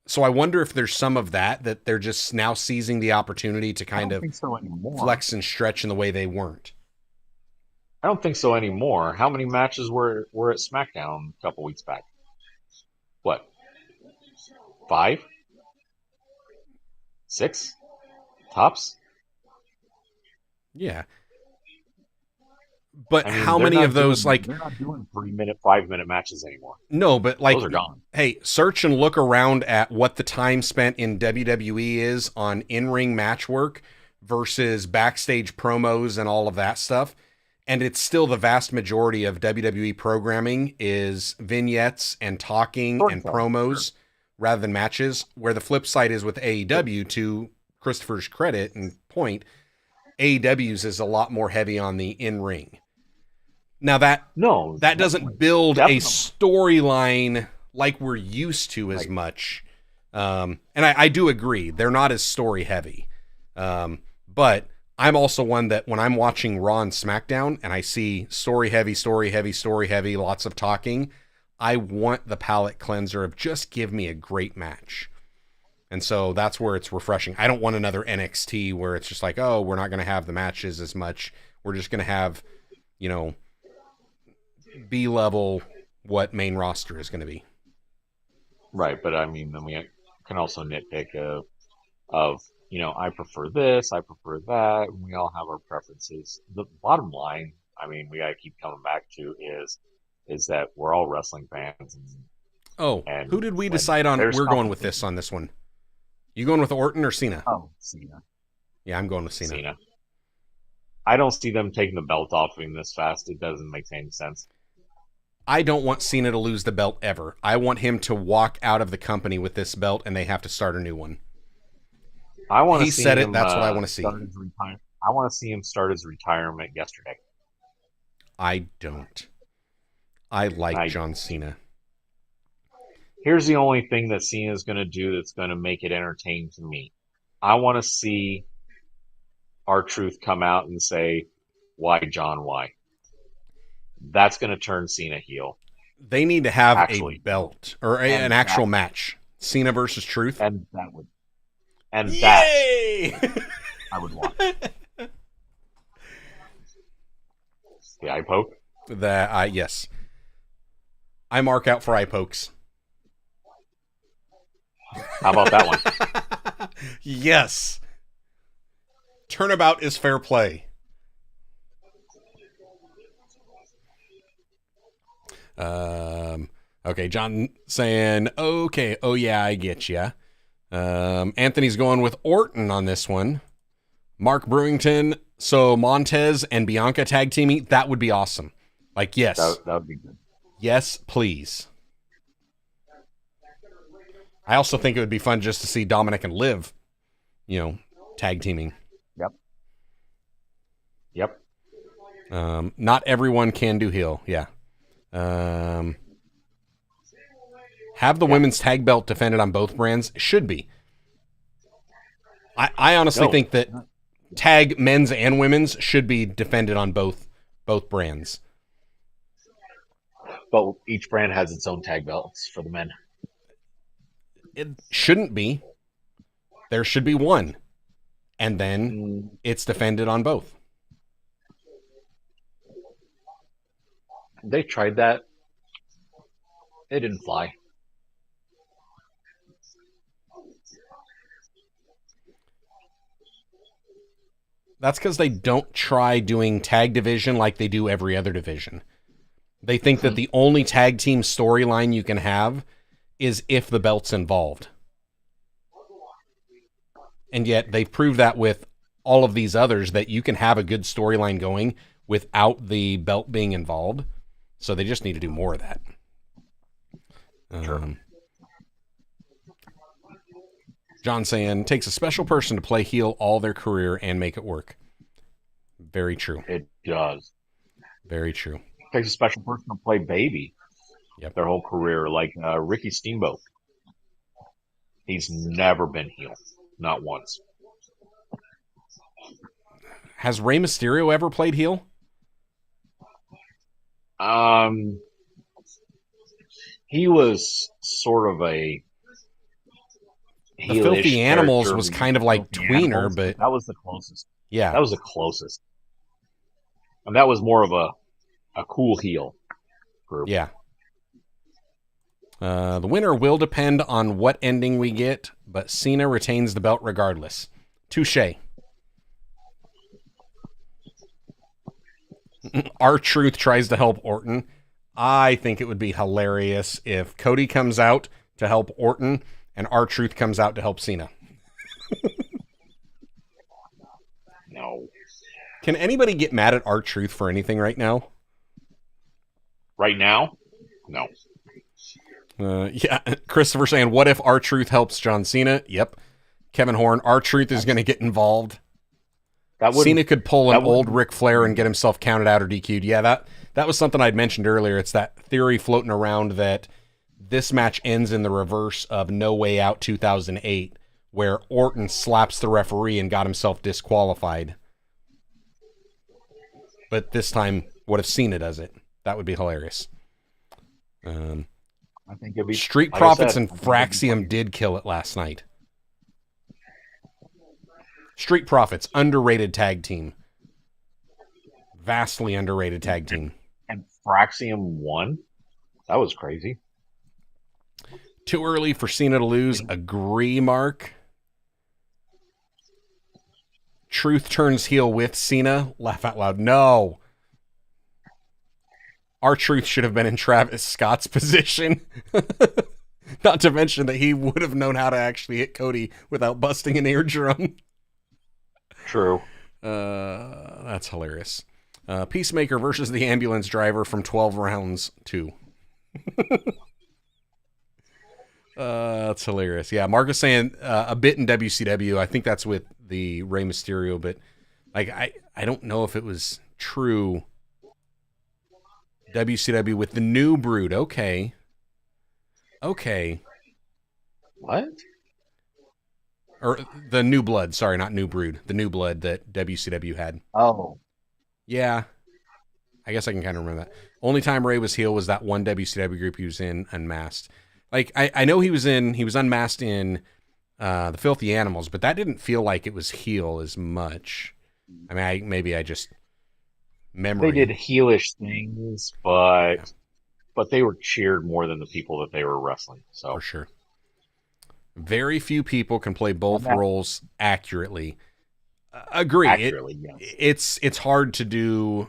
So I wonder if there's some of that they're just now seizing the opportunity to kind of flex and stretch in the way they weren't. I don't think so anymore. How many matches were at SmackDown a couple weeks back? What? 5? 6? Tops? Yeah. But I mean, how many of those, like, they're not doing 3-minute, 5-minute matches anymore. No, but like, those are gone. Hey, search and look around at what the time spent in WWE is on in-ring match work versus backstage promos and all of that stuff. And it's still the vast majority of WWE programming is vignettes and talking and promos rather than matches, where the flip side is with AEW, to Christopher's credit and point, AEW's is a lot more heavy on the in-ring. Now that doesn't build a storyline like we're used to as much. And I do agree, they're not as story heavy. But I'm also one that when I'm watching Raw and SmackDown and I see story heavy, lots of talking, I want the palate cleanser of just give me a great match. And so that's where it's refreshing. I don't want another NXT where it's just like, oh, we're not going to have the matches as much. We're just going to have, B-level what main roster is going to be. Right, but I mean, then we can also nitpick of I prefer this, I prefer that. We all have our preferences. The bottom line, I mean, we got to keep coming back to is is that we're all wrestling fans. Oh, And who did we when decide on? there's We're going with competition- this on this one. You going with Orton or Cena? Oh, Cena. Yeah, I'm going with Cena. Cena. I don't see them taking the belt off him this fast. It doesn't make any sense. I don't want Cena to lose the belt ever. I want him to walk out of the company with this belt and they have to start a new one. I want to He see said it, him, that's what I want to see. I want to see him start his retirement yesterday. I don't. I like John Cena. Here's the only thing that Cena is going to do that's going to make it entertaining to me. I want to see R-Truth come out and say, "Why, John, why?" That's going to turn Cena heel. They need to have Actually. a belt or an actual match. Cena versus Truth. And that would, and Yay! that I would want. The eye poke. Yes. I mark out for eye pokes. How about that one? Yes. Turnabout is fair play. Okay, John saying, okay, oh yeah, I get ya. Anthony's going with Orton on this one. Mark Brewington, so Montez and Bianca tag teaming, that would be awesome. Like, yes. That would be good. Yes, please. I also think it would be fun just to see Dominic and Liv, tag teaming. Yep. Not everyone can do heel. Yeah. Have the women's tag belt defended on both brands? Should be. I honestly think that tag men's and women's should be defended on both brands. But each brand has its own tag belts for the men. It shouldn't be. There should be one. And then it's defended on both. They tried that. It didn't fly. That's because they don't try doing tag division like they do every other division. They think that the only tag team storyline you can have is if the belt's involved. And yet they've proved that with all of these others that you can have a good storyline going without the belt being involved. So they just need to do more of that. Sure. John saying, takes a special person to play heel all their career and make it work. Very true. It does. Very true. Takes a special person to play baby. Yep. Their whole career, like Ricky Steamboat. He's never been heel. Not once. Has Rey Mysterio ever played heel? He was sort of a The Filthy Animals was kind of like tweener, but that was the closest. Yeah, that was the closest. And that was more of a cool heel group. Yeah. The winner will depend on what ending we get, but Cena retains the belt regardless. Touche. R-Truth tries to help Orton. I think it would be hilarious if Cody comes out to help Orton and R-Truth comes out to help Cena. No. Can anybody get mad at R-Truth for anything right now? Right now? No. Yeah, Christopher saying, what if R-Truth helps John Cena? Yep. Kevin Horn, R-Truth is going to get involved. Cena could pull an old Ric Flair and get himself counted out or DQ'd. Yeah, that was something I'd mentioned earlier. It's that theory floating around that this match ends in the reverse of No Way Out 2008, where Orton slaps the referee and got himself disqualified. But this time, what if Cena does it? That would be hilarious. I think it'd be Street Profits and Fraxium did kill it last night. Street Profits, underrated tag team. Vastly underrated tag team. And Fraxium won? That was crazy. Too early for Cena to lose. Agree, Mark. Truth turns heel with Cena. Laugh out loud. No. R-Truth should have been in Travis Scott's position. Not to mention that he would have known how to actually hit Cody without busting an eardrum. True. That's hilarious. Peacemaker versus the ambulance driver from 12 rounds 2. That's hilarious. Yeah, Marcus saying a bit in WCW. I think that's with the Rey Mysterio, but like I don't know if it was true. WCW with the New Brood. Okay. What? Or the New Blood. Sorry, not New Brood. The New Blood that WCW had. Oh. Yeah. I guess I can kind of remember that. Only time Ray was heel was that one WCW group he was in, Unmasked. Like, I know he was unmasked in the Filthy Animals, but that didn't feel like it was heel as much. I mean, maybe I just memory. They did heelish things, but they were cheered more than the people that they were wrestling. So for sure. Very few people can play both roles accurately. Agree. Accurately, yes. It's hard to do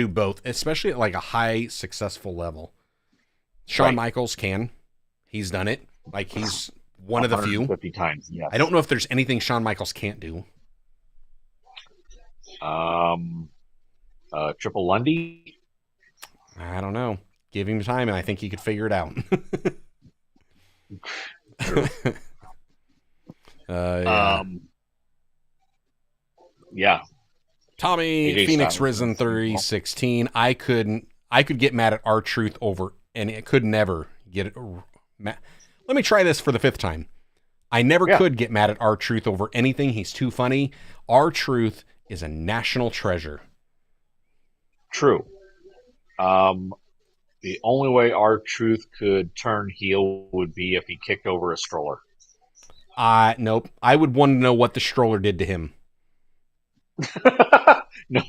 both, especially at like a high successful level. Shawn Michaels can. He's done it. Like he's one of the few. 50 times, yes. I don't know if there's anything Shawn Michaels can't do. Triple Lundy? I don't know. Give him time and I think he could figure it out. Yeah. Tommy AJ Phoenix Styles. Risen 316. I could get mad at R-Truth over, and it could never get it. Let me try this for the 5th time. I never could get mad at R-Truth over anything. He's too funny. R-Truth is a national treasure. True. The only way R-Truth could turn heel would be if he kicked over a stroller. Nope. I would want to know what the stroller did to him. No,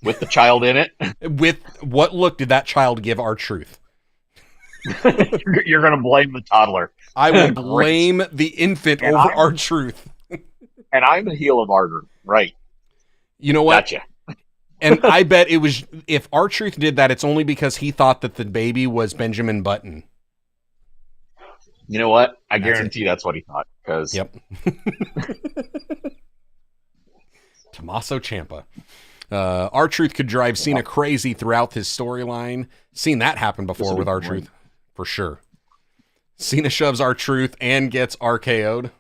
with the child in it. With what look did that child give R-Truth? You're going to blame the toddler. I will blame the infant over R-Truth. And I'm the heel of Arger. Right. You know what? Gotcha. And I bet it was, if R-Truth did that, it's only because he thought that the baby was Benjamin Button. You know what? I guarantee that's what he thought. Yep. Tommaso Ciampa. R-Truth could drive Cena crazy throughout his storyline. Seen that happen before with R-Truth. For sure. Cena shoves R-Truth and gets RKO'd.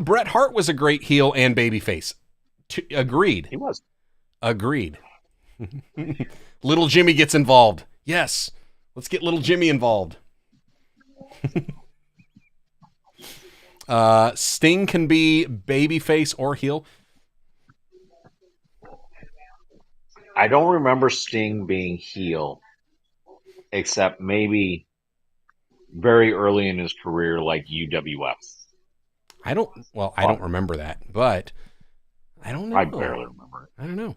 Bret Hart was a great heel and babyface. Agreed. He was. Agreed. Little Jimmy gets involved. Yes. Let's get Little Jimmy involved. Sting can be babyface or heel. I don't remember Sting being heel, except maybe very early in his career, like UWF. I don't remember that, but I don't know. I barely remember it. I don't know.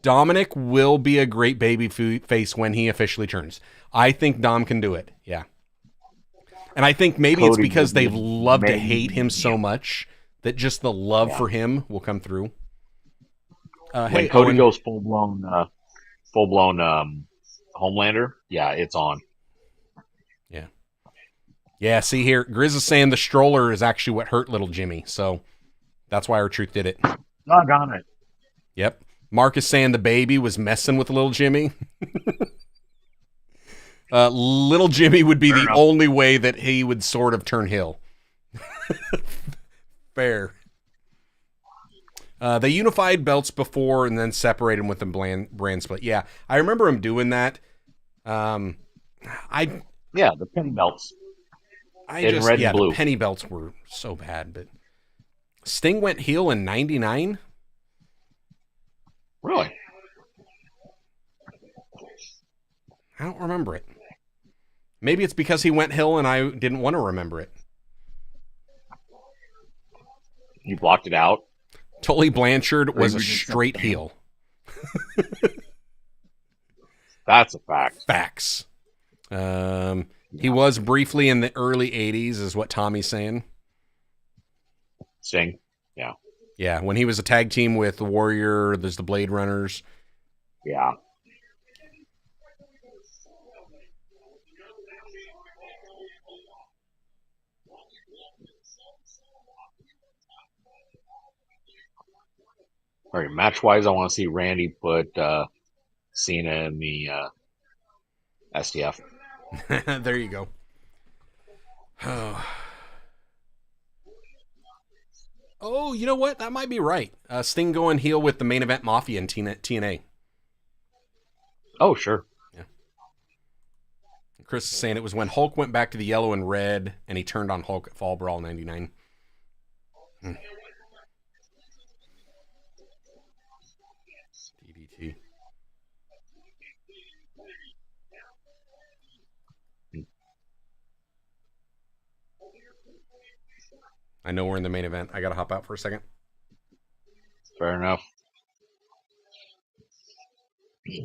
Dominic will be a great baby face when he officially turns. I think Dom can do it. Yeah. And I think maybe it's because they love to hate him so much that just the love for him will come through. When Cody goes full blown Homelander, yeah, it's on. Yeah. Yeah, see here, Grizz is saying the stroller is actually what hurt little Jimmy, so that's why R-Truth did it. Doggone it. Yep. Mark is saying the baby was messing with little Jimmy. Little Jimmy would be the only way that he would sort of turn heel. Fair. They unified belts before and then separated them with the brand split. Yeah, I remember him doing that. The penny belts. Red and blue. The penny belts were so bad, but Sting went heel in 99? Really? I don't remember it. Maybe it's because he went heel and I didn't want to remember it. You blocked it out? Tully Blanchard was a straight heel. That's a fact. Facts. He was briefly in the early 80s, is what Tommy's saying. Sting? Yeah. Yeah, when he was a tag team with the Warrior, there's the Blade Runners. Yeah. All right, match-wise, I want to see Randy put Cena in the STF. There you go. Oh. Oh, you know what? That might be right. Sting going heel with the main event Mafia in TNA. Oh, sure. Yeah. Chris is saying it was when Hulk went back to the yellow and red, and he turned on Hulk at Fall Brawl 99. DDT. I know we're in the main event. I gotta hop out for a second. Fair enough.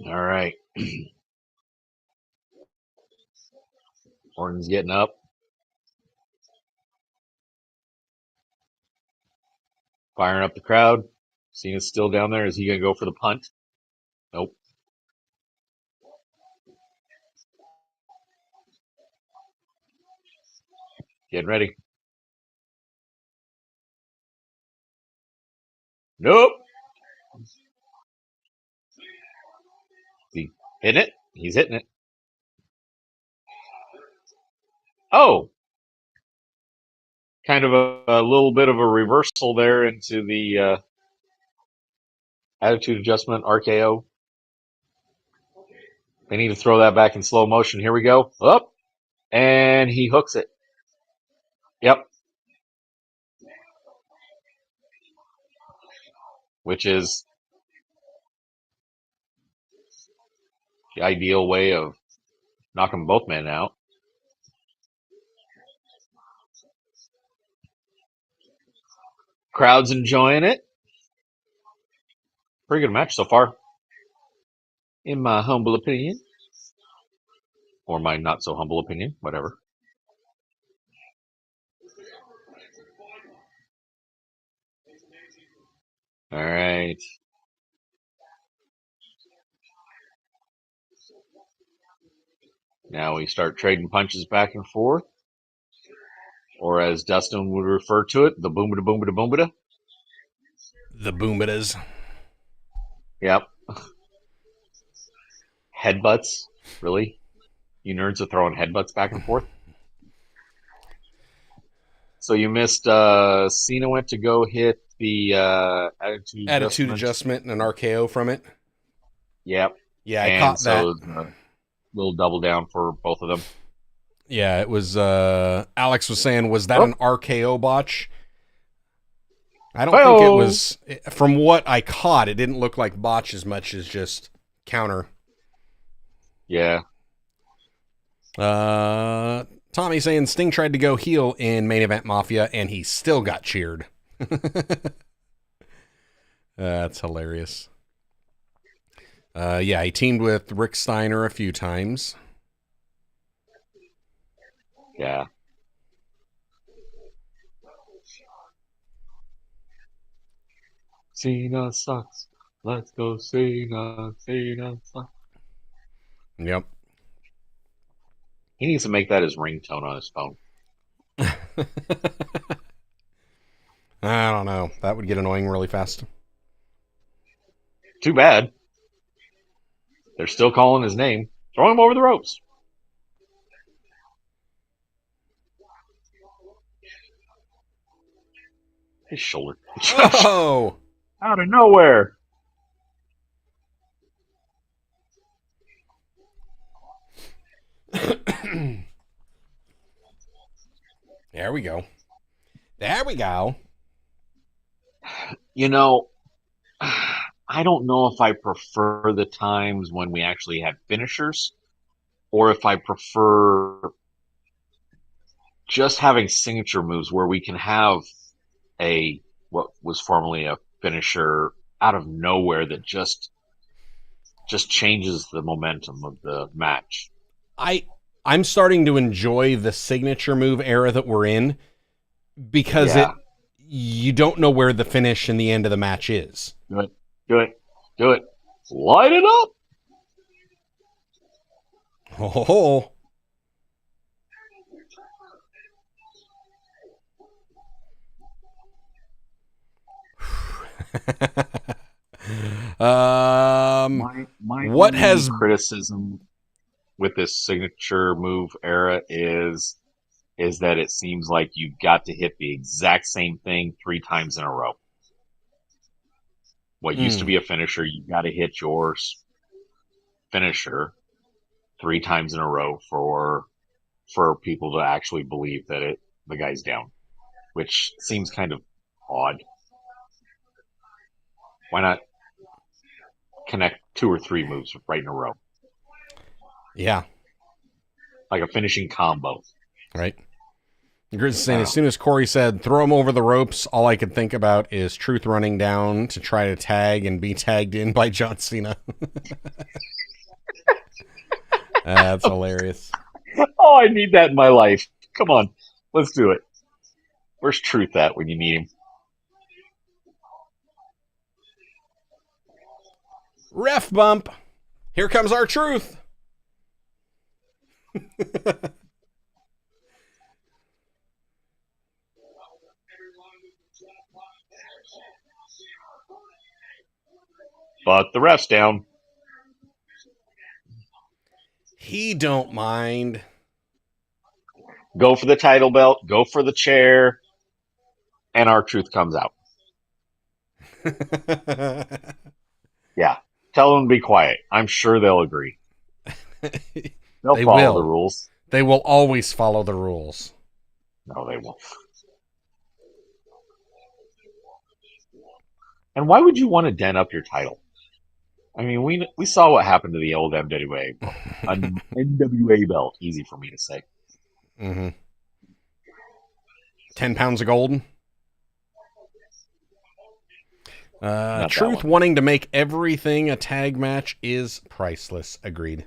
All right. Orton's getting up. Firing up the crowd. Cena's still down there. Is he going to go for the punt? Nope. Getting ready. Nope. He hitting it? He's hitting it. Oh. Kind of a little bit of a reversal there into the attitude adjustment, RKO. They need to throw that back in slow motion. Here we go. Up. And he hooks it. Yep. Which is the ideal way of knocking both men out. Crowd's enjoying it. Pretty good match so far, in my humble opinion. Or my not so humble opinion, whatever. All right. Now we start trading punches back and forth. Or as Dustin would refer to it, the boomada boomada boomada. The Boomadas. Yep. Headbutts. Really? You nerds are throwing headbutts back and forth? So you missed Cena went to go hit the Attitude adjustment and an RKO from it. Yep. Yeah, I and caught so that. Little double down for both of them. Yeah, it was Alex was saying, was that an RKO botch? I don't think it was. From what I caught, it didn't look like botch as much as just counter. Yeah. Tommy saying Sting tried to go heel in main event Mafia and he still got cheered. That's hilarious. Yeah, he teamed with Rick Steiner a few times. Yeah. Cena sucks. Let's go Cena. Cena sucks. Yep. He needs to make that his ringtone on his phone. I don't know. That would get annoying really fast. Too bad. They're still calling his name. Throw him over the ropes. His shoulder. Oh! Out of nowhere. There we go. There we go. You know, I don't know if I prefer the times when we actually had finishers or if I prefer just having signature moves where we can have what was formerly a finisher out of nowhere that just changes the momentum of the match. I'm starting to enjoy the signature move era that we're in because you don't know where the finish and the end of the match is. Do it. Do it. Do it. Light it up. Oh. My what only has criticism with this signature move era is that it seems like you've got to hit the exact same thing 3 times in a row. What used to be a finisher, you've got to hit your finisher 3 times in a row for people to actually believe that the guy's down, which seems kind of odd. Why not connect 2 or 3 moves right in a row? Yeah. Like a finishing combo. Right. You're saying as soon as Cory said, throw him over the ropes, all I could think about is Truth running down to try to tag and be tagged in by John Cena. That's hilarious. Oh, I need that in my life. Come on. Let's do it. Where's Truth at when you need him? Ref bump. Here comes our Truth. But the ref's down. He don't mind. Go for the title belt. Go for the chair. And our Truth comes out. Yeah. Tell them to be quiet. I'm sure they'll agree. They'll They follow will. the rules. They will always follow the rules. No, they won't. And why would you want to dent up your title? I mean, we saw what happened to the old NWA, an NWA belt. Easy for me to say. Mm-hmm. 10 pounds of gold. Truth wanting to make everything a tag match is priceless. Agreed.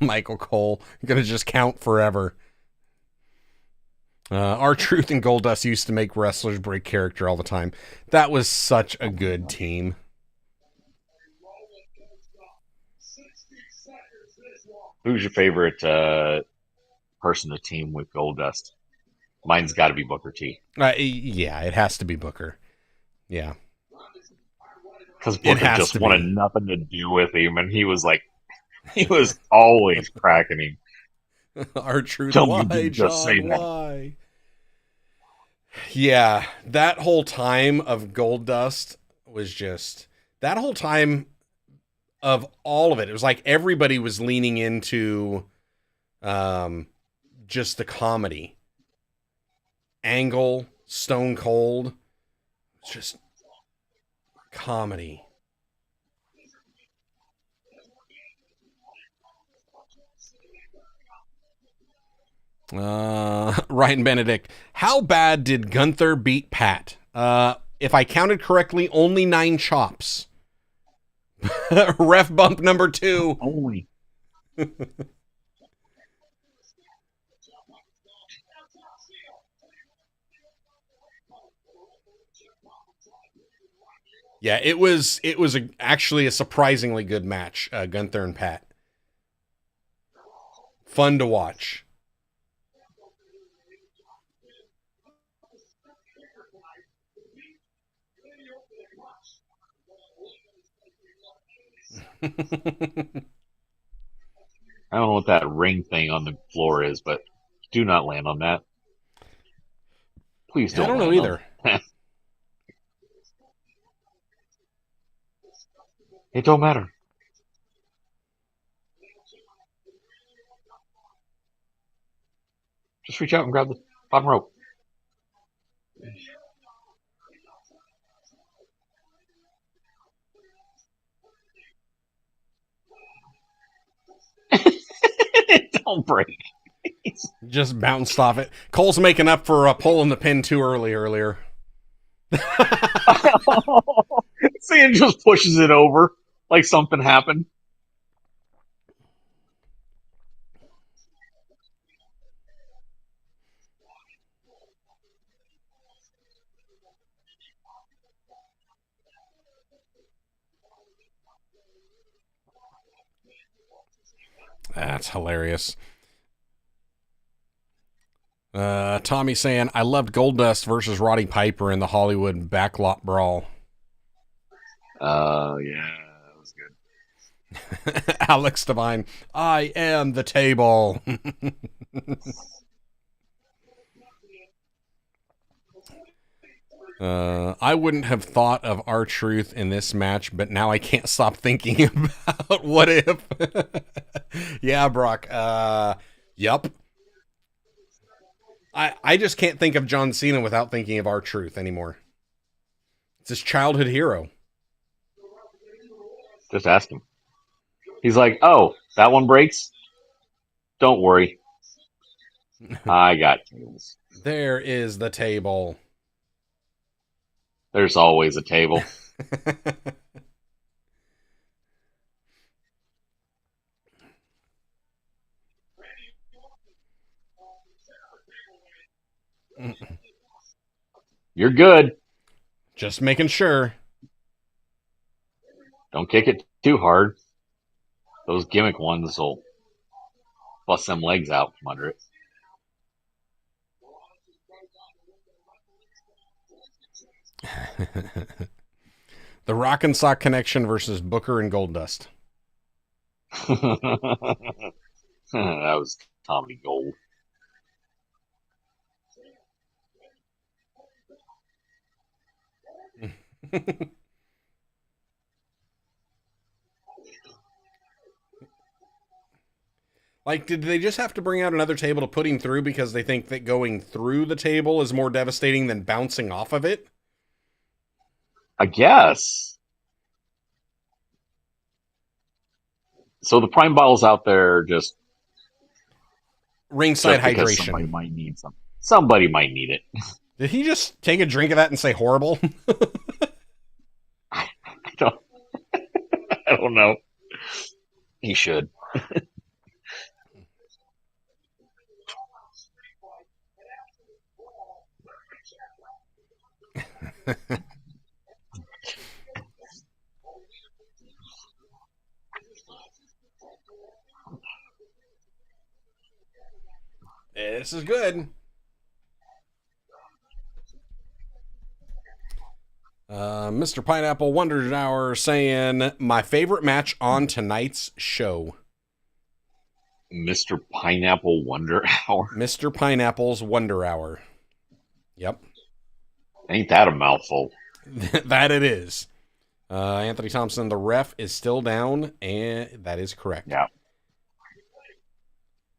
Michael Cole gonna just count forever. Our Truth and Goldust used to make wrestlers break character all the time. That was such a good team. Who's your favorite person to team with Goldust? Mine's got to be Booker T. Yeah, it has to be Booker. Yeah. Because Booker just wanted nothing to do with him, and he was always cracking him. Our Truth, why, John, why? Yeah, that whole time of Goldust was just, that whole time of all of it, it was like everybody was leaning into just the comedy. Angle, Stone Cold, just comedy. Ryan Benedict, how bad did Gunther beat Pat? If I counted correctly, only 9 chops. Ref bump number 2. Only. Yeah, it was actually a surprisingly good match, Gunther and Pat. Fun to watch. I don't know what that ring thing on the floor is, but do not land on that. Please don't. I don't know either. It don't matter. Just reach out and grab the bottom rope. Don't break. Just bounced off it. Cole's making up for pulling the pin too early earlier. Cena just pushes it over like something happened. That's hilarious. Tommy saying, I loved Goldust versus Roddy Piper in the Hollywood Backlot Brawl. Oh, yeah, that was good. Alex Devine, I am the table. I wouldn't have thought of R-Truth in this match, but now I can't stop thinking about what if. Yeah, Brock. Yup. I just can't think of John Cena without thinking of R-Truth anymore. It's his childhood hero. Just ask him. He's like, oh, that one breaks? Don't worry. I got tables. There is the table. There's always a table. You're good. Just making sure. Don't kick it too hard. Those gimmick ones will bust them legs out from under it. The Rock and Sock Connection versus Booker and Goldust. That was comedy gold. Like, did they just have to bring out another table to put him through because they think that going through the table is more devastating than bouncing off of it? I guess. So the Prime bottle's out there just Ringside because hydration. somebody might need some. Somebody might need it. Did he just take a drink of that and say horrible? I don't, I don't know. He should. This is good. Mr. Pineapple Wonder Hour saying, my favorite match on tonight's show. Mr. Pineapple Wonder Hour. Mr. Pineapple's Wonder Hour. Yep. Ain't that a mouthful? That it is. Anthony Thompson, the ref is still down, and that is correct. Yeah.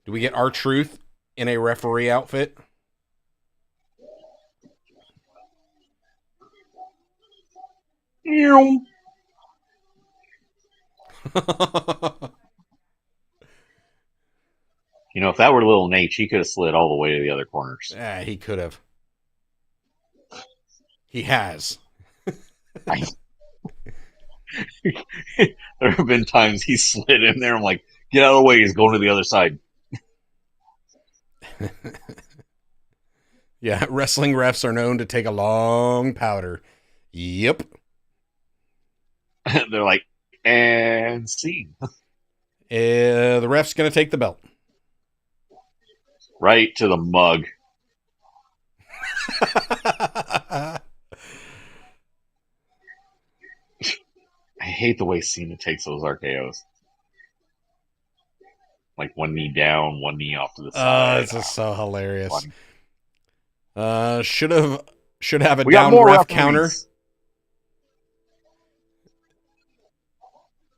Do we get R-Truth in a referee outfit? You know, if that were little Nate, he could have slid all the way to the other corners. He could have. He has. There have been times he slid in there. I'm like, get out of the way. He's going to the other side. Yeah, wrestling refs are known to take a long powder. Yep. They're like, and scene. The ref's going to take the belt. Right to the mug. I hate the way Cena takes those RKOs. Like one knee down, one knee off to the side. This is so hilarious. Fun. Should have a We got down more ref referees. counter.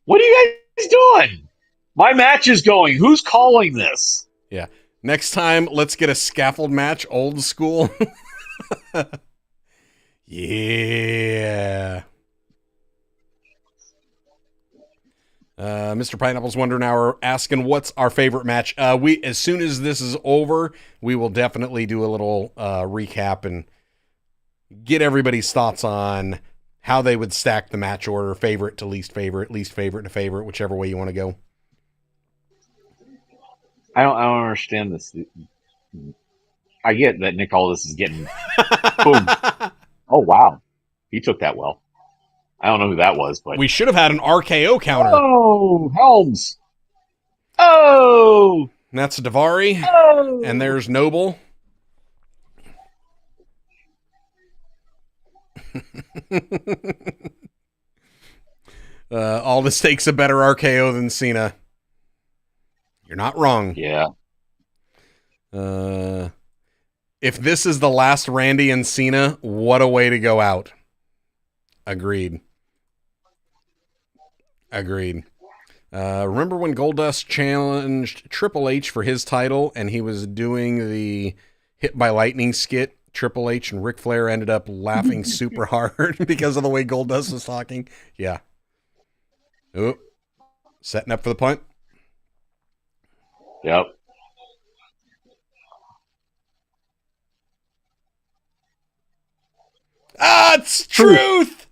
What are you guys doing? My match is going. Who's calling this? Yeah. Next time, let's get a scaffold match, old school. Yeah. Mr. Pineapple's Wonder Hour asking what's our favorite match. We as soon as this is over, we will definitely do a little recap and get everybody's thoughts on how they would stack the match order, favorite to least favorite to favorite, whichever way you want to go. I don't understand this. I get that Nick Aldis is getting boom. Oh wow, he took that well. I don't know who that was, but We should have had an RKO counter. oh Helms. Oh, And that's Davari, oh. and there's Noble. Aldis takes a better RKO than Cena. You're not wrong. Yeah. If this is the last Randy and Cena, what a way to go out. Agreed. Remember when Goldust challenged Triple H for his title and he was doing the Hit by Lightning skit? Triple H and Ric Flair ended up laughing super hard because of the way Goldust was talking. Yeah. Oop. Setting up for the punt. Yep. Ah, it's truth.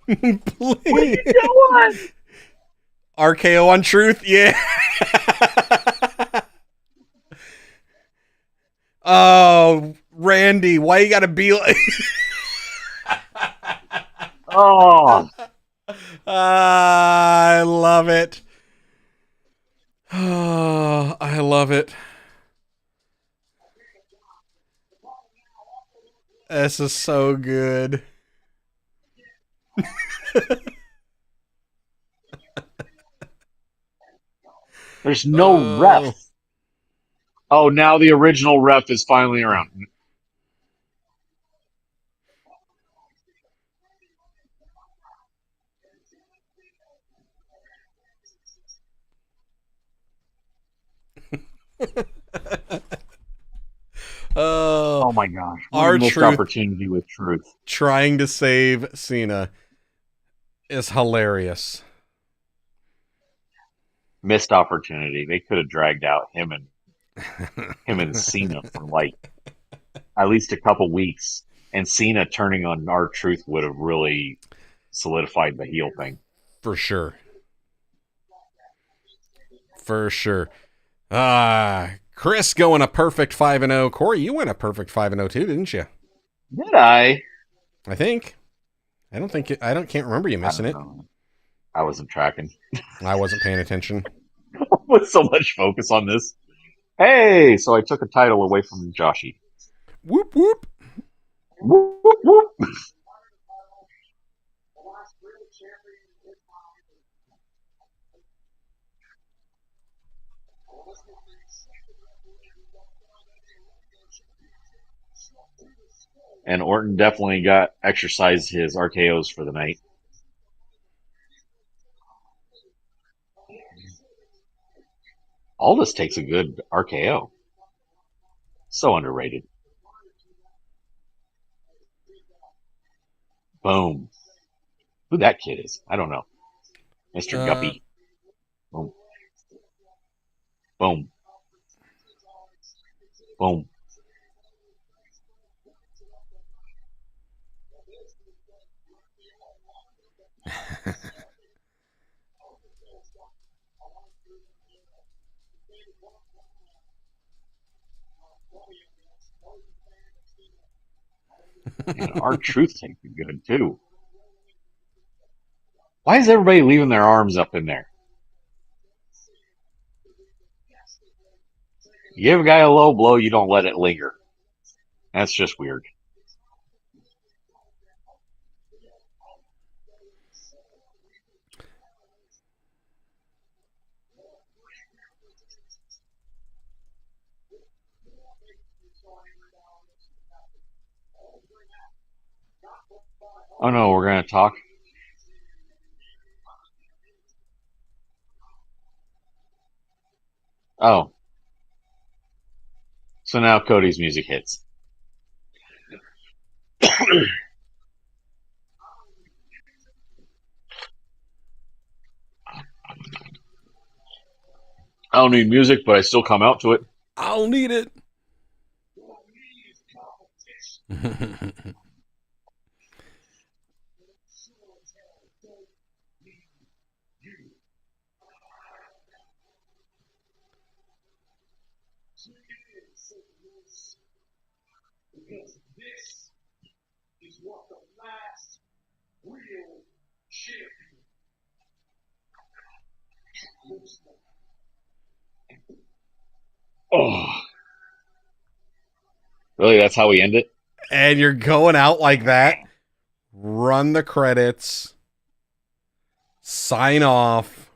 Please. RKO on truth, yeah. Oh, Randy, why you gotta be like? Oh, I love it. Oh, I love it. This is so good. there's no ref. Oh, now the original ref is finally around. Oh my gosh. Our Missed truth opportunity with truth. trying to save Cena is hilarious. Missed opportunity. They could have dragged out him and Cena for like at least a couple weeks. And Cena turning on our truth would have really solidified the heel thing. For sure. Chris going a perfect 5-0. Corey, you went a perfect 5-0 too, didn't you? Did I? I think. I can't remember you missing it. I wasn't tracking. I wasn't paying attention. With so much focus on this. Hey, so I took a title away from Joshy. Whoop whoop. Whoop, whoop, whoop. And Orton definitely got exercised his RKOs for the night. Aldis takes a good RKO. So underrated. Boom. Who that kid is? I don't know. Mr. Guppy. Boom. Boom. Boom. And our truth takes it good too. Why is everybody leaving their arms up in there? You give a guy a low blow, you don't let it linger. That's just weird. Oh no, we're going to talk. Oh. So now Cody's music hits. I don't need music, but I still come out to it. I'll need it. Oh, really? That's how we end it? And you're going out like that. Run the credits. Sign off.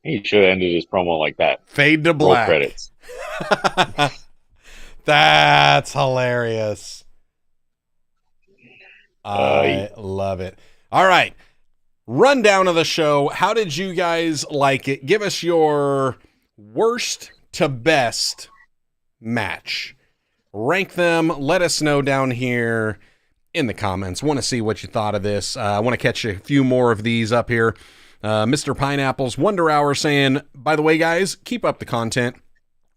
He should have ended his promo like that. Fade to Roll black. credits. That's hilarious. I love it. All right. Rundown of the show. How did you guys like it? Give us your worst to best match. Rank them. Let us know down here in the comments. Want to see what you thought of this. I want to catch a few more of these up here. Mr. Pineapple's Wonder Hour saying, by the way, guys, keep up the content.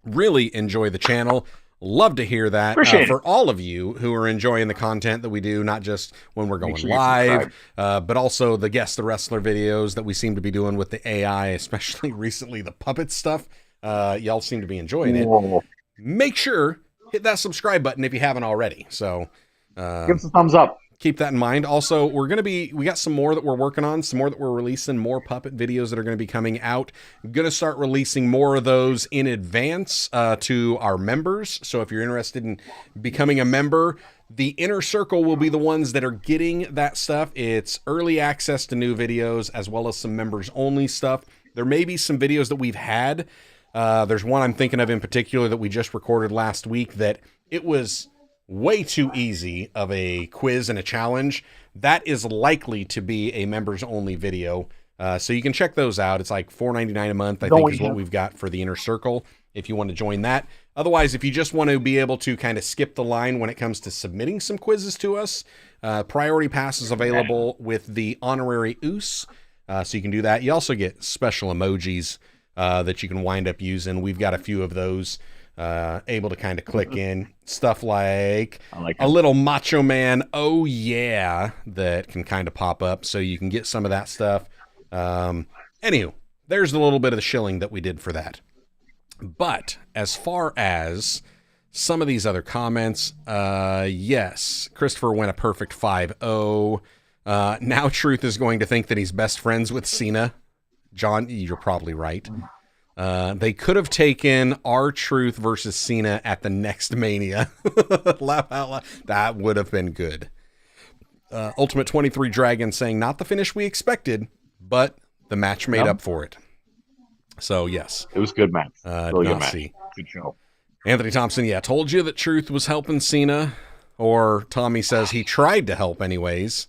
Really enjoy the channel. Love to hear that for all of you who are enjoying the content that we do, not just when we're going live, but also the Guess the Wrestler videos that we seem to be doing with the AI, especially recently the puppet stuff. Y'all seem to be enjoying it. Whoa. Make sure, hit that subscribe button if you haven't already. So Give us a thumbs up. keep that in mind. Also, we got some more that we're working on, some more that we're releasing, more puppet videos that are going to be coming out. Going to start releasing more of those in advance to our members. So if you're interested in becoming a member, the inner circle will be the ones that are getting that stuff. It's early access to new videos as well as some members only stuff. There may be some videos that we've had. There's one I'm thinking of in particular that we just recorded last week that it was way too easy of a quiz and a challenge. That is likely to be a members only video. So you can check those out. It's like $4.99 a month, I think is what we've got for the inner circle if you want to join that. Otherwise, if you just want to be able to kind of skip the line when it comes to submitting some quizzes to us, Priority Pass is available with the honorary oos. So you can do that. You also get special emojis that you can wind up using. We've got a few of those. Able to kind of click in stuff like a little Macho Man, oh yeah, that can kind of pop up, so you can get some of that stuff. Anywho, there's a little bit of the shilling that we did for that. But as far as some of these other comments, yes, Christopher went a perfect 5-0. Now Truth is going to think that he's best friends with Cena. John, you're probably right. They could have taken R-Truth versus Cena at the next Mania. Laugh out loud. That would have been good. Ultimate 23 Dragon saying, not the finish we expected, but the match made up for it. So, yes. It was a good match. Really good match. Good show. Anthony Thompson, yeah, told you that Truth was helping Cena. Or Tommy says he tried to help anyways.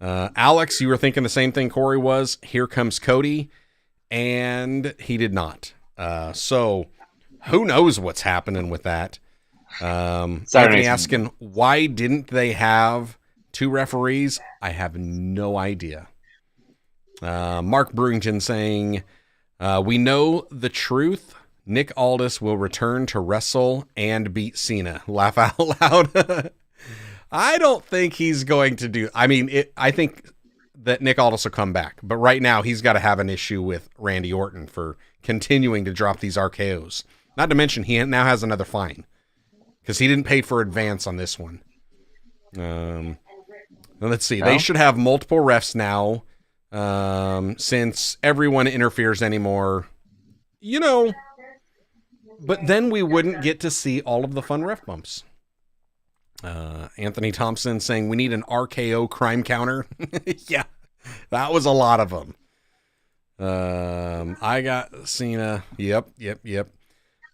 Alex, you were thinking the same thing Corey was. Here comes Cody. And he did not. So who knows what's happening with that? Anthony asking, why didn't they have 2 referees? I have no idea. Mark Brewington saying, we know the truth. Nick Aldis will return to wrestle and beat Cena. Laugh out loud. I don't think he's going to do. I mean, I think that Nick Aldis will come back. But right now, he's got to have an issue with Randy Orton for continuing to drop these RKOs. Not to mention, he now has another fine. Because he didn't pay for advance on this one. Let's see. No? They should have multiple refs now. Since everyone interferes anymore. You know. But then we wouldn't get to see all of the fun ref bumps. Anthony Thompson saying we need an RKO crime counter. Yeah, that was a lot of them. I got Cena. Yep.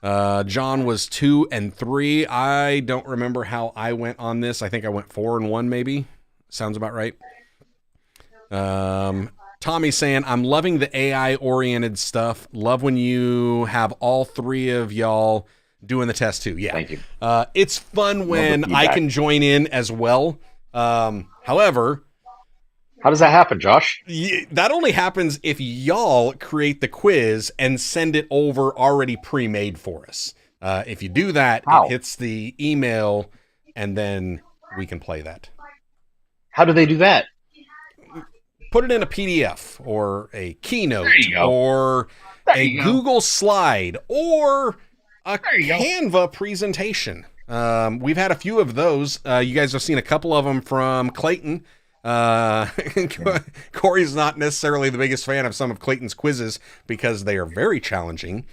John was 2 and 3. I don't remember how I went on this. I think I went 4 and 1, maybe. Sounds about right. Tommy saying, I'm loving the AI-oriented stuff. Love when you have all 3 of y'all doing the test too. Yeah. Thank you. It's fun when I can join in as well. However, How does that happen, Josh? That only happens if y'all create the quiz and send it over already pre-made for us. If you do that, How? it hits the email, and then we can play that. How do they do that? Put it in a PDF or a Keynote There you go. or There a you go. Google slide or a There you go. Canva presentation. We've had a few of those. You guys have seen a couple of them from Clayton. Corey's not necessarily the biggest fan of some of Clayton's quizzes because they are very challenging.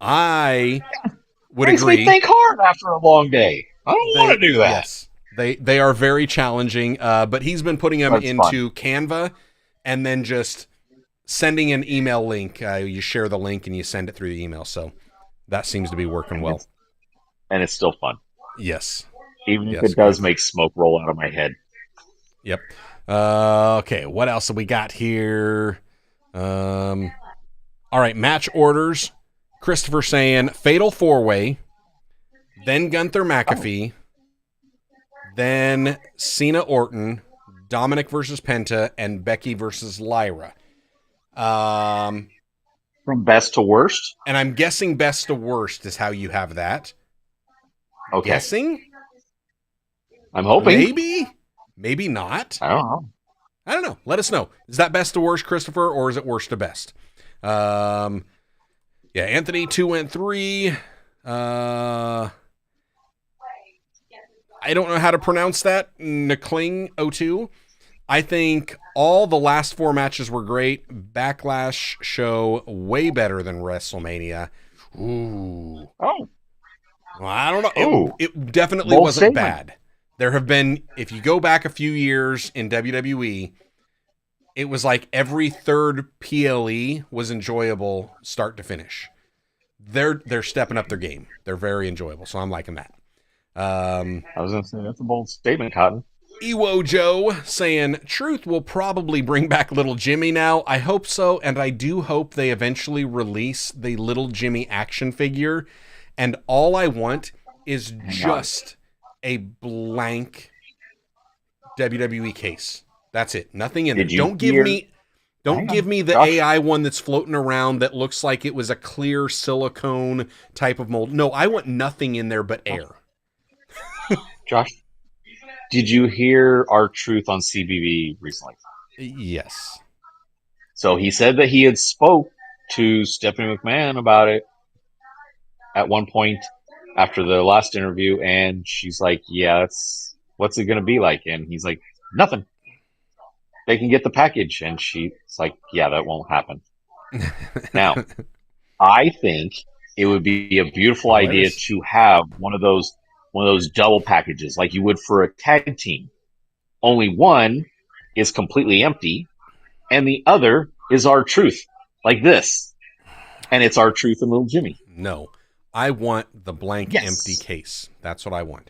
I would Makes agree. me think hard after a long day. I don't want to do that. Yes, they are very challenging. But he's been putting them That's into Canva and then just sending an email link. You share the link and you send it through the email. So that seems to be working well. And it's still fun. Yes. Even if Yes, it does good. make smoke roll out of my head. Yep. Okay, what else have we got here? All right, match orders. Christopher saying Fatal 4-Way, then Gunther McAfee, then Cena Orton, Dominic versus Penta, and Becky versus Lyra. From best to worst? And I'm guessing best to worst is how you have that. Okay. Guessing? I'm hoping. Maybe not. I don't know. I don't know. Let us know. Is that best to worst, Christopher, or is it worst to best? Yeah, Anthony 2 and 3. I don't know how to pronounce that. Nkling 02. I think all the last 4 matches were great. Backlash show way better than WrestleMania. Ooh. Oh. Well, I don't know. Ooh. It definitely Bold wasn't statement. bad. There have been, if you go back a few years in WWE, it was like every third PLE was enjoyable start to finish. They're stepping up their game. They're very enjoyable, so I'm liking that. I was going to say, that's a bold statement, Cotton. Ewo Joe saying, Truth will probably bring back Little Jimmy now. I hope so, and I do hope they eventually release the Little Jimmy action figure. And all I want is just a blank WWE case. That's it. Nothing in Did there. you Don't give hear- me Hang on, the Josh. AI one that's floating around that looks like it was a clear silicone type of mold. No, I want nothing in there but air. Josh, did you hear our truth on CBB recently? Yes. So he said that he had spoke to Stephanie McMahon about it at one point after the last interview, and she's like, yeah, what's it going to be like? And he's like, nothing. They can get the package. And she's like, yeah, that won't happen. Now, I think it would be a beautiful idea to have one of those double packages like you would for a tag team. Only one is completely empty, and the other is our truth, like this. And it's our truth and Little Jimmy. No, I want the blank Yes. empty case. That's what I want.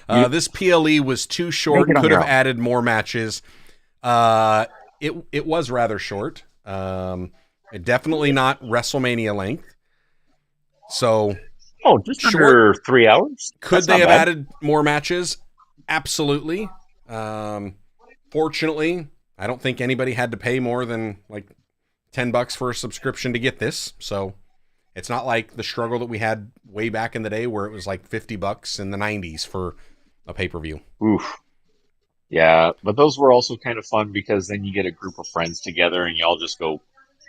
This PLE was too short. Make it on Could your have own. added more matches. It was rather short. Definitely not WrestleMania length. So Oh, just Short. under 3 hours? could That's they not have bad. added more matches? Absolutely. Fortunately, I don't think anybody had to pay more than like $10 for a subscription to get this. So it's not like the struggle that we had way back in the day where it was like $50 in the 90s for a pay-per-view. Oof. Yeah, but those were also kind of fun because then you get a group of friends together and y'all just go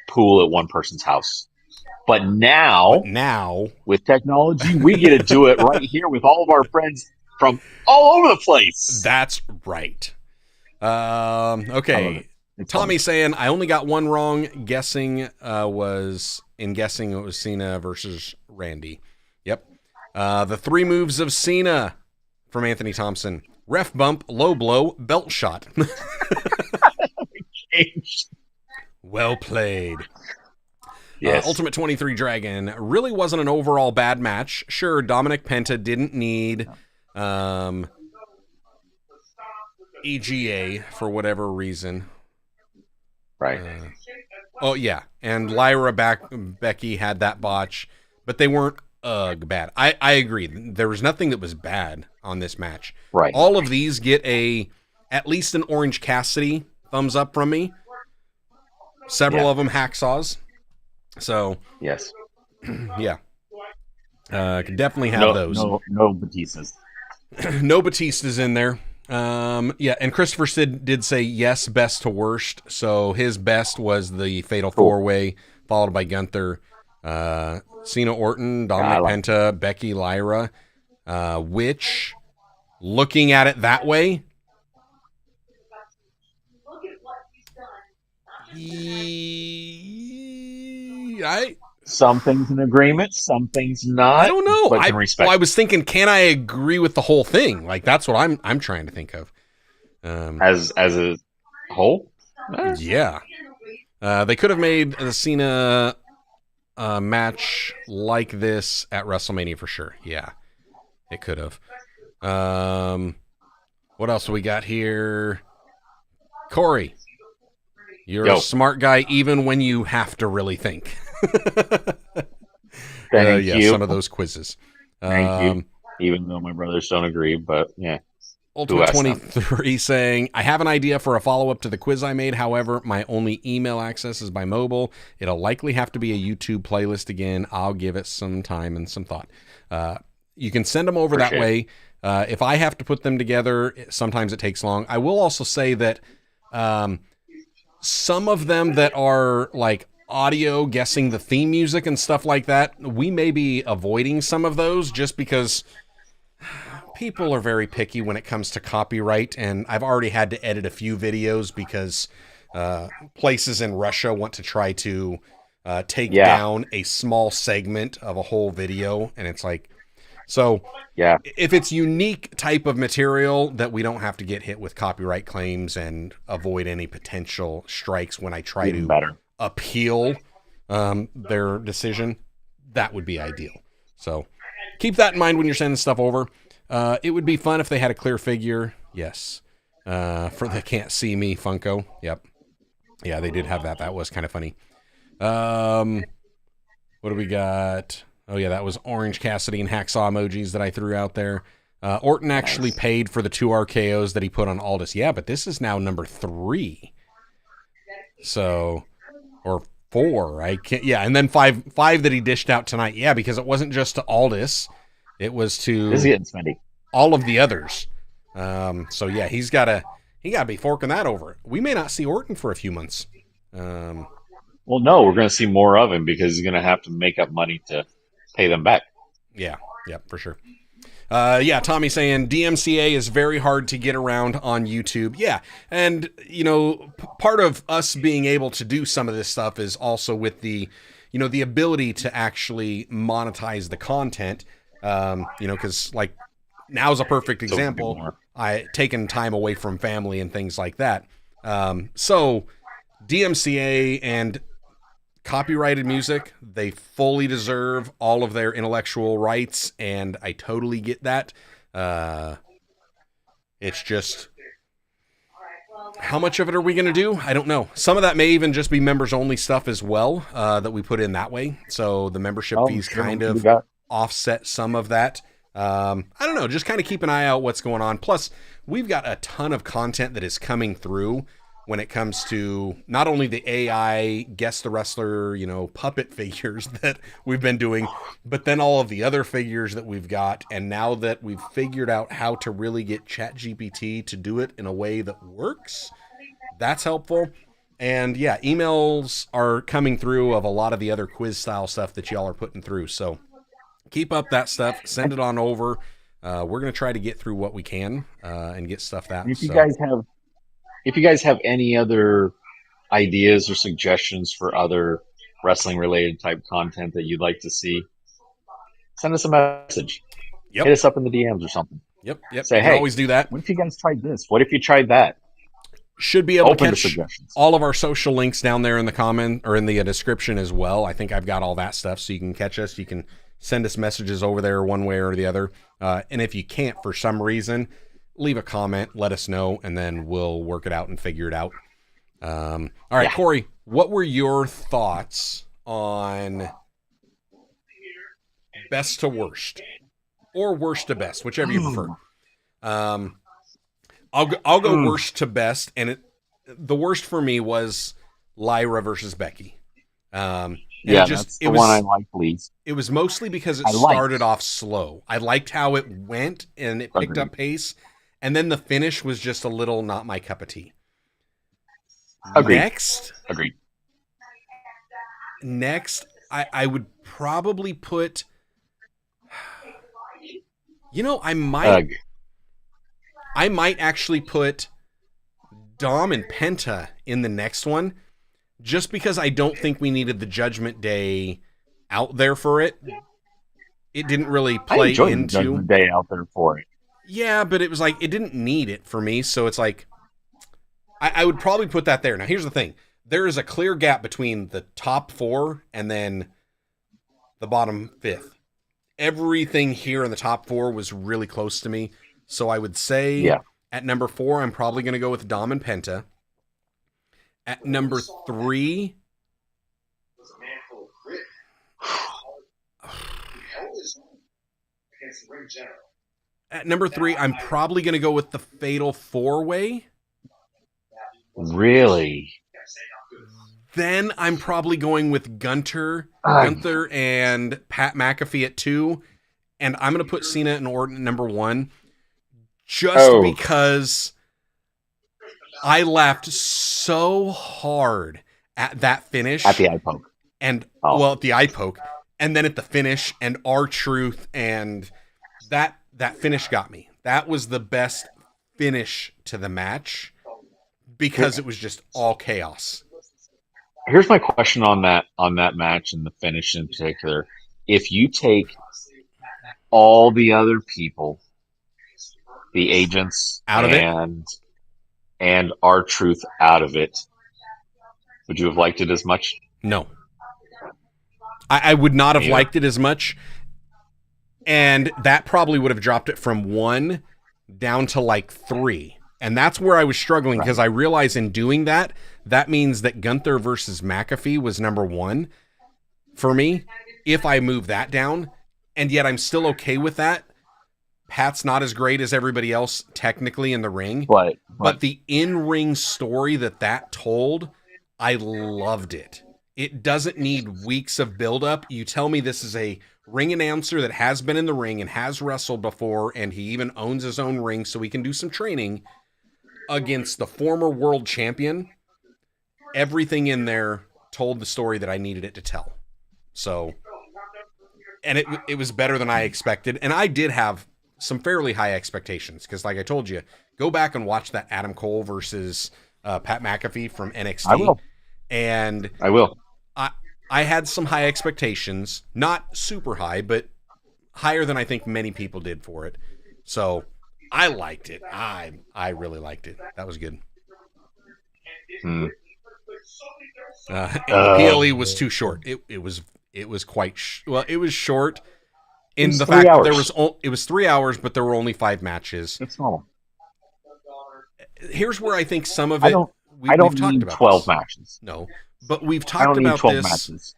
pool at one person's house. But now, Now, with technology, we get to do it right here with all of our friends from all over the place. that's right. I love Okay. it. It's Tommy saying, I only got one wrong. Guessing it was Cena versus Randy. Yep. The 3 moves of Cena from Anthony Thompson. Ref bump, low blow, belt shot. fun. Well played. Yes. Ultimate 23 Dragon really wasn't an overall bad match. Sure, Dominic Penta didn't need EGA for whatever reason. Right. Oh, yeah. And Becky had that botch, but they weren't bad. I agree. There was nothing that was bad on this match. Right. All of these get a at least an Orange Cassidy thumbs up from me. Several of them hacksaws. So Yes. yeah, could definitely have No, those. no Batistas. No Batista's in there. Yeah, and Christopher Sid did say yes, best to worst. So his best was the Fatal Four-Way, followed by Gunther, Cena Orton, Dominic Penta, Becky Lyra, which, looking at it that way, some things in agreement, some things not. I don't know. But can respect. I was thinking, can I agree with the whole thing? Like, that's what I'm trying to think of. As a whole? Yeah. They could have made the Cena match like this at WrestleMania for sure. Yeah, it could have. What else do we got here? Corey, you're a smart guy even when you have to really think. Thank you. Some of those quizzes. Thank you. Even though my brothers don't agree, but yeah. Ultimate 23 saying, I have an idea for a follow-up to the quiz I made. However, my only email access is by mobile. It'll likely have to be a YouTube playlist again. I'll give it some time and some thought. You can send them over that way. If I have to put them together, sometimes it takes long. I will also say that some of them that are like audio guessing the theme music and stuff like that, we may be avoiding some of those just because people are very picky when it comes to copyright, and I've already had to edit a few videos because places in Russia want to try to take down a small segment of a whole video, and it's like, so if it's unique type of material that we don't have to get hit with copyright claims and avoid any potential strikes when I try to appeal their decision, that would be ideal. So keep that in mind when you're sending stuff over. It would be fun if they had a clear figure. Yes. For the Can't See Me Funko. Yep. Yeah, they did have that. That was kind of funny. What do we got? Oh, yeah, that was Orange Cassidy and Hacksaw emojis that I threw out there. Orton actually paid for the 2 RKOs that he put on Aldis. Yeah, but this is now number 3. So, or 4. I can't. Yeah, and then 5 that he dished out tonight. Yeah, because it wasn't just to Aldis. It was to all of the others. So yeah, he got to be forking that over. We may not see Orton for a few months. Well, no, we're going to see more of him because he's going to have to make up money to pay them back. Yeah, for sure. Yeah, Tommy saying DMCA is very hard to get around on YouTube. Yeah, and part of us being able to do some of this stuff is also with the ability to actually monetize the content. Because like now's a perfect example. I taken time away from family and things like that. So DMCA and copyrighted music, they fully deserve all of their intellectual rights, and I totally get that. It's just, how much of it are we going to do? I don't know. Some of that may even just be members only stuff as well, that we put in that way. So the membership fees kind of offset some of that. I don't know, just kind of keep an eye out what's going on. Plus, we've got a ton of content that is coming through when it comes to not only the AI Guess the Wrestler, puppet figures that we've been doing, but then all of the other figures that we've got. And now that we've figured out how to really get ChatGPT to do it in a way that works, that's helpful. And yeah, emails are coming through of a lot of the other quiz style stuff that y'all are putting through. So keep up that stuff. Send it on over. We're going to try to get through what we can and get stuff that. If you guys have any other ideas or suggestions for other wrestling related type content that you'd like to see, send us a message. Hit us up in the DMs or something. Yep. Say, hey, always do that. What if you guys tried this? What if you tried that? Should be able to catch all of our social links down there in the comment or in the description as well. I think I've got all that stuff, so you can catch us. You can send us messages over there one way or the other. And if you can't for some reason, leave a comment, let us know, and then we'll work it out and figure it out. All right, Corey, what were your thoughts on best to worst or worst to best, whichever you prefer? I'll go worst to best, and the worst for me was Lyra versus Becky. And Yeah, that's the one I liked least. it was mostly because it I liked. started off slow. I liked how it went and it picked Agreed. up pace, and then the finish was just a little not my cup of tea. Agreed. Next, I would probably put. I might actually put Dom and Penta in the next one, just because I don't think we needed the Judgment Day out there for it. It didn't really I play enjoyed the into. Judgment Day out there for it. Yeah, but it was like it didn't need it for me, so it's like I would probably put that there. Now, here's the thing: there is a clear gap between the top 4 and then the bottom 5th. Everything here in the top 4 was really close to me. So I would say at number 4, I'm probably going to go with Dom and Penta. At number 3, I'm probably going to go with the Fatal 4-Way. Really? Then I'm probably going with Gunther and Pat McAfee at 2. And I'm going to put Cena and Orton at number 1. Just because I laughed so hard at that finish. At the eye poke. And, at the eye poke. And then at the finish and R-Truth. And that finish got me. That was the best finish to the match. Because it was just all chaos. Here's my question on that match and the finish in particular. If you take all the other people, the agents out of and R-Truth out of it, would you have liked it as much? No. I would not have liked it as much. And that probably would have dropped it from 1 down to like 3. And that's where I was struggling, because I realized in doing that, that means that Gunther versus McAfee was number 1 for me, if I move that down. And yet I'm still okay with that. Pat's not as great as everybody else technically in the ring. But the in-ring story that told, I loved it. It doesn't need weeks of build-up. You tell me this is a ring announcer that has been in the ring and has wrestled before, and he even owns his own ring so he can do some training against the former world champion. Everything in there told the story that I needed it to tell. So, and it was better than I expected. And I did have some fairly high expectations, because like I told you, go back and watch that Adam Cole versus Pat McAfee from NXT. I will. And I will. I had some high expectations, not super high, but higher than I think many people did for it. So I liked it. I really liked it. That was good. The PLE was too short. It was quite it was short in the fact that it was 3 hours, but there were only 5 matches. It's normal. Here's where I think some of it. I don't need 12 matches. No, but we've talked about 12 matches.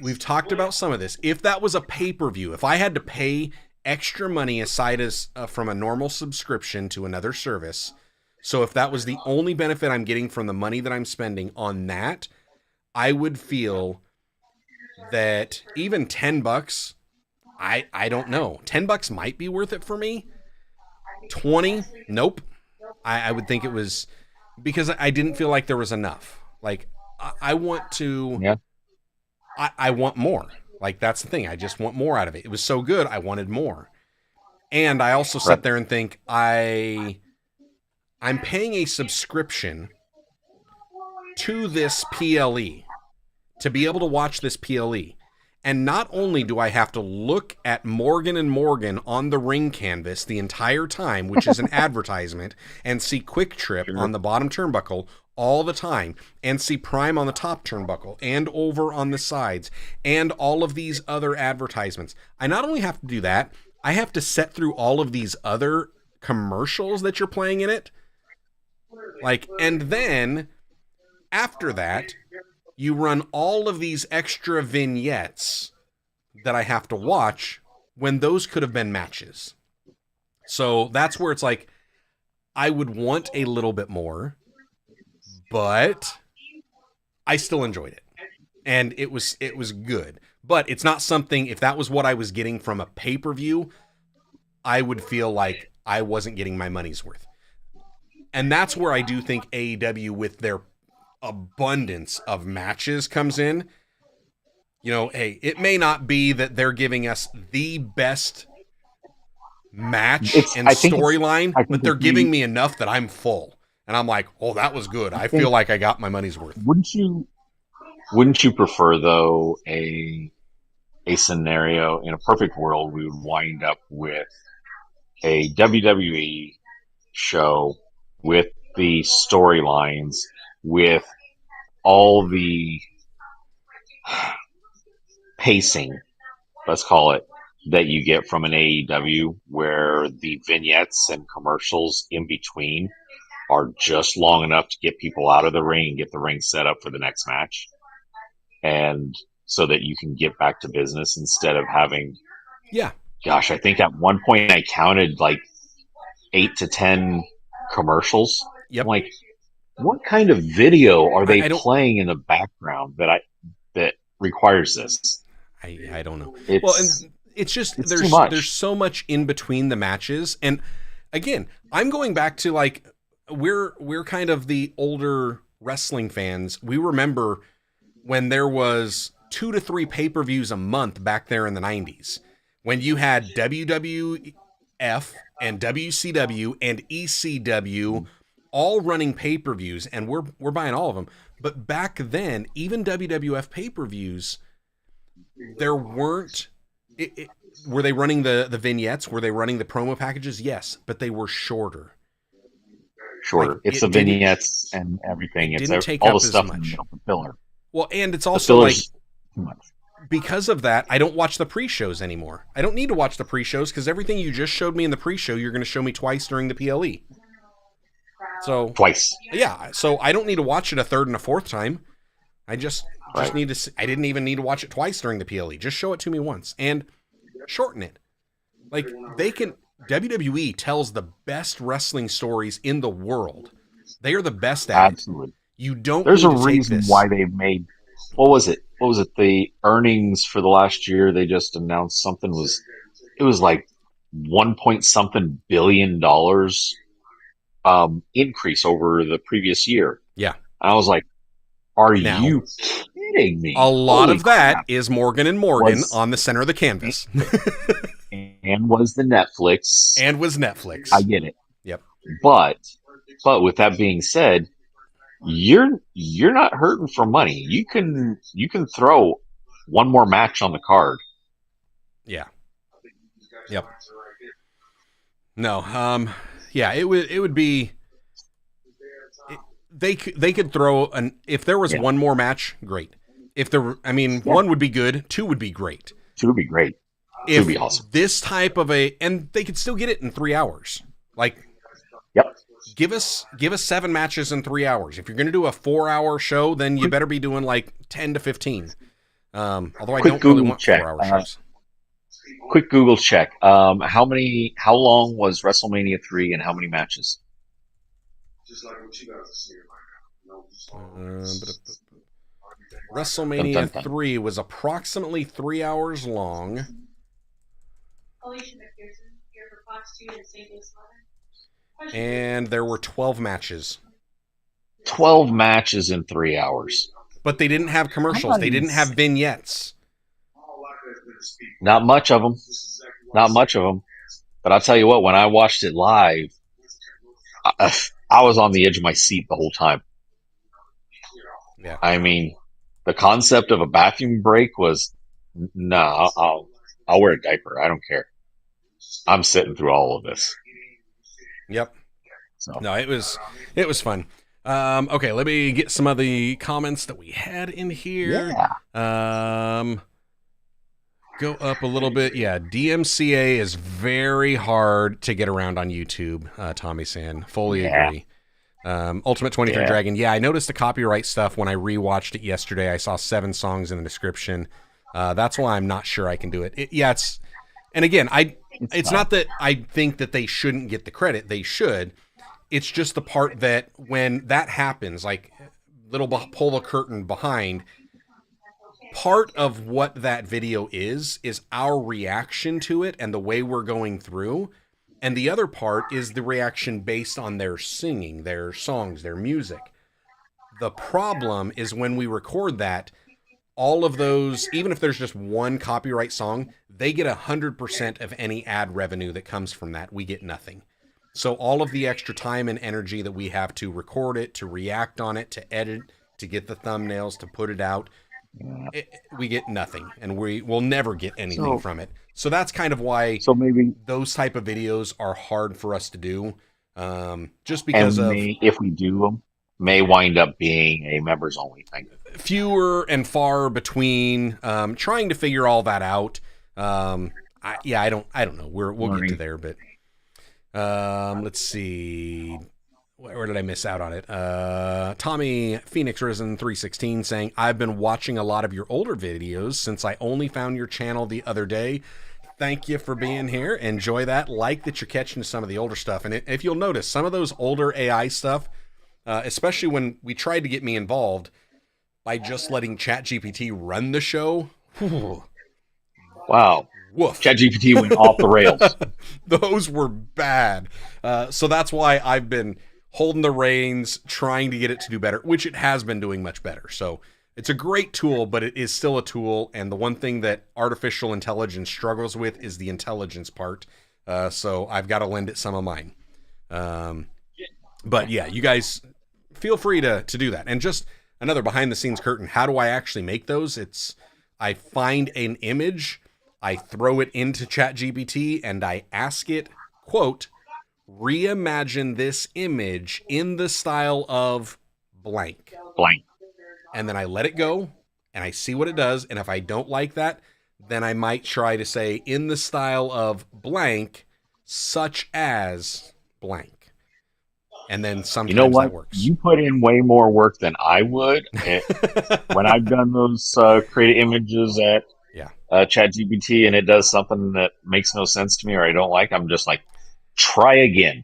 We've talked about some of this. If that was a pay-per-view, if I had to pay extra money aside as from a normal subscription to another service, so if that was the only benefit I'm getting from the money that I'm spending on that, I would feel that even $10, I don't know. $10 might be worth it for me. 20, nope. I would think it was, because I didn't feel like there was enough. Like I want to. Yeah. I want more. Like, that's the thing. I just want more out of it. It was so good, I wanted more. And I also sit there and think, I'm paying a subscription to this PLE to be able to watch this PLE. And not only do I have to look at Morgan and Morgan on the ring canvas the entire time, which is an advertisement, and see Quick Trip on the bottom turnbuckle all the time, and see Prime on the top turnbuckle and over on the sides, and all of these other advertisements. I not only have to do that, I have to set through all of these other commercials that you're playing in it. And then after that, you run all of these extra vignettes that I have to watch when those could have been matches. So that's where it's like, I would want a little bit more, but I still enjoyed it. And it was good. But it's not something, if that was what I was getting from a pay-per-view, I would feel like I wasn't getting my money's worth. And that's where I do think AEW, with their abundance of matches, comes in. You know, hey, it may not be that they're giving us the best match and storyline, but they're giving me enough that I'm full. And I'm like, oh, that was good. I feel like I got my money's worth. Wouldn't you prefer, though, a scenario in a perfect world, we would wind up with a WWE show with the storylines, with all the pacing, let's call it, that you get from an AEW, where the vignettes and commercials in between are just long enough to get people out of the ring and get the ring set up for the next match. And so that you can get back to business instead of having, gosh, I think at one point I counted like 8 to 10 commercials. Yep. I'm like, what kind of video are they playing in the background that requires this? I don't know. It's there's so much in between the matches. And again, I'm going back to, like, we're kind of the older wrestling fans. We remember when there was 2 to 3 pay-per-views a month back there in the 90s, when you had WWF and WCW and ECW all running pay-per-views, and we're buying all of them. But back then, even WWF pay-per-views, there weren't... were they running the vignettes? Were they running the promo packages? Yes, but they were shorter. Like, it's the vignettes and everything. It's all the stuff in the middle, the filler. Well, and it's also like, because of that, I don't watch the pre-shows anymore. I don't need to watch the pre-shows because everything you just showed me in the pre-show, you're going to show me twice during the PLE. So twice. Yeah. So I don't need to watch it a third and a fourth time. I just need to. I didn't even need to watch it twice during the PLE. Just show it to me once and shorten it. Like, they can. WWE tells the best wrestling stories in the world. They are the best at Absolutely. it. You don't. There's need a to reason why they've made. What was it? The earnings for the last year? They just announced something it was like $1 billion increase over the previous year. Yeah. I was like, are you kidding me? A lot of that is Morgan and Morgan on the center of the canvas. And was the Netflix. And was Netflix. I get it. Yep. But with that being said, you're not hurting for money. You can throw one more match on the card. Yeah. Yep. No. Yeah. It would be. They could throw if there was one more match, great. If there, one would be good. 2 would be great. 2 would be great. If be awesome. This type of and they could still get it in 3 hours. Like, give us 7 matches in 3 hours. If you're going to do a 4-hour show, then you better be doing like 10 to 15. Although I don't really want 4-hour shows. Quick Google check. How long was WrestleMania 3 and how many matches? WrestleMania 3 was approximately 3 hours long. And there were 12 matches. 12 matches in 3 hours. But they didn't have commercials. They didn't have vignettes. Not much of them. But I'll tell you what, when I watched it live, I was on the edge of my seat the whole time. Yeah. The concept of a bathroom break was, I'll wear a diaper. I don't care. I'm sitting through all of this. Yep. So. No, it was fun. Okay, let me get some of the comments that we had in here. Yeah. Go up a little bit. Yeah, DMCA is very hard to get around on YouTube, Tommy San. Fully agree. Ultimate 23 Dragon. Yeah, I noticed the copyright stuff when I rewatched it yesterday. I saw 7 songs in the description. That's why I'm not sure I can do it. And again, it's not that I think that they shouldn't get the credit. They should. It's just the part that when that happens, like pull the curtain behind, part of what that video is our reaction to it and the way we're going through. And the other part is the reaction based on their singing, their songs, their music. The problem is when we record that, all of those, even if there's just one copyright song, they get 100% of any ad revenue that comes from that. We get nothing. So all of the extra time and energy that we have to record it, to react on it, to edit, to get the thumbnails, to put it out, we get nothing, and we will never get anything from it. So that's kind of why maybe those type of videos are hard for us to do, just because if we do them, may wind up being a members only thing. Fewer and far between. Trying to figure all that out. I don't know. We'll get to there, but let's see. Where did I miss out on it? Tommy Phoenix Risen 316 saying, I've been watching a lot of your older videos since I only found your channel the other day. Thank you for being here. Enjoy that. Like that you're catching some of the older stuff. And if you'll notice, some of those older AI stuff, especially when we tried to get me involved by just letting ChatGPT run the show. Wow. Woof. ChatGPT went off the rails. Those were bad. So that's why I've been holding the reins, trying to get it to do better, which it has been doing much better. So it's a great tool, but it is still a tool. And the one thing that artificial intelligence struggles with is the intelligence part. So I've got to lend it some of mine. But yeah, you guys feel free to do that. And just another behind the scenes curtain. How do I actually make those? I find an image, I throw it into ChatGPT, and I ask it, quote, reimagine this image in the style of blank. And then I let it go, and I see what it does. And if I don't like that, then I might try to say in the style of blank, such as blank. And then sometimes that works. You put in way more work than I would. When I've done those created images at ChatGPT and it does something that makes no sense to me or I don't like, I'm just like, try again.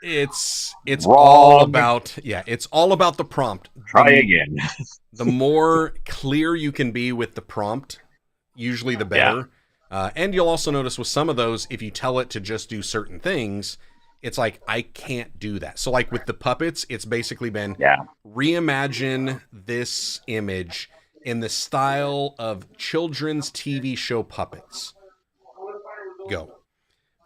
It's all about the prompt. Try again. The more clear you can be with the prompt, usually the better. Yeah. And you'll also notice with some of those, if you tell it to just do certain things, it's like, I can't do that. So like with the puppets, it's basically been reimagine this image in the style of children's TV show puppets. Go.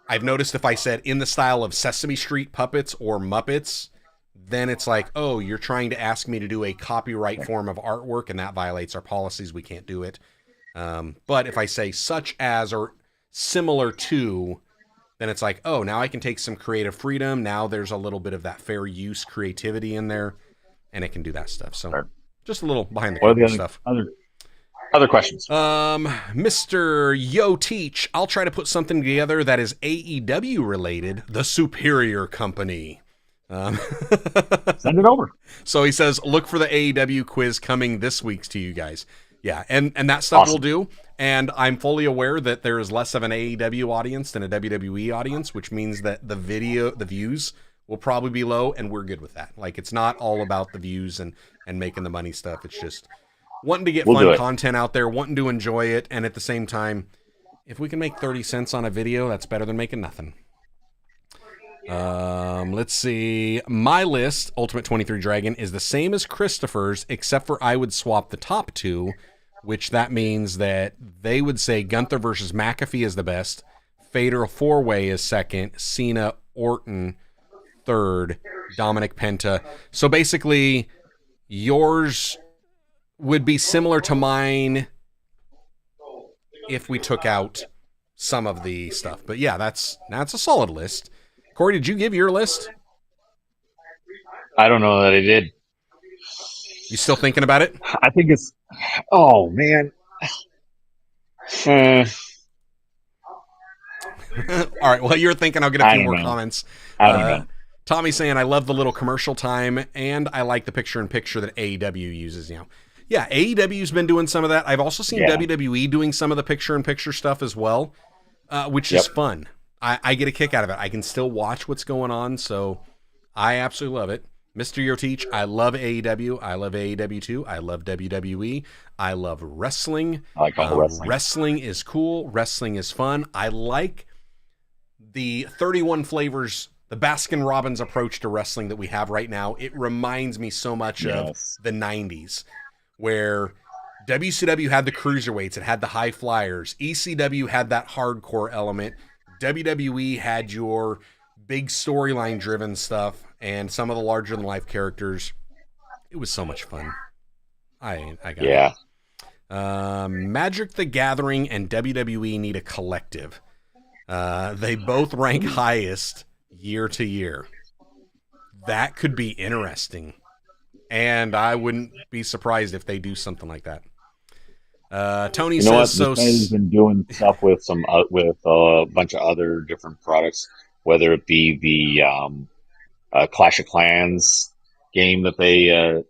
I've noticed if I said in the style of Sesame Street puppets or Muppets, then it's like, oh, you're trying to ask me to do a copyright form of artwork, and that violates our policies. We can't do it. But if I say such as or similar to, then it's like, oh, now I can take some creative freedom. Now there's a little bit of that fair use creativity in there, and it can do that stuff. So just a little behind the curtain stuff. Other questions? Mr. Yo Teach, I'll try to put something together that is AEW related. The Superior Company. Send it over. So he says, look for the AEW quiz coming this week to you guys. Yeah, and that stuff we'll do. And I'm fully aware that there is less of an AEW audience than a WWE audience, which means that the views will probably be low, and we're good with that. Like, it's not all about the views and making the money stuff. It's just wanting to get fun content out there, wanting to enjoy it, and at the same time, if we can make 30 cents on a video, that's better than making nothing. Let's see. My list, Ultimate 23 Dragon, is the same as Christopher's, except for I would swap the top two, which that means that they would say Gunther versus McAfee is the best, Fatal 4-Way is second, Cena, Orton, third, Dominic Penta. So basically, yours would be similar to mine if we took out some of the stuff. But yeah, that's a solid list. Corey, did you give your list? I don't know that I did. You still thinking about it? I think it's... Oh, man. All right, well, you're thinking I'll get a few more comments. I don't know. Tommy's saying, I love the little commercial time, and I like the picture-in-picture that AEW uses, Yeah, AEW's been doing some of that. I've also seen WWE doing some of the picture-in-picture stuff as well, which is fun. I get a kick out of it. I can still watch what's going on, so I absolutely love it. Mr. Yotich, I love AEW. I love AEW too. I love WWE. I love wrestling. I like all the wrestling. Wrestling is cool. Wrestling is fun. I like the 31 flavors, the Baskin Robbins approach to wrestling that we have right now. It reminds me so much of the 90s, where WCW had the cruiserweights, it had the high flyers. ECW had that hardcore element. WWE had your big storyline driven stuff and some of the larger than life characters. It was so much fun. I got it. Magic the Gathering and WWE need a collective. They both rank highest year to year. That could be interesting. And I wouldn't be surprised if they do something like that. Tony says so. He's been doing stuff with with a bunch of other different products, whether it be the Clash of Clans game that the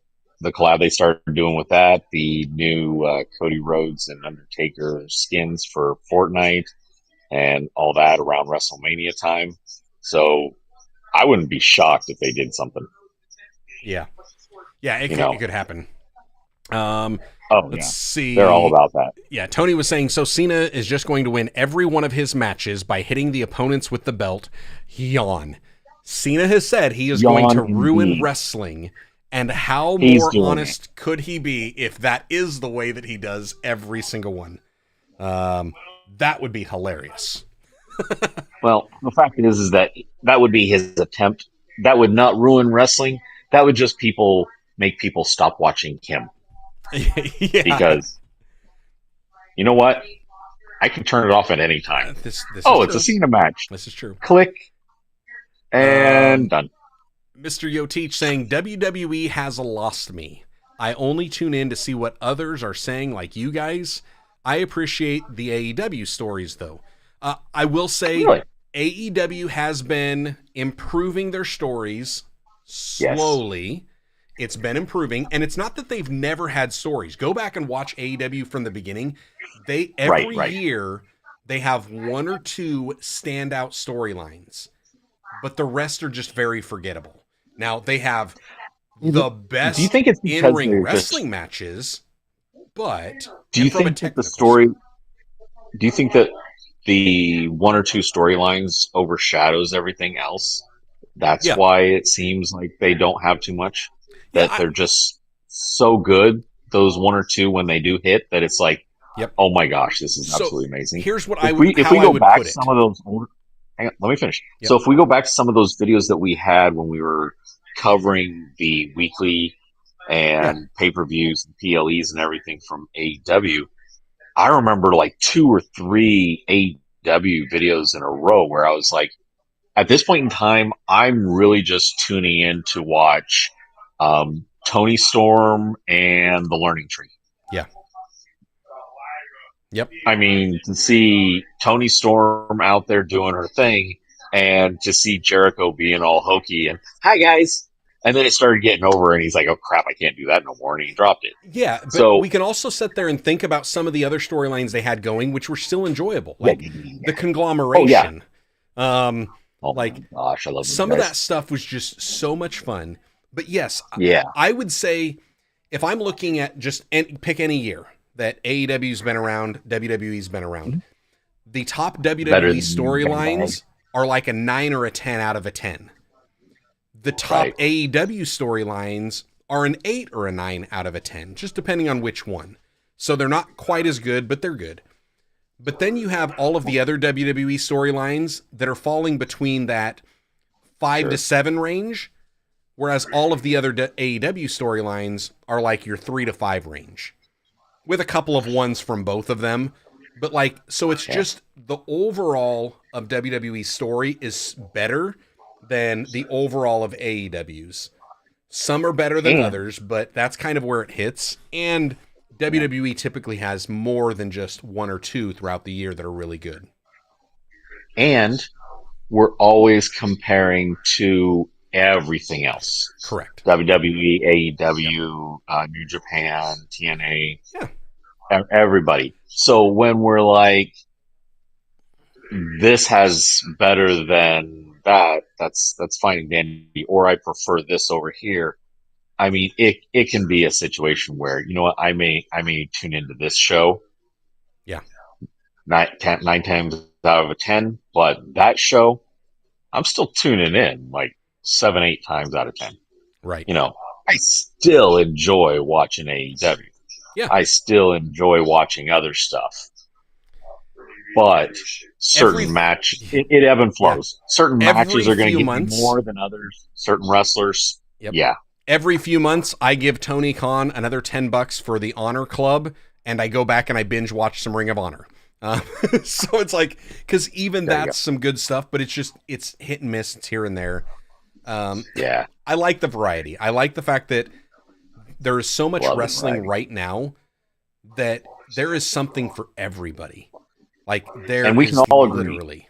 collab they started doing with that, the new Cody Rhodes and Undertaker skins for Fortnite, and all that around WrestleMania time. So I wouldn't be shocked if they did something. Yeah, it could happen. Let's see. They're all about that. Yeah, Tony was saying, so Cena is just going to win every one of his matches by hitting the opponents with the belt. Yawn. Cena has said he is going to ruin wrestling, and how more honest could he be if that is the way that he does every single one? That would be hilarious. Well, the fact is that would be his attempt. That would not ruin wrestling. That would just make people stop watching him. Yeah. Because you know what? I can turn it off at any time. This it's a Cena match. This is true. Click. And done. Mr. Yotich saying, WWE has lost me. I only tune in to see what others are saying, like you guys. I appreciate the AEW stories, though. I will say AEW has been improving their stories slowly. Yes. It's been improving, and it's not that they've never had stories. Go back and watch AEW from the beginning. Every year they have one or two standout storylines, but the rest are just very forgettable. Now they have the best in-ring wrestling matches, but do you think that the one or two storylines overshadows everything else? That's why it seems like they don't have too much. They're just so good, those one or two, when they do hit, that it's like, oh my gosh, this is absolutely amazing. Here's what if we go back to some of those older, hang on, let me finish. Yep. So if we go back to some of those videos that we had when we were covering the weekly and pay-per-views and PLEs and everything from AEW, I remember like 2 or 3 AEW videos in a row where I was like, at this point in time, I'm really just tuning in to watch Tony Storm and the Learning Tree. Yeah. Yep. I mean, to see Tony Storm out there doing her thing, and to see Jericho being all hokey and, hi guys, and then it started getting over, and he's like, oh crap, I can't do that no more, and he dropped it. Yeah, but so we can also sit there and think about some of the other storylines they had going, which were still enjoyable, like the conglomeration. Oh my gosh, I love some of that stuff was just so much fun. But yes, I would say if I'm looking at pick any year that AEW's been around, WWE's been around, the top WWE storylines are like a 9 or a 10 out of a 10. The top AEW storylines are an 8 or a 9 out of a 10, just depending on which one. So they're not quite as good, but they're good. But then you have all of the other WWE storylines that are falling between that 5 to 7 range, whereas all of the other AEW storylines are like your 3 to 5 range, with a couple of ones from both of them. But so it's just the overall of WWE's story is better than the overall of AEW's. Some are better than others, but that's kind of where it hits. And WWE typically has more than just 1 or 2 throughout the year that are really good. And we're always comparing to everything else. Correct. WWE, AEW, New Japan, TNA, everybody. So when we're like, this has better than that's fine and dandy, or I prefer this over here. I mean, it can be a situation where, you know what, I may tune into this show Yeah, nine times out of a ten, but that show, I'm still tuning in like seven, eight times out of ten. right. You know, I still enjoy watching AEW. Yeah. I still enjoy watching other stuff. But Every certain it ebb and yeah, flows. Certain matches every are going few to get me months. more than others. Certain wrestlers, Yep. yeah, Every few months, I give Tony Khan another $10 for the Honor Club, and I go back and I binge watch some Ring of Honor. Uh, so it's like, because even there you that's some good stuff, but it's hit and miss. It's here and there. yeah. I like the variety. I like the fact that there is so much Love the wrestling variety. right now that there is something for everybody. Like there And we is can all agree. literally.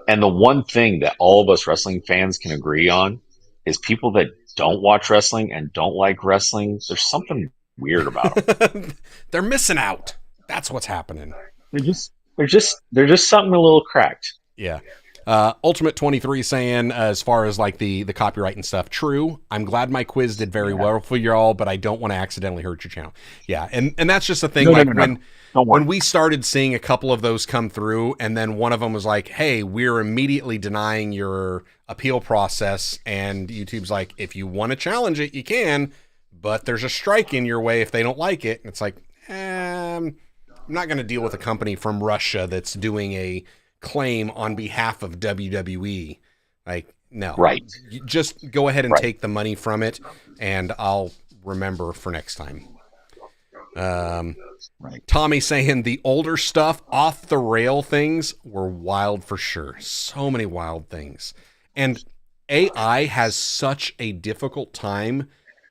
And the one thing that all of us wrestling fans can agree on is people that don't watch wrestling and don't like wrestling. There's something weird about them. They're missing out. That's what's happening. They're just something a little cracked. Yeah. Ultimate 23 saying, as far as like the copyright and stuff, true. I'm glad my quiz did very well for y'all, but I don't want to accidentally hurt your channel. Yeah, and that's just the thing. No, like no, no, no. Don't worry. when we started seeing a couple of those come through, and then one of them was like, "Hey, we're immediately denying your appeal process," and YouTube's like, "If you want to challenge it, you can, but there's a strike in your way if they don't like it." And it's like, I'm not going to deal with a company from Russia that's doing a claim on behalf of WWE. Like, no. Right. You just go ahead and Right. take the money from it, and I'll remember for next time. Right. Tommy saying the older stuff, off the rail things were wild for sure. So many wild things. And AI has such a difficult time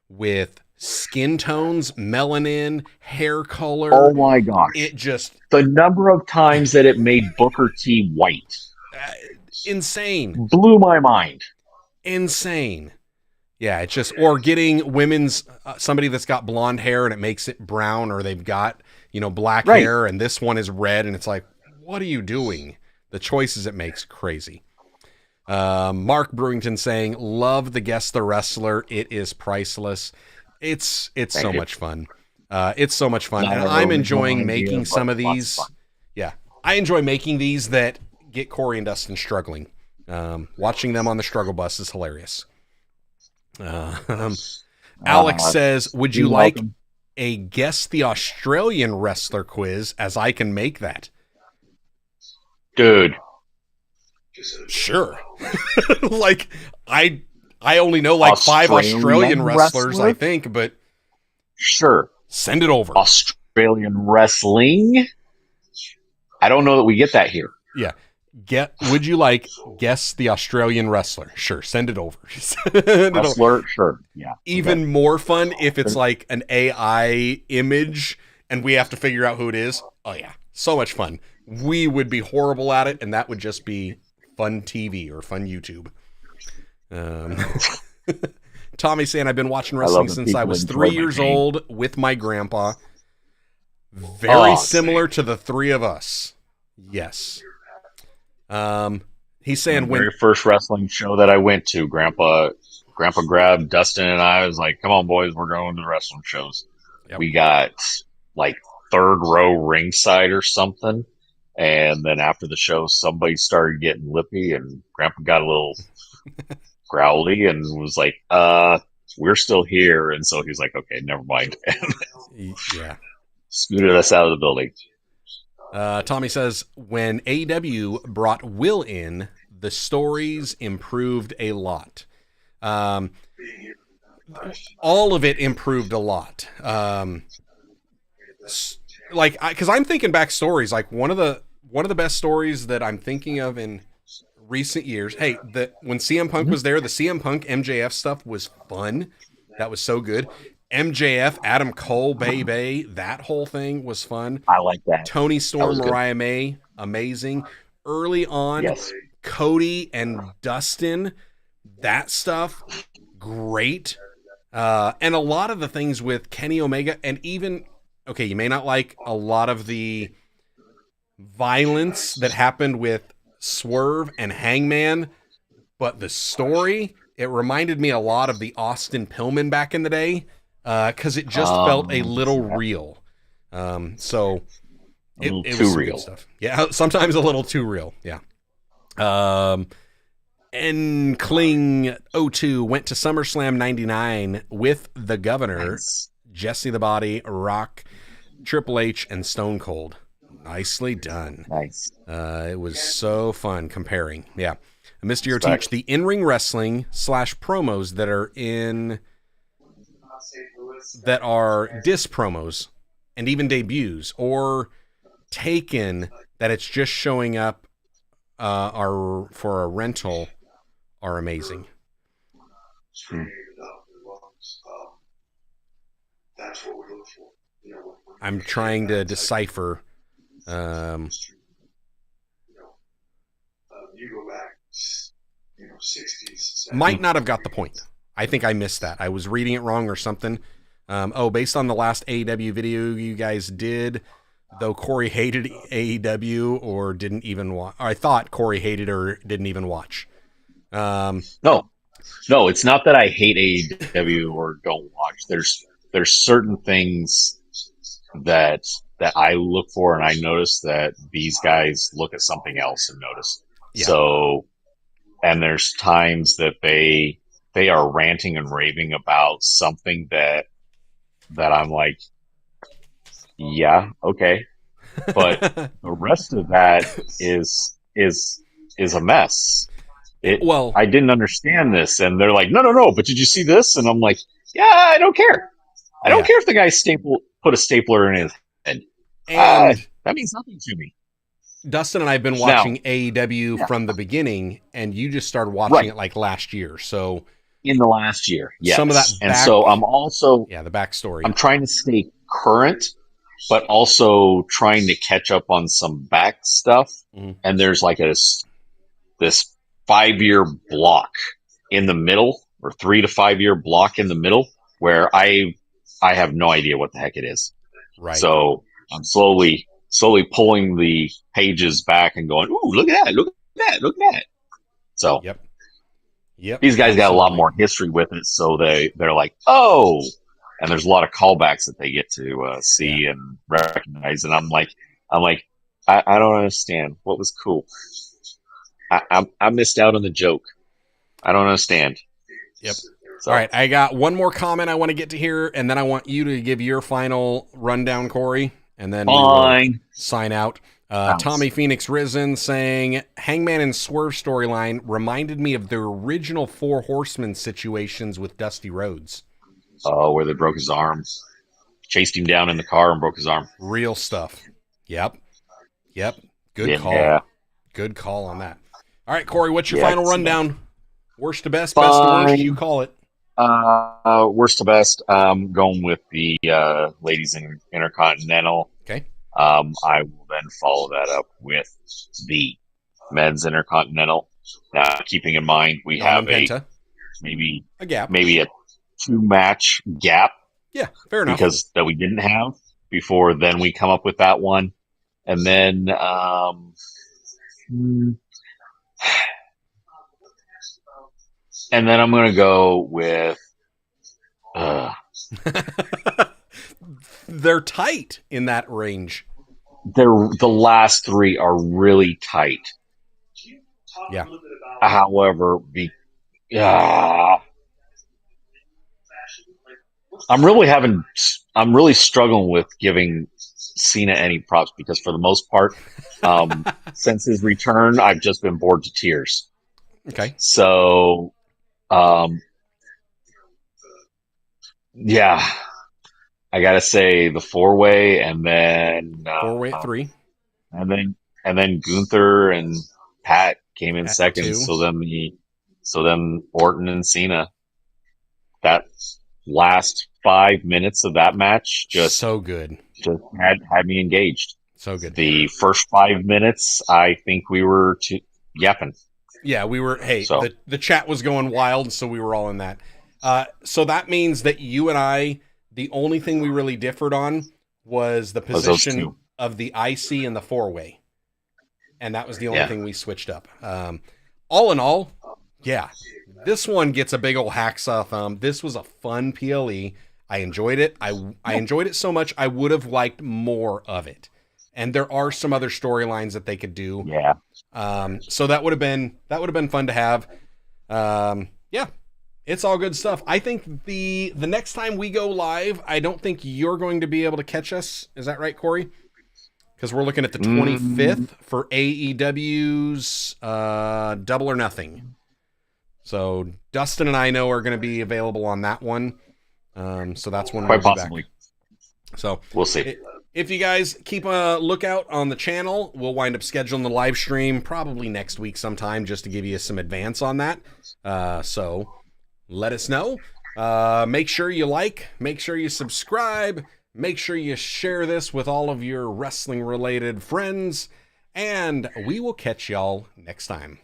with skin tones, melanin, hair color. Oh my gosh. It just The number of times that it made Booker T white insane. blew my mind. Insane. Yeah, it's just, or getting women's, somebody that's got blonde hair and it makes it brown, or they've got, black Right. hair and this one is red, and it's like, what are you doing? The choices it makes, crazy. Mark Brewington saying, love the Guess the Wrestler. It is priceless. It's so much fun. It's so much fun. And I'm enjoying making some of these. Yeah, I enjoy making these that get Cory and Dustin struggling. Watching them on the struggle bus is hilarious. Alex says, would you like a Guess the Australian Wrestler quiz, as I can make that? Dude. Sure. Like, I only know like 5 Australian wrestlers, I think, but sure. Send it over. Australian wrestling? I don't know that we get that here. Yeah. Would you like Guess the Australian Wrestler? Sure, send it over. Wrestler, sure. Yeah. Even more fun if it's like an AI image and we have to figure out who it is. Oh yeah, so much fun. We would be horrible at it, and that would just be fun TV or fun YouTube. Tommy saying, I've been watching wrestling since I was 3 years old with my grandpa. Very similar to the three of us. Yes. He's saying the very first wrestling show that I went to, Grandpa grabbed Dustin and I was like, come on boys, we're going to the wrestling shows. Yep. We got like third row ringside or something. And then after the show, somebody started getting lippy and Grandpa got a little growly and was like, we're still here. And so he's like, okay, never mind. Yeah. Scooted us out of the building. Tommy says, when AEW brought Will in, the stories improved a lot. All of it improved a lot. Because I'm thinking back stories, like one of the best stories that I'm thinking of in recent years. Hey, when CM Punk was there, the CM Punk MJF stuff was fun. That was so good. MJF, Adam Cole, baby, that whole thing was fun. I like that. Tony Storm, Mariah May, amazing. Early on, yes. Cody and Dustin, that stuff, great. And a lot of the things with Kenny Omega, and even, okay, you may not like a lot of the violence that happened with Swerve and Hangman, but the story, it reminded me a lot of the Austin Pillman back in the day, because it just felt a little real. So A little it too was some real. good stuff. Yeah, sometimes a little too real. Yeah. And Kling 02 went to SummerSlam 99 with the Governor, Nice. Jesse the Body, Rock, Triple H, and Stone Cold. Nicely done. Nice. It was so fun comparing. Yeah. Mr. Your Respect. Teach, the in-ring wrestling / promos that are disc promos and even debuts, or taken that it's just showing up are for a rental, are amazing. I'm trying to decipher. Might not have got the point. I think I missed that. I was reading it wrong or something. Based on the last AEW video you guys did, though Corey hated AEW or didn't even watch. I thought Corey hated or didn't even watch. No, it's not that I hate AEW or don't watch. There's certain things that I look for, and I notice that these guys look at something else and notice. Yeah. So, and there's times that they are ranting and raving about something that I'm like, yeah, okay, but the rest of that is a mess. Well, I didn't understand this, and they're like, no, but did you see this? And I'm like, yeah, I don't care. I don't care if the guy put a stapler in his head. And that means nothing to me. Dustin and I have been watching AEW from the beginning, and you just started watching it like last year. So in the last year, yes. Some of that and so I'm also the backstory. I'm trying to stay current, but also trying to catch up on some back stuff. Mm-hmm. And there's like this 5-year block in the middle, or 3 to 5 year block in the middle, where I have no idea what the heck it is. Right. So I'm slowly pulling the pages back and going, ooh, look at that, look at that. So Yep. These guys got a lot more history with it, so they're like, oh, and there's a lot of callbacks that they get to see and recognize, and I'm like, I don't understand. What was cool? I missed out on the joke. I don't understand. Yep. So. All right, I got one more comment I want to get to here, and then I want you to give your final rundown, Corey, and then we will sign out. Tommy Phoenix Risen saying, Hangman and Swerve storyline reminded me of the original Four Horsemen situations with Dusty Rhodes. Oh, where they broke his arm. Chased him down in the car and broke his arm. Real stuff. Yep. Good call. Good call on that. All right, Corey, what's your final rundown? Worst to best, best to worst, you call it. Worst to best, going with the ladies in Intercontinental. Okay. I will then follow that up with the men's Intercontinental. Now, keeping in mind we have maybe a gap, maybe a 2-match gap. Yeah, fair enough. Because that we didn't have before. Then we come up with that one, and then I'm going to go with. They're tight in that range. The last 3 are really tight. Yeah. However, I'm really struggling with giving Cena any props, because for the most part, since his return, I've just been bored to tears. Okay. So, yeah, I gotta say the 4-way, and then 4-way at 3, and then Gunther and Pat came in at second. 2. So then Orton and Cena. That last 5 minutes of that match just so good. Just had me engaged. So good. The first 5 minutes, I think we were yapping. Yeah, we were. Hey, the chat was going wild, so we were all in that. So that means that you and I, the only thing we really differed on was the position of the IC and the 4-way. and that was the only Yeah. thing we switched up. All in all, yeah, this one gets a big old hacksaw thumb. This was a fun PLE. I enjoyed it. I enjoyed it so much I would have liked more of it. And there are some other storylines that they could do. Yeah. So that would have been fun to have. Yeah, it's all good stuff. I think the next time we go live, I don't think you're going to be able to catch us. Is that right, Corey? Because we're looking at the 25th for AEW's Double or Nothing. So Dustin and I know are going to be available on that one. So that's when Quite we'll be possibly. back. So We'll see. If you guys keep a lookout on the channel, we'll wind up scheduling the live stream probably next week sometime just to give you some advance on that. So let us know. Make sure you like, make sure you subscribe, make sure you share this with all of your wrestling related friends, and we will catch y'all next time.